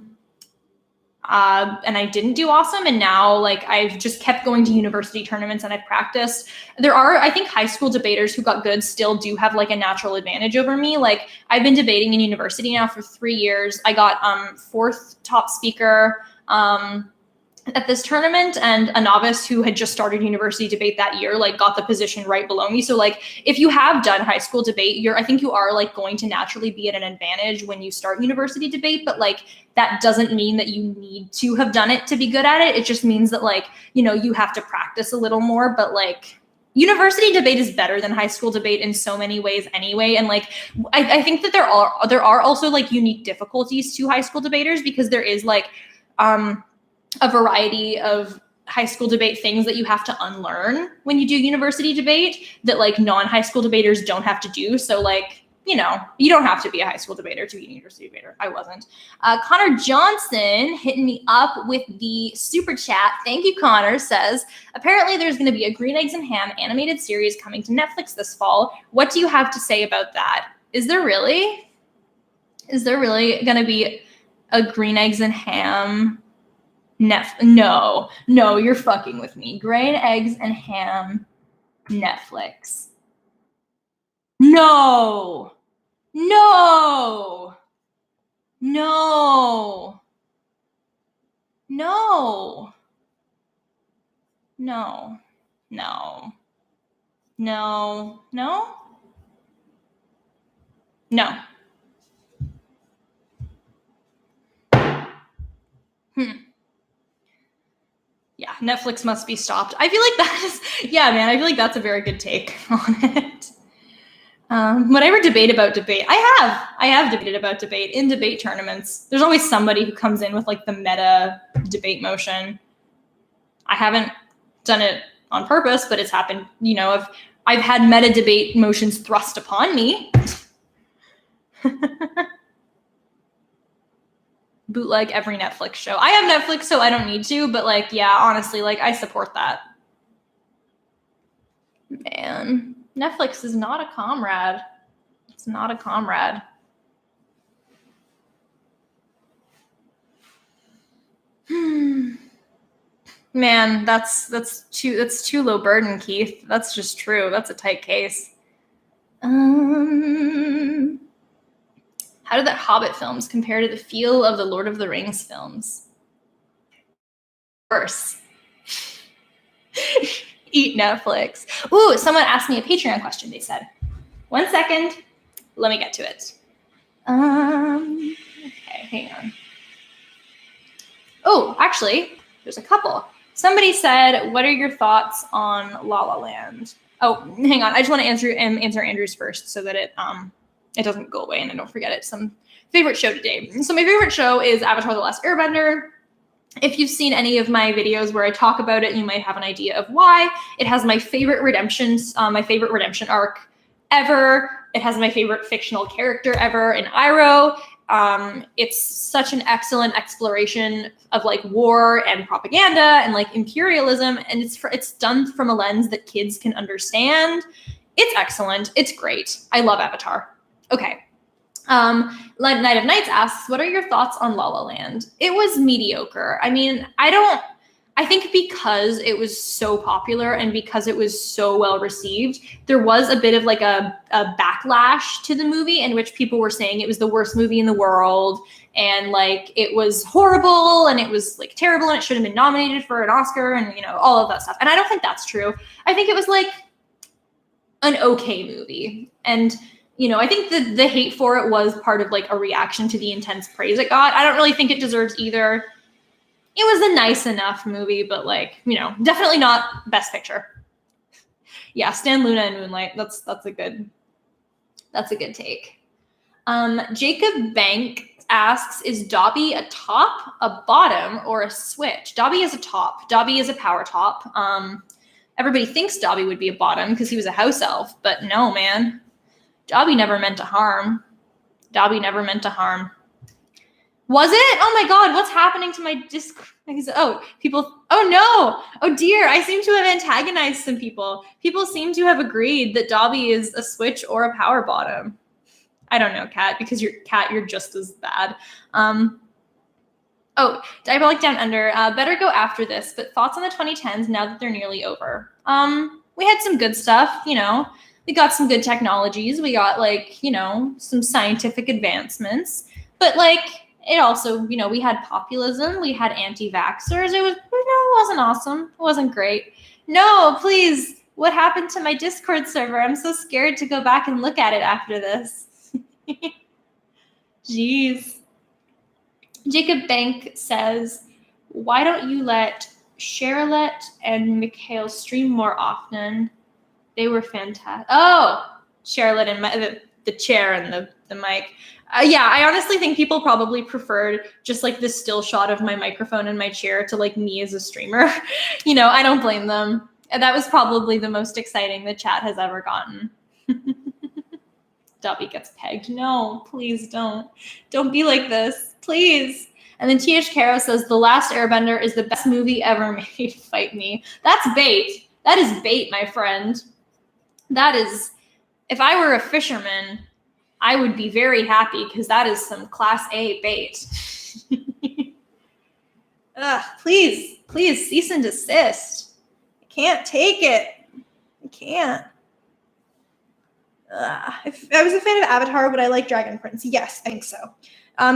I didn't do awesome. And now like I've just kept going to university tournaments and I've practiced. There are, I think, high school debaters who got good still do have like a natural advantage over me. Like I've been debating in university now for 3 years. I got 4th top speaker at this tournament, and a novice who had just started university debate that year like got the position right below me. So like if you have done high school debate, I think you are like going to naturally be at an advantage when you start university debate, but like that doesn't mean that you need to have done it to be good at it. It just means that like, you know, you have to practice a little more, but like university debate is better than high school debate in so many ways anyway. And like, I think that there are also like unique difficulties to high school debaters, because there is like, a variety of high school debate things that you have to unlearn when you do university debate that like non-high school debaters don't have to do. So like, you know, you don't have to be a high school debater to be a university debater. I wasn't. Connor Johnson hitting me up with the super chat. Thank you, Connor. Says, apparently there's going to be a Green Eggs and Ham animated series coming to Netflix this fall. What do you have to say about that? Is there really going to be a Green Eggs and Ham No, you're fucking with me. Green Eggs and Ham Netflix. No. Yeah, Netflix must be stopped. I feel like that is, yeah, man, I feel like that's a very good take on it. Would I ever debate about debate? I have debated about debate in debate tournaments. There's always somebody who comes in with like the meta debate motion. I haven't done it on purpose, but it's happened. You know, I've had meta debate motions thrust upon me. Bootleg every Netflix show. I have Netflix, so I don't need to, but like, yeah, honestly, like I support that. Man, Netflix is not a comrade. It's not a comrade. Man, that's too low burden, Keith. That's just true. That's a tight case. How did the Hobbit films compare to the feel of the Lord of the Rings films? Worse. Eat Netflix. Ooh, someone asked me a Patreon question, they said. 1 second. Let me get to it. Okay, hang on. Oh, actually, there's a couple. Somebody said, what are your thoughts on La La Land? Oh, hang on. I just want to answer Andrew's first so that it doesn't go away and I don't forget it. Some favorite show today. So my favorite show is Avatar: The Last Airbender. If you've seen any of my videos where I talk about it, you might have an idea of why. It has my favorite redemption arc ever. It has my favorite fictional character ever in Iroh. It's such an excellent exploration of like war and propaganda and like imperialism, and it's done from a lens that kids can understand. It's excellent. It's great. I love Avatar. Okay. Night of Nights asks, what are your thoughts on La La Land? It was mediocre. I mean, I think because it was so popular and because it was so well received, there was a bit of like a backlash to the movie in which people were saying it was the worst movie in the world and like it was horrible and it was like terrible and it should have been nominated for an Oscar and, you know, all of that stuff. And I don't think that's true. I think it was like an okay movie. And, you know, I think the hate for it was part of like a reaction to the intense praise it got. I don't really think it deserves either. It was a nice enough movie, but like, you know, definitely not Best Picture. Yeah, Stan Luna and Moonlight. That's a good take. Jacob Bank asks, is Dobby a top, a bottom, or a switch? Dobby is a top. Dobby is a power top. Everybody thinks Dobby would be a bottom because he was a house elf, but no, man. Dobby never meant to harm. Dobby never meant to harm. Was it? Oh my God, what's happening to my Discord? Oh, people, oh no. Oh dear, I seem to have antagonized some people. People seem to have agreed that Dobby is a switch or a power bottom. I don't know, Kat, because you're just as bad. Oh, Diabolic Down Under, better go after this, but thoughts on the 2010s now that they're nearly over? We had some good stuff, you know. We got some good technologies. We got, like, you know, some scientific advancements. But, like, it also, you know, we had populism. We had anti-vaxxers. It wasn't awesome. It wasn't great. No, please, what happened to my Discord server? I'm so scared to go back and look at it after this. Jeez. Jacob Bank says, why don't you let Charlotte and Mikhail stream more often? They were fantastic. Oh, Charlotte and the chair and the mic. Yeah, I honestly think people probably preferred just like this still shot of my microphone and my chair to like me as a streamer. You know, I don't blame them. And that was probably the most exciting the chat has ever gotten. Dobby gets pegged. No, please don't. Don't be like this, please. And then T.H. Caro says, The Last Airbender is the best movie ever made. Fight me. That's bait. That is bait, my friend. That is, if I were a fisherman, I would be very happy because that is some class A bait. Please cease and desist. I can't take it. I can't. If I was a fan of Avatar, would I like Dragon Prince? Yes, I think so.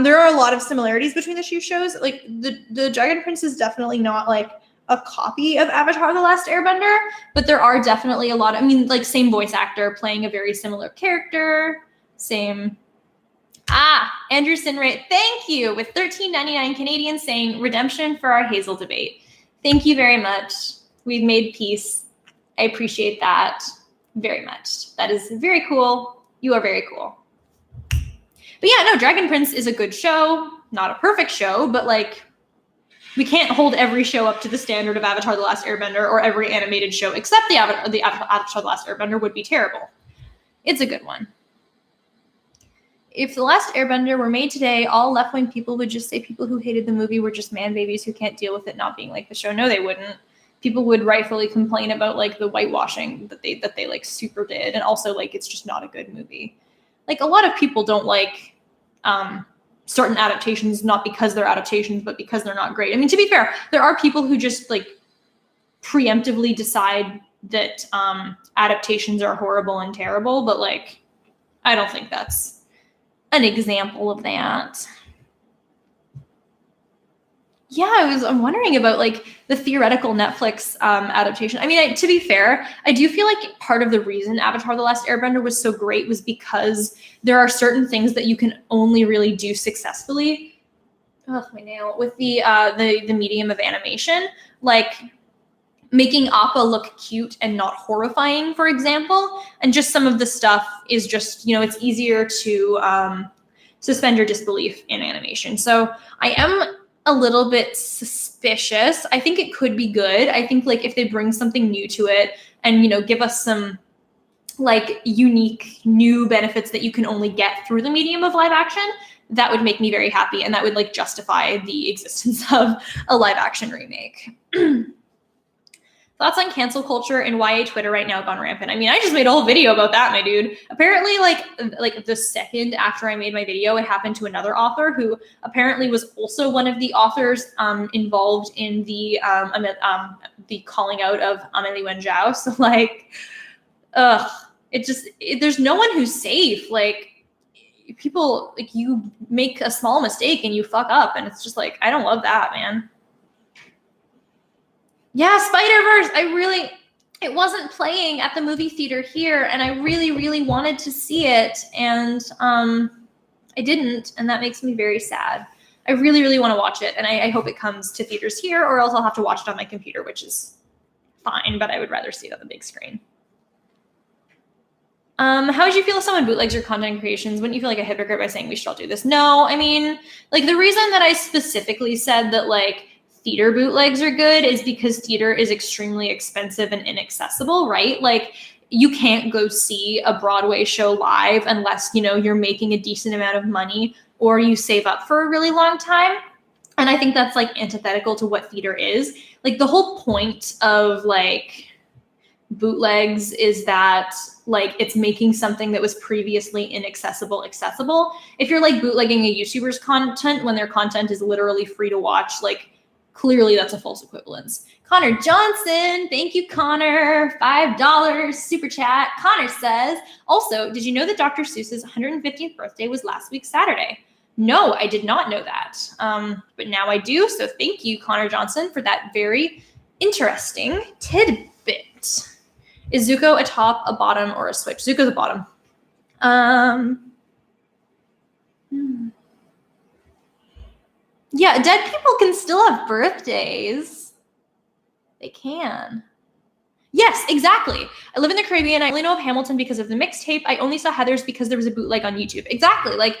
There are a lot of similarities between the two shows. Like the Dragon Prince is definitely not like a copy of Avatar: The Last Airbender, but there are definitely a lot of, I mean, like same voice actor playing a very similar character, same. Andrew Sinray, thank you, with $13.99 Canadian saying redemption for our Hazel debate. Thank you very much. We've made peace. I appreciate that very much. That is very cool. You are very cool. But yeah, no, Dragon Prince is a good show. Not a perfect show, but like we can't hold every show up to the standard of Avatar: The Last Airbender or every animated show except the Avatar: The Last Airbender would be terrible. It's a good one. If The Last Airbender were made today, all left-wing people would just say people who hated the movie were just man babies who can't deal with it not being like the show. No, they wouldn't. People would rightfully complain about like the whitewashing that they like super did, and also like it's just not a good movie. Like a lot of people don't like certain adaptations not because they're adaptations, but because they're not great. I mean, to be fair, there are people who just like preemptively decide that adaptations are horrible and terrible, but like I don't think that's an example of that. Yeah, I'm wondering about like the theoretical Netflix adaptation. I mean, to be fair, I do feel like part of the reason Avatar: The Last Airbender was so great was because there are certain things that you can only really do successfully. Oh, my nail with the medium of animation, like making Appa look cute and not horrifying, for example. And just some of the stuff is just, you know, it's easier to suspend your disbelief in animation. So I am a little bit suspicious. I think it could be good. I think like if they bring something new to it and, you know, give us some like unique new benefits that you can only get through the medium of live action, that would make me very happy. And that would like justify the existence of a live action remake. Thoughts on cancel culture and YA Twitter right now gone rampant? I mean, I just made a whole video about that, my dude. Apparently, like the second after I made my video, it happened to another author who apparently was also one of the authors involved in the calling out of Amélie Wenjiao. So like, there's no one who's safe. Like people, like you make a small mistake and you fuck up, and it's just like I don't love that, man. Yeah, Spider-Verse. it wasn't playing at the movie theater here, and I really, really wanted to see it, and I didn't, and that makes me very sad. I really, really want to watch it, and I hope it comes to theaters here, or else I'll have to watch it on my computer, which is fine, but I would rather see it on the big screen. How would you feel if someone bootlegs your content creations? Wouldn't you feel like a hypocrite by saying we should all do this? No, I mean, like, the reason that I specifically said that, like, theater bootlegs are good is because theater is extremely expensive and inaccessible, right? Like, you can't go see a Broadway show live unless, you know, you're making a decent amount of money or you save up for a really long time. And I think that's, like, antithetical to what theater is. Like, the whole point of, like, bootlegs is that, like, it's making something that was previously inaccessible accessible. If you're, like, bootlegging a YouTuber's content when their content is literally free to watch, like, clearly that's a false equivalence. Connor Johnson, thank you, Connor. $5 super chat. Connor says, also, did you know that Dr. Seuss's 150th birthday was last week Saturday? No, I did not know that. But now I do. So thank you, Connor Johnson, for that very interesting tidbit. Is Zuko a top, a bottom, or a switch? Zuko's a bottom. Yeah, dead people can still have birthdays. They can. Yes, exactly. I live in the Caribbean. I only know of Hamilton because of the mixtape. I only saw Heathers because there was a bootleg on YouTube. Exactly. Like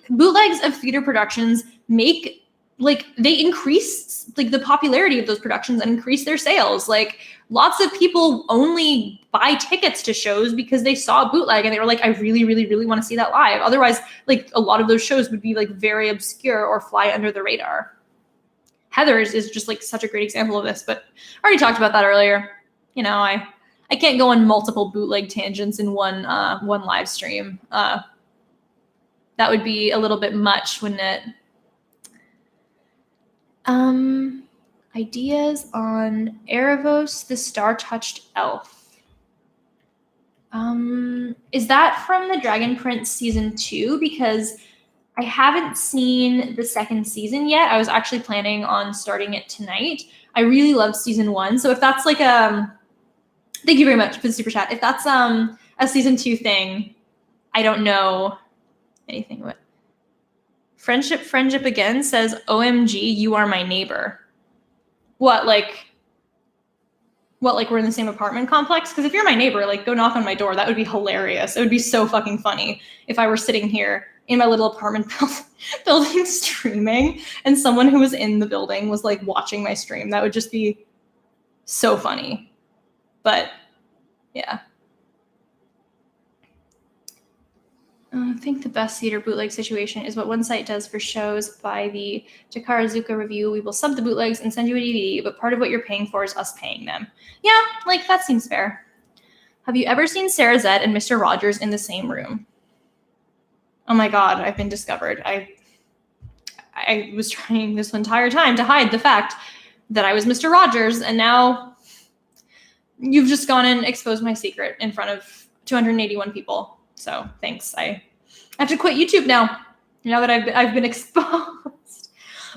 bootlegs of theater productions make, like, they increase, like, the popularity of those productions and increase their sales. Like, lots of people only buy tickets to shows because they saw a bootleg and they were like, I really, really, really want to see that live. Otherwise, like, a lot of those shows would be, like, very obscure or fly under the radar. Heathers is just, like, such a great example of this, but I already talked about that earlier. You know, I can't go on multiple bootleg tangents in one live stream. That would be a little bit much, wouldn't it? Ideas on Erebos, the Star-Touched Elf. Is that from the Dragon Prince season 2? Because I haven't seen the second season yet. I was actually planning on starting it tonight. I really loved season 1. So if that's like thank you very much for the super chat. If that's a season 2 thing, I don't know anything about. Friendship again says, OMG, you are my neighbor. What, like we're in the same apartment complex? Because if you're my neighbor, like, go knock on my door. That would be hilarious. It would be so fucking funny if I were sitting here in my little apartment building streaming and someone who was in the building was, like, watching my stream. That would just be so funny. But yeah. I think the best theater bootleg situation is what one site does for shows. By the Jakara Zuka review, we will sub the bootlegs and send you a DVD, but part of what you're paying for is us paying them. Yeah, like, that seems fair. Have you ever seen Sarah Zed and Mr. Rogers in the same room? Oh my God, I've been discovered. I was trying this entire time to hide the fact that I was Mr. Rogers, and now you've just gone and exposed my secret in front of 281 people. So thanks. I have to quit YouTube now that I've been exposed.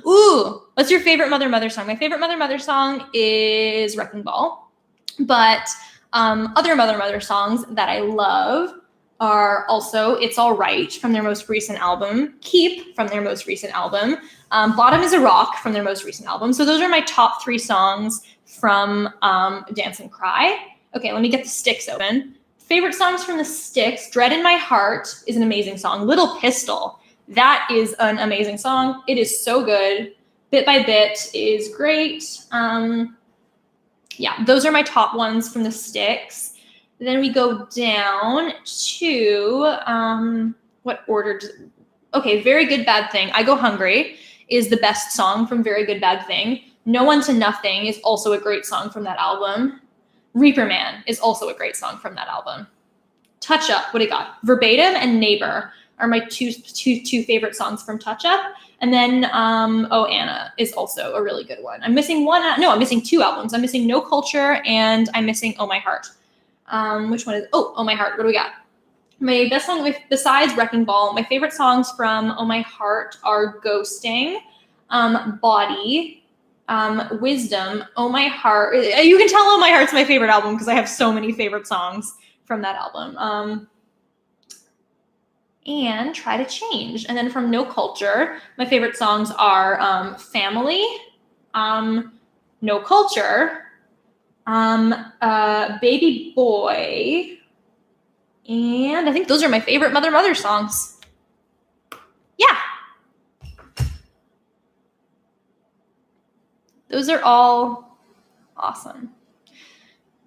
Ooh, what's your favorite Mother song? My favorite Mother song is Wrecking Ball. But other Mother songs that I love are also It's All Right from their most recent album, Keep from their most recent album, Bottom is a Rock from their most recent album. So those are my top 3 songs from Dance and Cry. Okay, let me get the sticks open. Favorite songs from the Styx, Dread in My Heart is an amazing song. Little Pistol, that is an amazing song. It is so good. Bit by Bit is great. Yeah, those are my top ones from the Styx. Then we go down to, what order? Okay, Very Good Bad Thing. I Go Hungry is the best song from Very Good Bad Thing. No One to Nothing is also a great song from that album. Reaper Man is also a great song from that album. Touch Up, what do you got? Verbatim and Neighbor are my two favorite songs from Touch Up. And then Oh Anna is also a really good one. I'm missing one. No, I'm missing 2 albums. I'm missing No Culture and I'm missing Oh My Heart. Which one is? Oh My Heart. What do we got? My best song besides Wrecking Ball, my favorite songs from Oh My Heart are Ghosting, Body, Wisdom, Oh My Heart. You can tell Oh My Heart's my favorite album because I have so many favorite songs from that album. And Try to Change. And then from No Culture, my favorite songs are Family, No Culture, Baby Boy, and I think those are my favorite Mother songs. Yeah. Those are all awesome.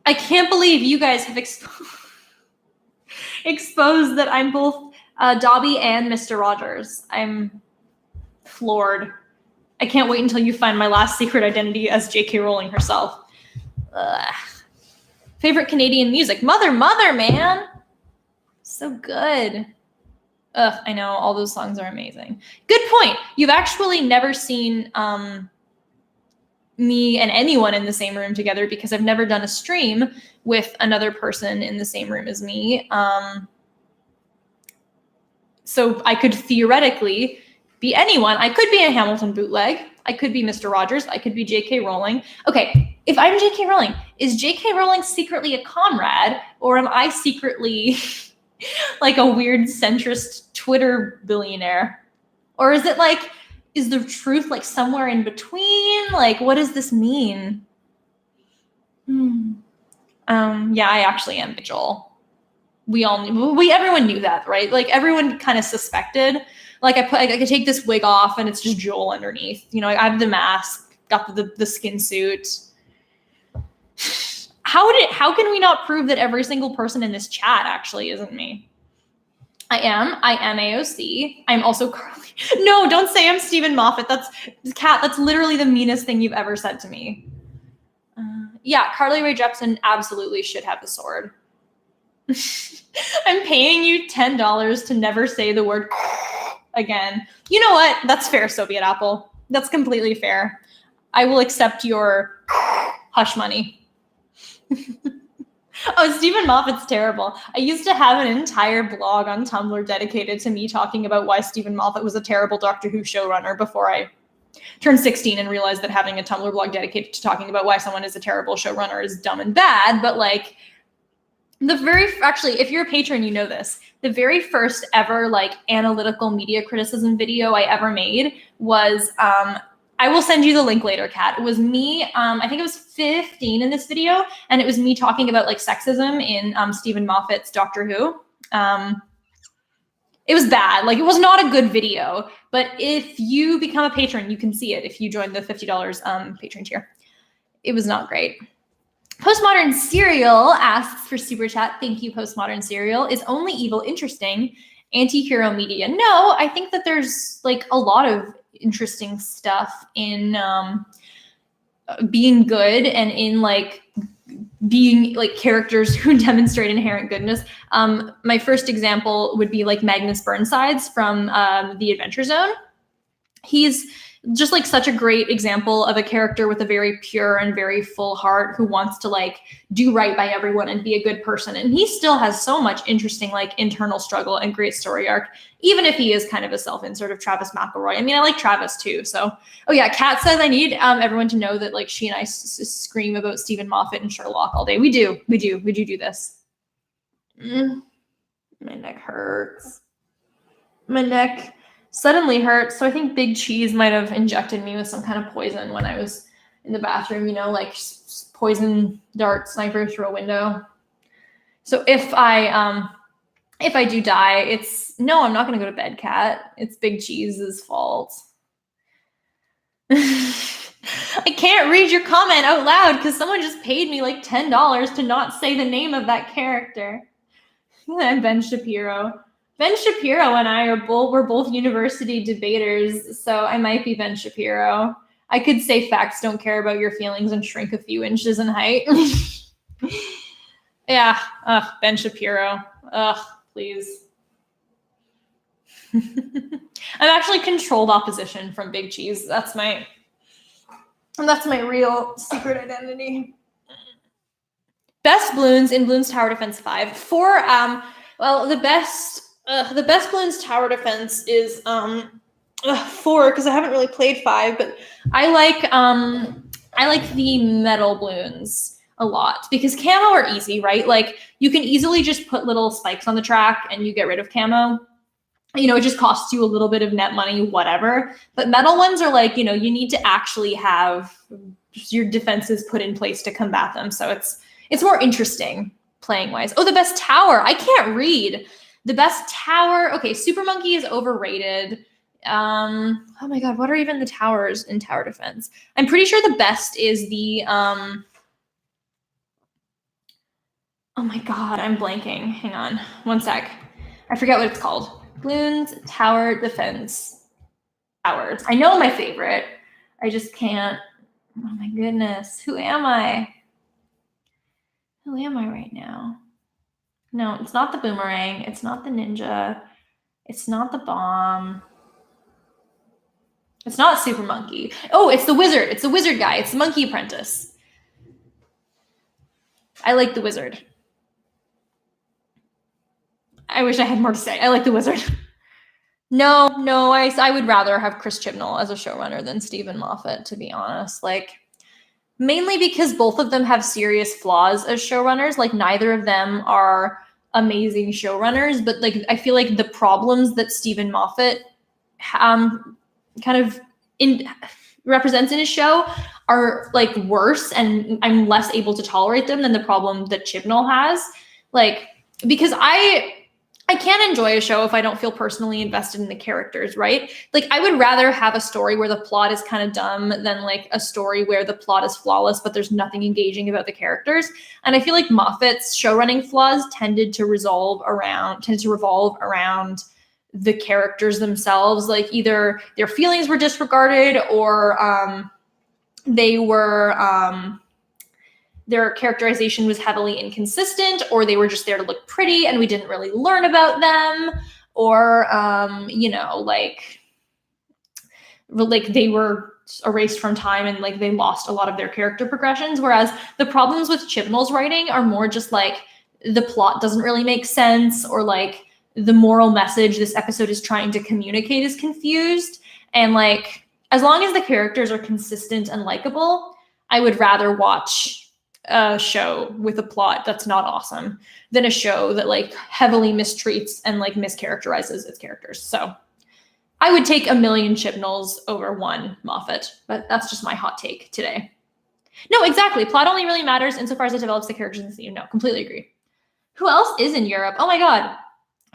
I can't believe you guys have exposed that I'm both Dobby and Mr. Rogers. I'm floored. I can't wait until you find my last secret identity as J.K. Rowling herself. Ugh. Favorite Canadian music? Mother, man. So good. Ugh, I know, all those songs are amazing. Good point. You've actually never seen me and anyone in the same room together because I've never done a stream with another person in the same room as me. So I could theoretically be anyone. I could be a Hamilton bootleg. I could be Mr. Rogers. I could be J.K. Rowling. Okay, if I'm J.K. Rowling, is J.K. Rowling secretly a comrade, or am I secretly like a weird centrist Twitter billionaire? Or is it like, is the truth like somewhere in between? Like, what does this mean? Yeah, I actually am Joel. Everyone knew that, right? Like everyone kind of suspected. Like I could take this wig off and it's just Joel underneath. You know, I have the mask, got the skin suit. How can we not prove that every single person in this chat actually isn't me? I am AOC. I'm also Carly. No, don't say I'm Stephen Moffat. That's literally the meanest thing you've ever said to me. Yeah, Carly Rae Jepsen absolutely should have the sword. I'm paying you $10 to never say the word again. You know what? That's fair, Soviet Apple. That's completely fair. I will accept your hush money. Oh, Stephen Moffat's terrible. I used to have an entire blog on Tumblr dedicated to me talking about why Stephen Moffat was a terrible Doctor Who showrunner before I turned 16 and realized that having a Tumblr blog dedicated to talking about why someone is a terrible showrunner is dumb and bad. But like, actually, if you're a patron, you know this. The very first ever like analytical media criticism video I ever made was, I will send you the link later, Kat. It was me, I think it was 15 in this video, and it was me talking about like sexism in Stephen Moffat's Doctor Who. It was bad. Like, it was not a good video, but if you become a patron, you can see it if you join the $50 patron tier. It was not great. Postmodern Serial asks for super chat. Thank you, Postmodern Serial. Is only evil interesting? Anti-hero media. No, I think that there's like a lot of interesting stuff in being good and in like being like characters who demonstrate inherent goodness. My first example would be like Magnus Burnsides from The Adventure Zone. He's just like such a great example of a character with a very pure and very full heart who wants to like do right by everyone and be a good person. And he still has so much interesting like internal struggle and great story arc, even if he is kind of a self-insert of Travis McElroy. I mean, I like Travis too. So, oh yeah, Kat says I need everyone to know that like she and I scream about Stephen Moffat and Sherlock all day. We do this. My neck hurts. My neck suddenly hurts. So I think Big Cheese might have injected me with some kind of poison when I was in the bathroom, you know, like poison dart sniper through a window. So if I do die, I'm not going to go to bed, Kat. It's Big Cheese's fault. I can't read your comment out loud because someone just paid me like $10 to not say the name of that character. I'm Ben Shapiro. Ben Shapiro and I were both university debaters, so I might be Ben Shapiro. I could say facts don't care about your feelings and shrink a few inches in height. Yeah, Ben Shapiro. Please. I'm actually controlled opposition from Big Cheese. That's my real secret identity. Best balloons in Bloons Tower Defense 5. The best balloons tower defense is 4 because I haven't really played 5, but I like the metal balloons a lot because camo are easy, right? Like you can easily just put little spikes on the track and you get rid of camo. You know, it just costs you a little bit of net money, whatever. But metal ones are like, you know, you need to actually have your defenses put in place to combat them. So it's more interesting playing wise. Oh, the best tower. I can't read. The best tower. Okay, Super Monkey is overrated. Oh my God, what are even the towers in tower defense? I'm pretty sure the best is the oh my God, I'm blanking. Hang on, one sec. I forget what it's called. Balloons, tower defense, towers. I know my favorite. I just can't. Oh my goodness, who am I? Who am I right now? No, it's not the boomerang. It's not the ninja. It's not the bomb. It's not Super Monkey. Oh, it's the wizard. It's the wizard guy. It's the Monkey Apprentice. I like the wizard. I wish I had more to say. I like the wizard. No, I would rather have Chris Chibnall as a showrunner than Stephen Moffat, to be honest. Like, mainly because both of them have serious flaws as showrunners. Like, neither of them are amazing showrunners, but like I feel like the problems that Stephen Moffat kind of represents in his show are like worse, and I'm less able to tolerate them than the problem that Chibnall has. Like, because I can't enjoy a show if I don't feel personally invested in the characters, right? Like, I would rather have a story where the plot is kind of dumb than like a story where the plot is flawless, but there's nothing engaging about the characters. And I feel like Moffat's showrunning flaws tended to revolve around the characters themselves. Like, either their feelings were disregarded, or their characterization was heavily inconsistent, or they were just there to look pretty and we didn't really learn about them, or you know, like they were erased from time and like they lost a lot of their character progressions. Whereas the problems with Chibnall's writing are more just like the plot doesn't really make sense, or like the moral message this episode is trying to communicate is confused. And like, as long as the characters are consistent and likable, I would rather watch a show with a plot that's not awesome than a show that like heavily mistreats and like mischaracterizes its characters. So I would take a million Chibnalls over one Moffat, but that's just my hot take today. No, exactly. Plot only really matters insofar as it develops the characters in the scene. No, completely agree. Who else is in Europe? Oh my God.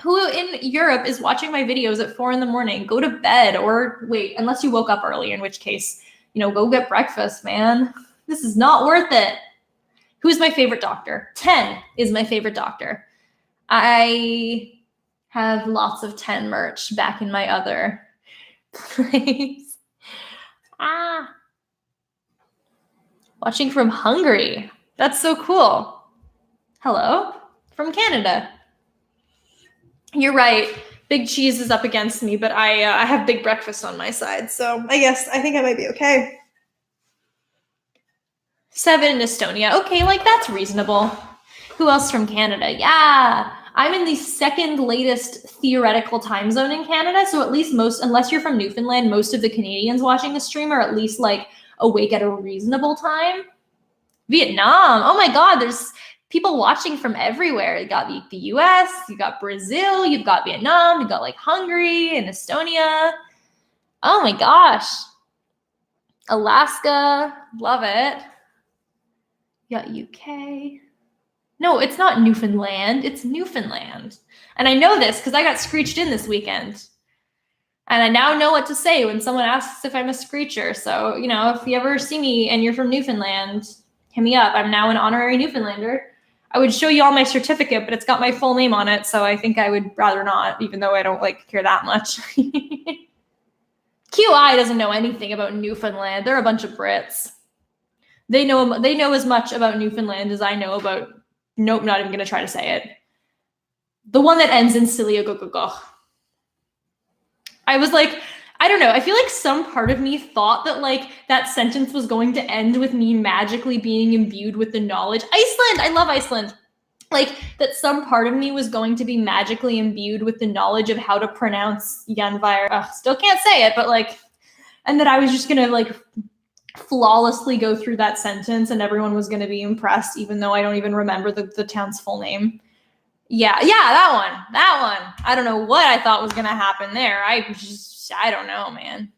Who in Europe is watching my videos at 4 a.m? Go to bed, or wait, unless you woke up early, in which case, you know, go get breakfast, man. This is not worth it. Who's my favorite doctor? 10 is my favorite doctor. I have lots of 10 merch back in my other place. Watching from Hungary. That's so cool. Hello, from Canada. You're right. Big Cheese is up against me, but I have Big Breakfast on my side, so I think I might be okay. 7 in Estonia. Okay, like that's reasonable. Who else from Canada? Yeah, I'm in the second latest theoretical time zone in Canada, so at least unless you're from Newfoundland, most of the Canadians watching the stream are at least like awake at a reasonable time. Vietnam. Oh my God, there's people watching from everywhere. You got the US, you got Brazil, you've got Vietnam, you got like Hungary and Estonia. Oh my gosh. Alaska, love it. You got UK. No, it's not Newfoundland, it's Newfoundland. And I know this because I got screeched in this weekend. And I now know what to say when someone asks if I'm a screecher. So, you know, if you ever see me and you're from Newfoundland, hit me up. I'm now an honorary Newfoundlander. I would show you all my certificate, but it's got my full name on it, so I think I would rather not, even though I don't like care that much. QI doesn't know anything about Newfoundland. They're a bunch of Brits. They know as much about Newfoundland as I know about, nope, not even going to try to say it. The one that ends in Siliogogogo. I was like, I don't know. I feel like some part of me thought that like that sentence was going to end with me magically being imbued with the knowledge. Iceland! I love Iceland. like that some part of me was going to be magically imbued with the knowledge of how to pronounce Yanvire. Still can't say it, but like, and that I was just gonna like flawlessly go through that sentence and everyone was gonna be impressed, even though I don't even remember the town's full name. Yeah, that one. I don't know what I thought was gonna happen there. I don't know, man.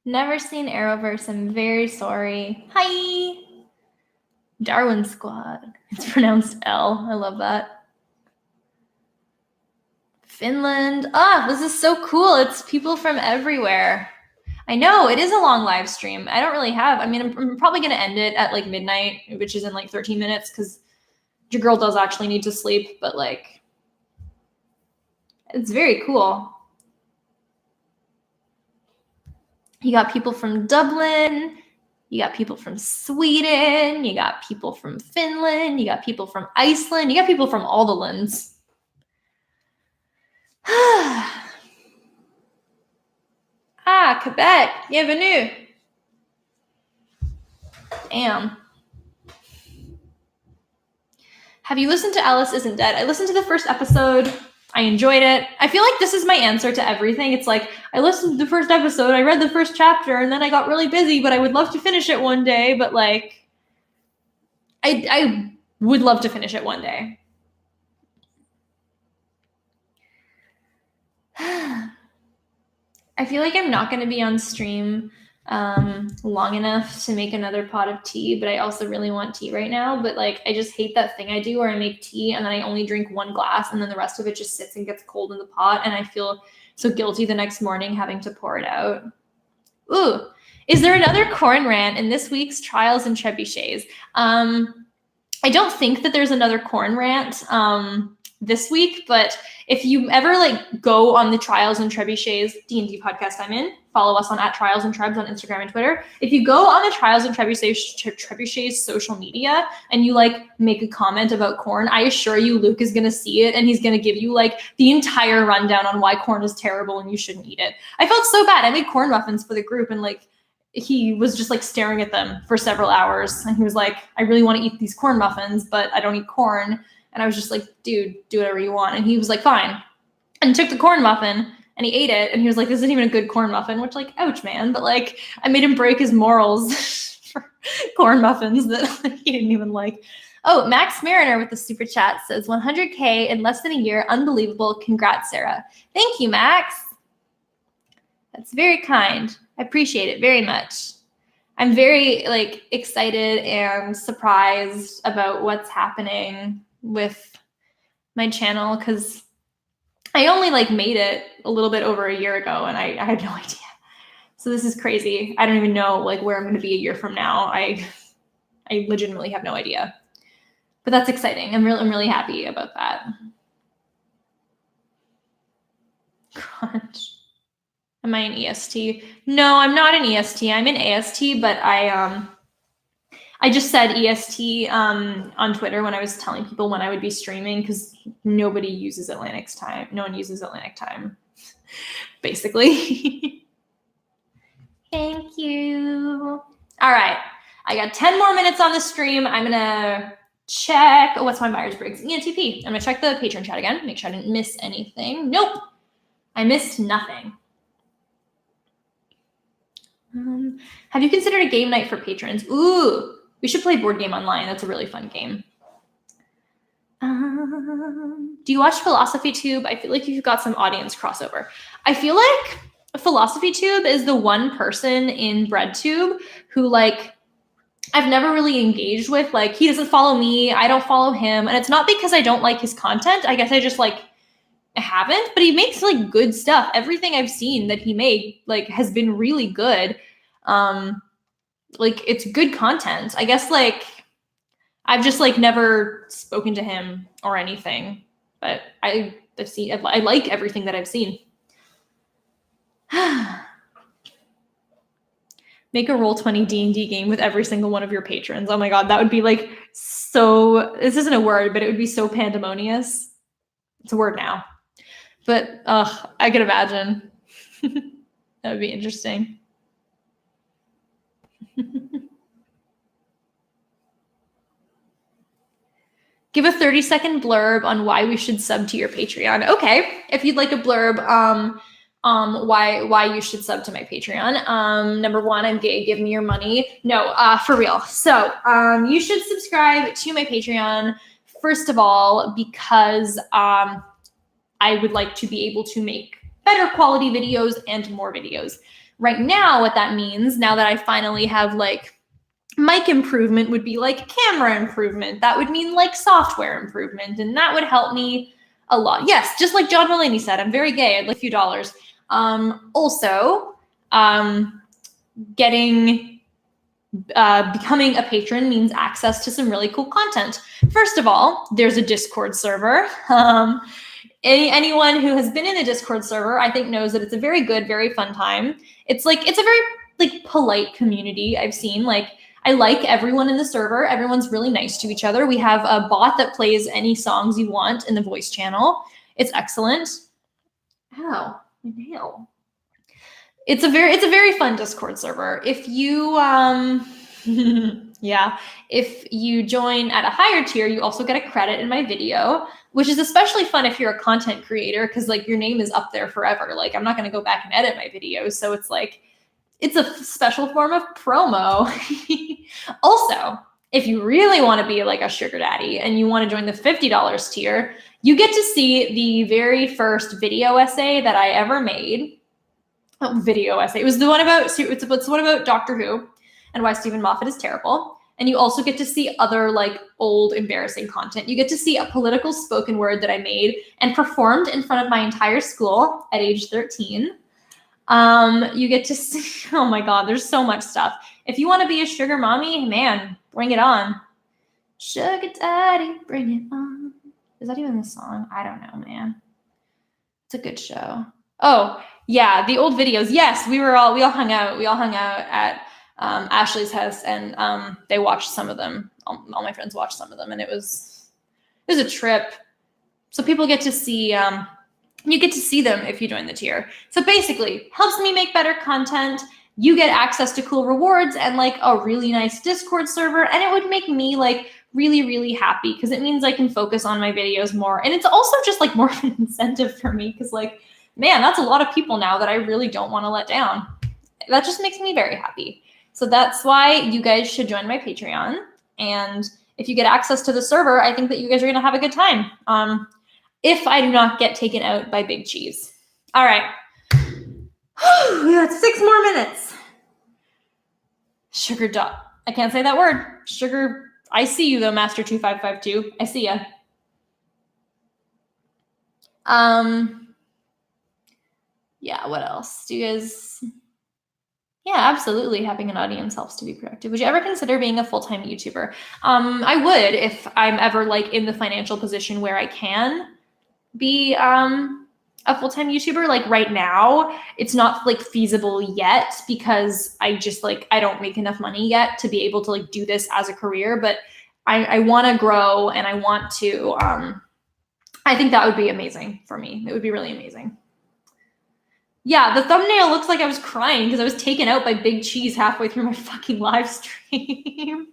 Never seen Arrowverse. I'm very sorry. Hi. Darwin Squad. It's pronounced L. I love that. Finland. This is so cool. It's people from everywhere. I know, it is a long live stream. I don't really have, I mean, I'm probably going to end it at like midnight, which is in like 13 minutes because your girl does actually need to sleep, but like, it's very cool. You got people from Dublin, you got people from Sweden, you got people from Finland, you got people from Iceland, you got people from all the lands. Quebec, bienvenue. Damn. Have you listened to Alice Isn't Dead? I listened to the first episode. I enjoyed it. I feel like this is my answer to everything. It's like, I listened to the first episode, I read the first chapter, and then I got really busy, but I would love to finish it one day. But like, I would love to finish it one day. I feel like I'm not going to be on stream long enough to make another pot of tea, but I also really want tea right now. But like, I just hate that thing I do where I make tea and then I only drink one glass and then the rest of it just sits and gets cold in the pot. And I feel so guilty the next morning having to pour it out. Ooh, is there another corn rant in this week's Trials and Trebuchets? I don't think that there's another corn rant this week, but if you ever like go on the Trials and Trebuchets D&D podcast I'm in, follow us on @Trials and Trebs on Instagram and Twitter. If you go on the Trials and Trebuchets social media and you like make a comment about corn, I assure you Luke is going to see it and he's going to give you like the entire rundown on why corn is terrible and you shouldn't eat it. I felt so bad. I made corn muffins for the group and like he was just like staring at them for several hours and he was like, I really want to eat these corn muffins, but I don't eat corn. And I was just like, dude, do whatever you want. And he was like, fine. And took the corn muffin and he ate it. And he was like, this isn't even a good corn muffin, which like, ouch, man. But like, I made him break his morals for corn muffins that like, he didn't even like. Oh, Max Mariner with the super chat says 100K in less than a year. Unbelievable. Congrats, Sarah. Thank you, Max. That's very kind. I appreciate it very much. I'm very like excited and surprised about what's happening with my channel because I only like made it a little bit over a year ago and I had no idea. So this is crazy. I don't even know like where I'm going to be a year from now. I legitimately have no idea. But that's exciting. I'm really happy about that. Crunch. Am I an EST? No, I'm not an EST. I'm an AST, but I just said EST on Twitter when I was telling people when I would be streaming because nobody uses Atlantic time. No one uses Atlantic time, basically. Thank you. All right. I got 10 more minutes on the stream. I'm going to check. Oh, what's my Myers-Briggs? ENTP. I'm going to check the Patreon chat again. Make sure I didn't miss anything. Nope. I missed nothing. Have you considered a game night for patrons? Ooh. We should play Board Game Online. That's a really fun game. Do you watch Philosophy Tube? I feel like you've got some audience crossover. I feel like Philosophy Tube is the one person in BreadTube who like I've never really engaged with. Like he doesn't follow me. I don't follow him. And it's not because I don't like his content. I guess I just like haven't, but he makes like good stuff. Everything I've seen that he made like has been really good. Like it's good content. I guess like I've just like never spoken to him or anything, but I like everything that I've seen. Make a Roll20 D&D game with every single one of your patrons. Oh my God, that would be like so, this isn't a word, but it would be so pandemonious. It's a word now, but I could imagine. That would be interesting. Give a 30-second blurb on why we should sub to your Patreon. Okay, if you'd like a blurb, why you should sub to my Patreon. Number one, I'm gay. Give me your money. No, for real. So, you should subscribe to my Patreon. First of all, because I would like to be able to make better quality videos and more videos. Right now, what that means, now that I finally have like mic improvement, would be like camera improvement. That would mean like software improvement, and that would help me a lot. Yes, just like John Mulaney said, I'm very gay. I'd like a few dollars. Also, becoming a patron means access to some really cool content. First of all, there's a Discord server. Anyone who has been in a Discord server, I think, knows that it's a very good, very fun time. It's a very like polite community. I've seen like, I like everyone in the server. Everyone's really nice to each other. We have a bot that plays any songs you want in the voice channel. It's excellent. Ow, my nail. It's a very fun Discord server. If you yeah, if you join at a higher tier, you also get a credit in my video, which is especially fun if you're a content creator, because like your name is up there forever. Like I'm not going to go back and edit my videos, so it's like it's a special form of promo. Also, if you really want to be like a sugar daddy and you want to join the $50 tier, you get to see the very first video essay that I ever made. Oh, video essay. It was the one about Doctor Who and why Stephen Moffat is terrible. And you also get to see other like old embarrassing content. You get to see a political spoken word that I made and performed in front of my entire school at age 13. You get to see, oh my God, there's so much stuff. If you want to be a sugar mommy, man, bring it on. Sugar daddy, bring it on. Is that even the song? I don't know, man. It's a good show. Oh yeah, the old videos. Yes, we all hung out. We all hung out at Ashley's house, and they watched some of them. All my friends watched some of them, and it was a trip. So people get to see. You get to see them if you join the tier. So basically, helps me make better content. You get access to cool rewards and like a really nice Discord server. And it would make me like really, really happy because it means I can focus on my videos more. And it's also just like more of an incentive for me because like, man, that's a lot of people now that I really don't want to let down. That just makes me very happy. So that's why you guys should join my Patreon. And if you get access to the server, I think that you guys are going to have a good time. If I do not get taken out by Big Cheese. All right. We got 6 more minutes. Sugar dot. I can't say that word. Sugar. I see you though, Master2552. I see ya. Yeah, what else? Do you guys... Yeah, absolutely. Having an audience helps to be productive. Would you ever consider being a full-time YouTuber? I would if I'm ever like in the financial position where I can be a full-time YouTuber. Like right now, it's not like feasible yet because I just like, I don't make enough money yet to be able to like do this as a career, but I want to grow and I want to, I think that would be amazing for me. It would be really amazing. Yeah, the thumbnail looks like I was crying because I was taken out by Big Cheese halfway through my fucking live stream.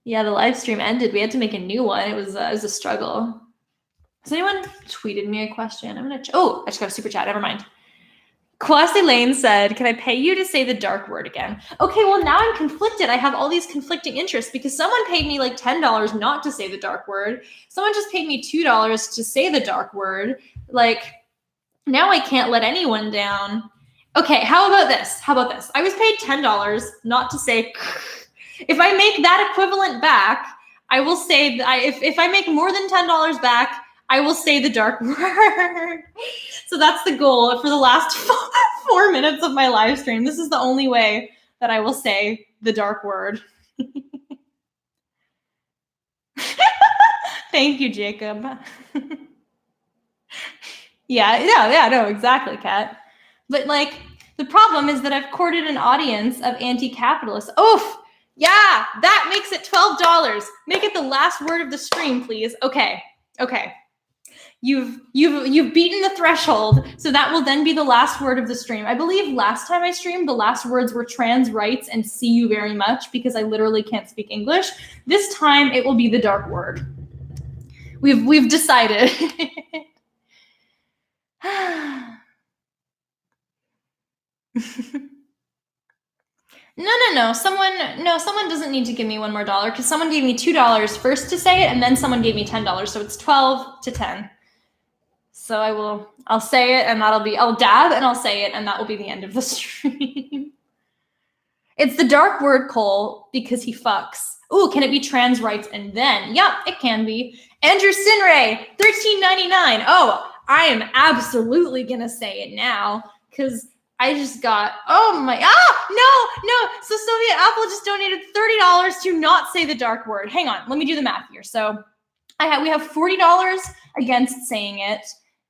Yeah, the live stream ended. We had to make a new one. It was a struggle. Has anyone tweeted me a question? I'm gonna. Oh, I just got a super chat. Never mind. Kwasi Lane said, "Can I pay you to say the dark word again?" Okay, well now I'm conflicted. I have all these conflicting interests because someone paid me like $10 not to say the dark word. Someone just paid me $2 to say the dark word. Like now I can't let anyone down. Okay, how about this? I was paid $10 not to say. If I make that equivalent back, I will say that if I make more than $10 back, I will say the dark word. So that's the goal for the last 4 minutes of my live stream. This is the only way that I will say the dark word. Thank you, Jacob. Yeah, no, exactly, Kat. But like, the problem is that I've courted an audience of anti-capitalists. Oof! Yeah, that makes it $12. Make it the last word of the stream, please. Okay. You've beaten the threshold. So that will then be the last word of the stream. I believe last time I streamed, the last words were trans rights and see you very much because I literally can't speak English. This time it will be the dark word. We've decided. No. Someone doesn't need to give me one more dollar because someone gave me $2 first to say it and then someone gave me $10. So it's 12 to 10. So I'll say it and I'll dab and I'll say it and that will be the end of the stream. It's the dark word, Cole, because he fucks. Ooh, can it be trans rights and then? Yep, it can be. Andrew Sinray, $13.99. Oh, I am absolutely gonna say it now because I just got, no. So Soviet Apple just donated $30 to not say the dark word. Hang on, let me do the math here. So we have $40 against saying it.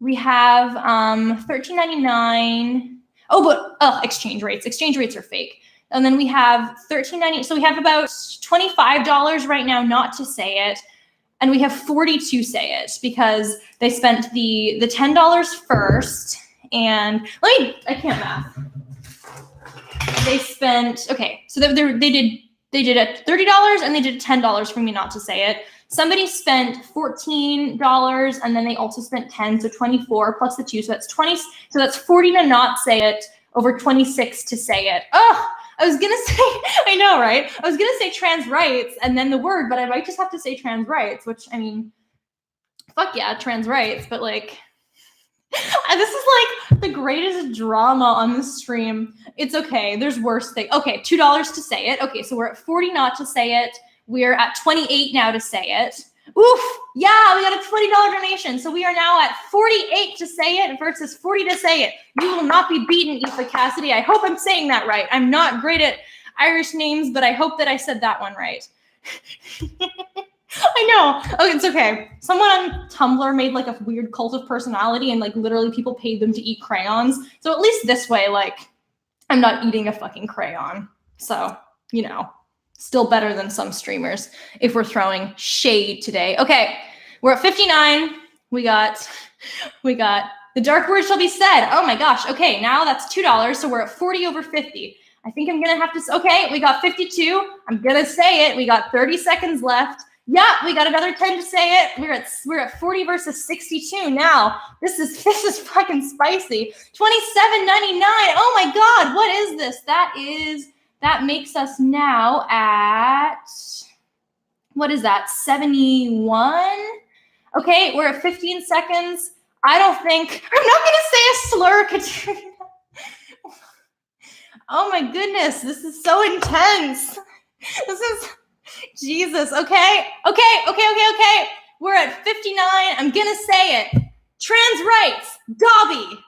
We have $13.99. Exchange rates. Exchange rates are fake. And then we have $13.90. So we have about $25 right now not to say it. And we have 40 to say it because they spent the $10 first. And I can't math. They spent, okay, so they did it $30 and they did $10 for me not to say it. Somebody spent $14 and then they also spent 10, so 24 plus the 2, so that's 20. So that's 40 to not say it over 26 to say it. Oh, I was gonna say, I know, right? I was gonna say trans rights and then the word, but I might just have to say trans rights, which I mean, fuck yeah, trans rights, but like, this is like the greatest drama on the stream. It's okay. There's worse things. Okay, $2 to say it. Okay, so we're at 40 not to say it. We're at 28 now to say it. Oof! Yeah, we got a $20 donation. So we are now at 48 to say it versus 40 to say it. You will not be beaten, Aoife Cassidy. I hope I'm saying that right. I'm not great at Irish names, but I hope that I said that one right. I know. Oh, it's okay. Someone on Tumblr made like a weird cult of personality and like literally people paid them to eat crayons. So at least this way, like I'm not eating a fucking crayon. So, you know, still better than some streamers if we're throwing shade today. Okay, we're at 59. We got the dark word shall be said. Oh my gosh. Okay, now that's $2. So we're at 40 over 50. I think I'm going to have to, okay, we got 52. I'm going to say it. We got 30 seconds left. Yeah, we got another 10 to say it. We're at 40 versus 62 now. This is fucking spicy. $27.99. Oh my God, what is this? That makes us now at, what is that? 71. Okay, we're at 15 seconds. I'm not gonna say a slur, Katrina. Oh my goodness, this is so intense. This is, Jesus, okay. We're at 59. I'm gonna say it. Trans rights, Dobby.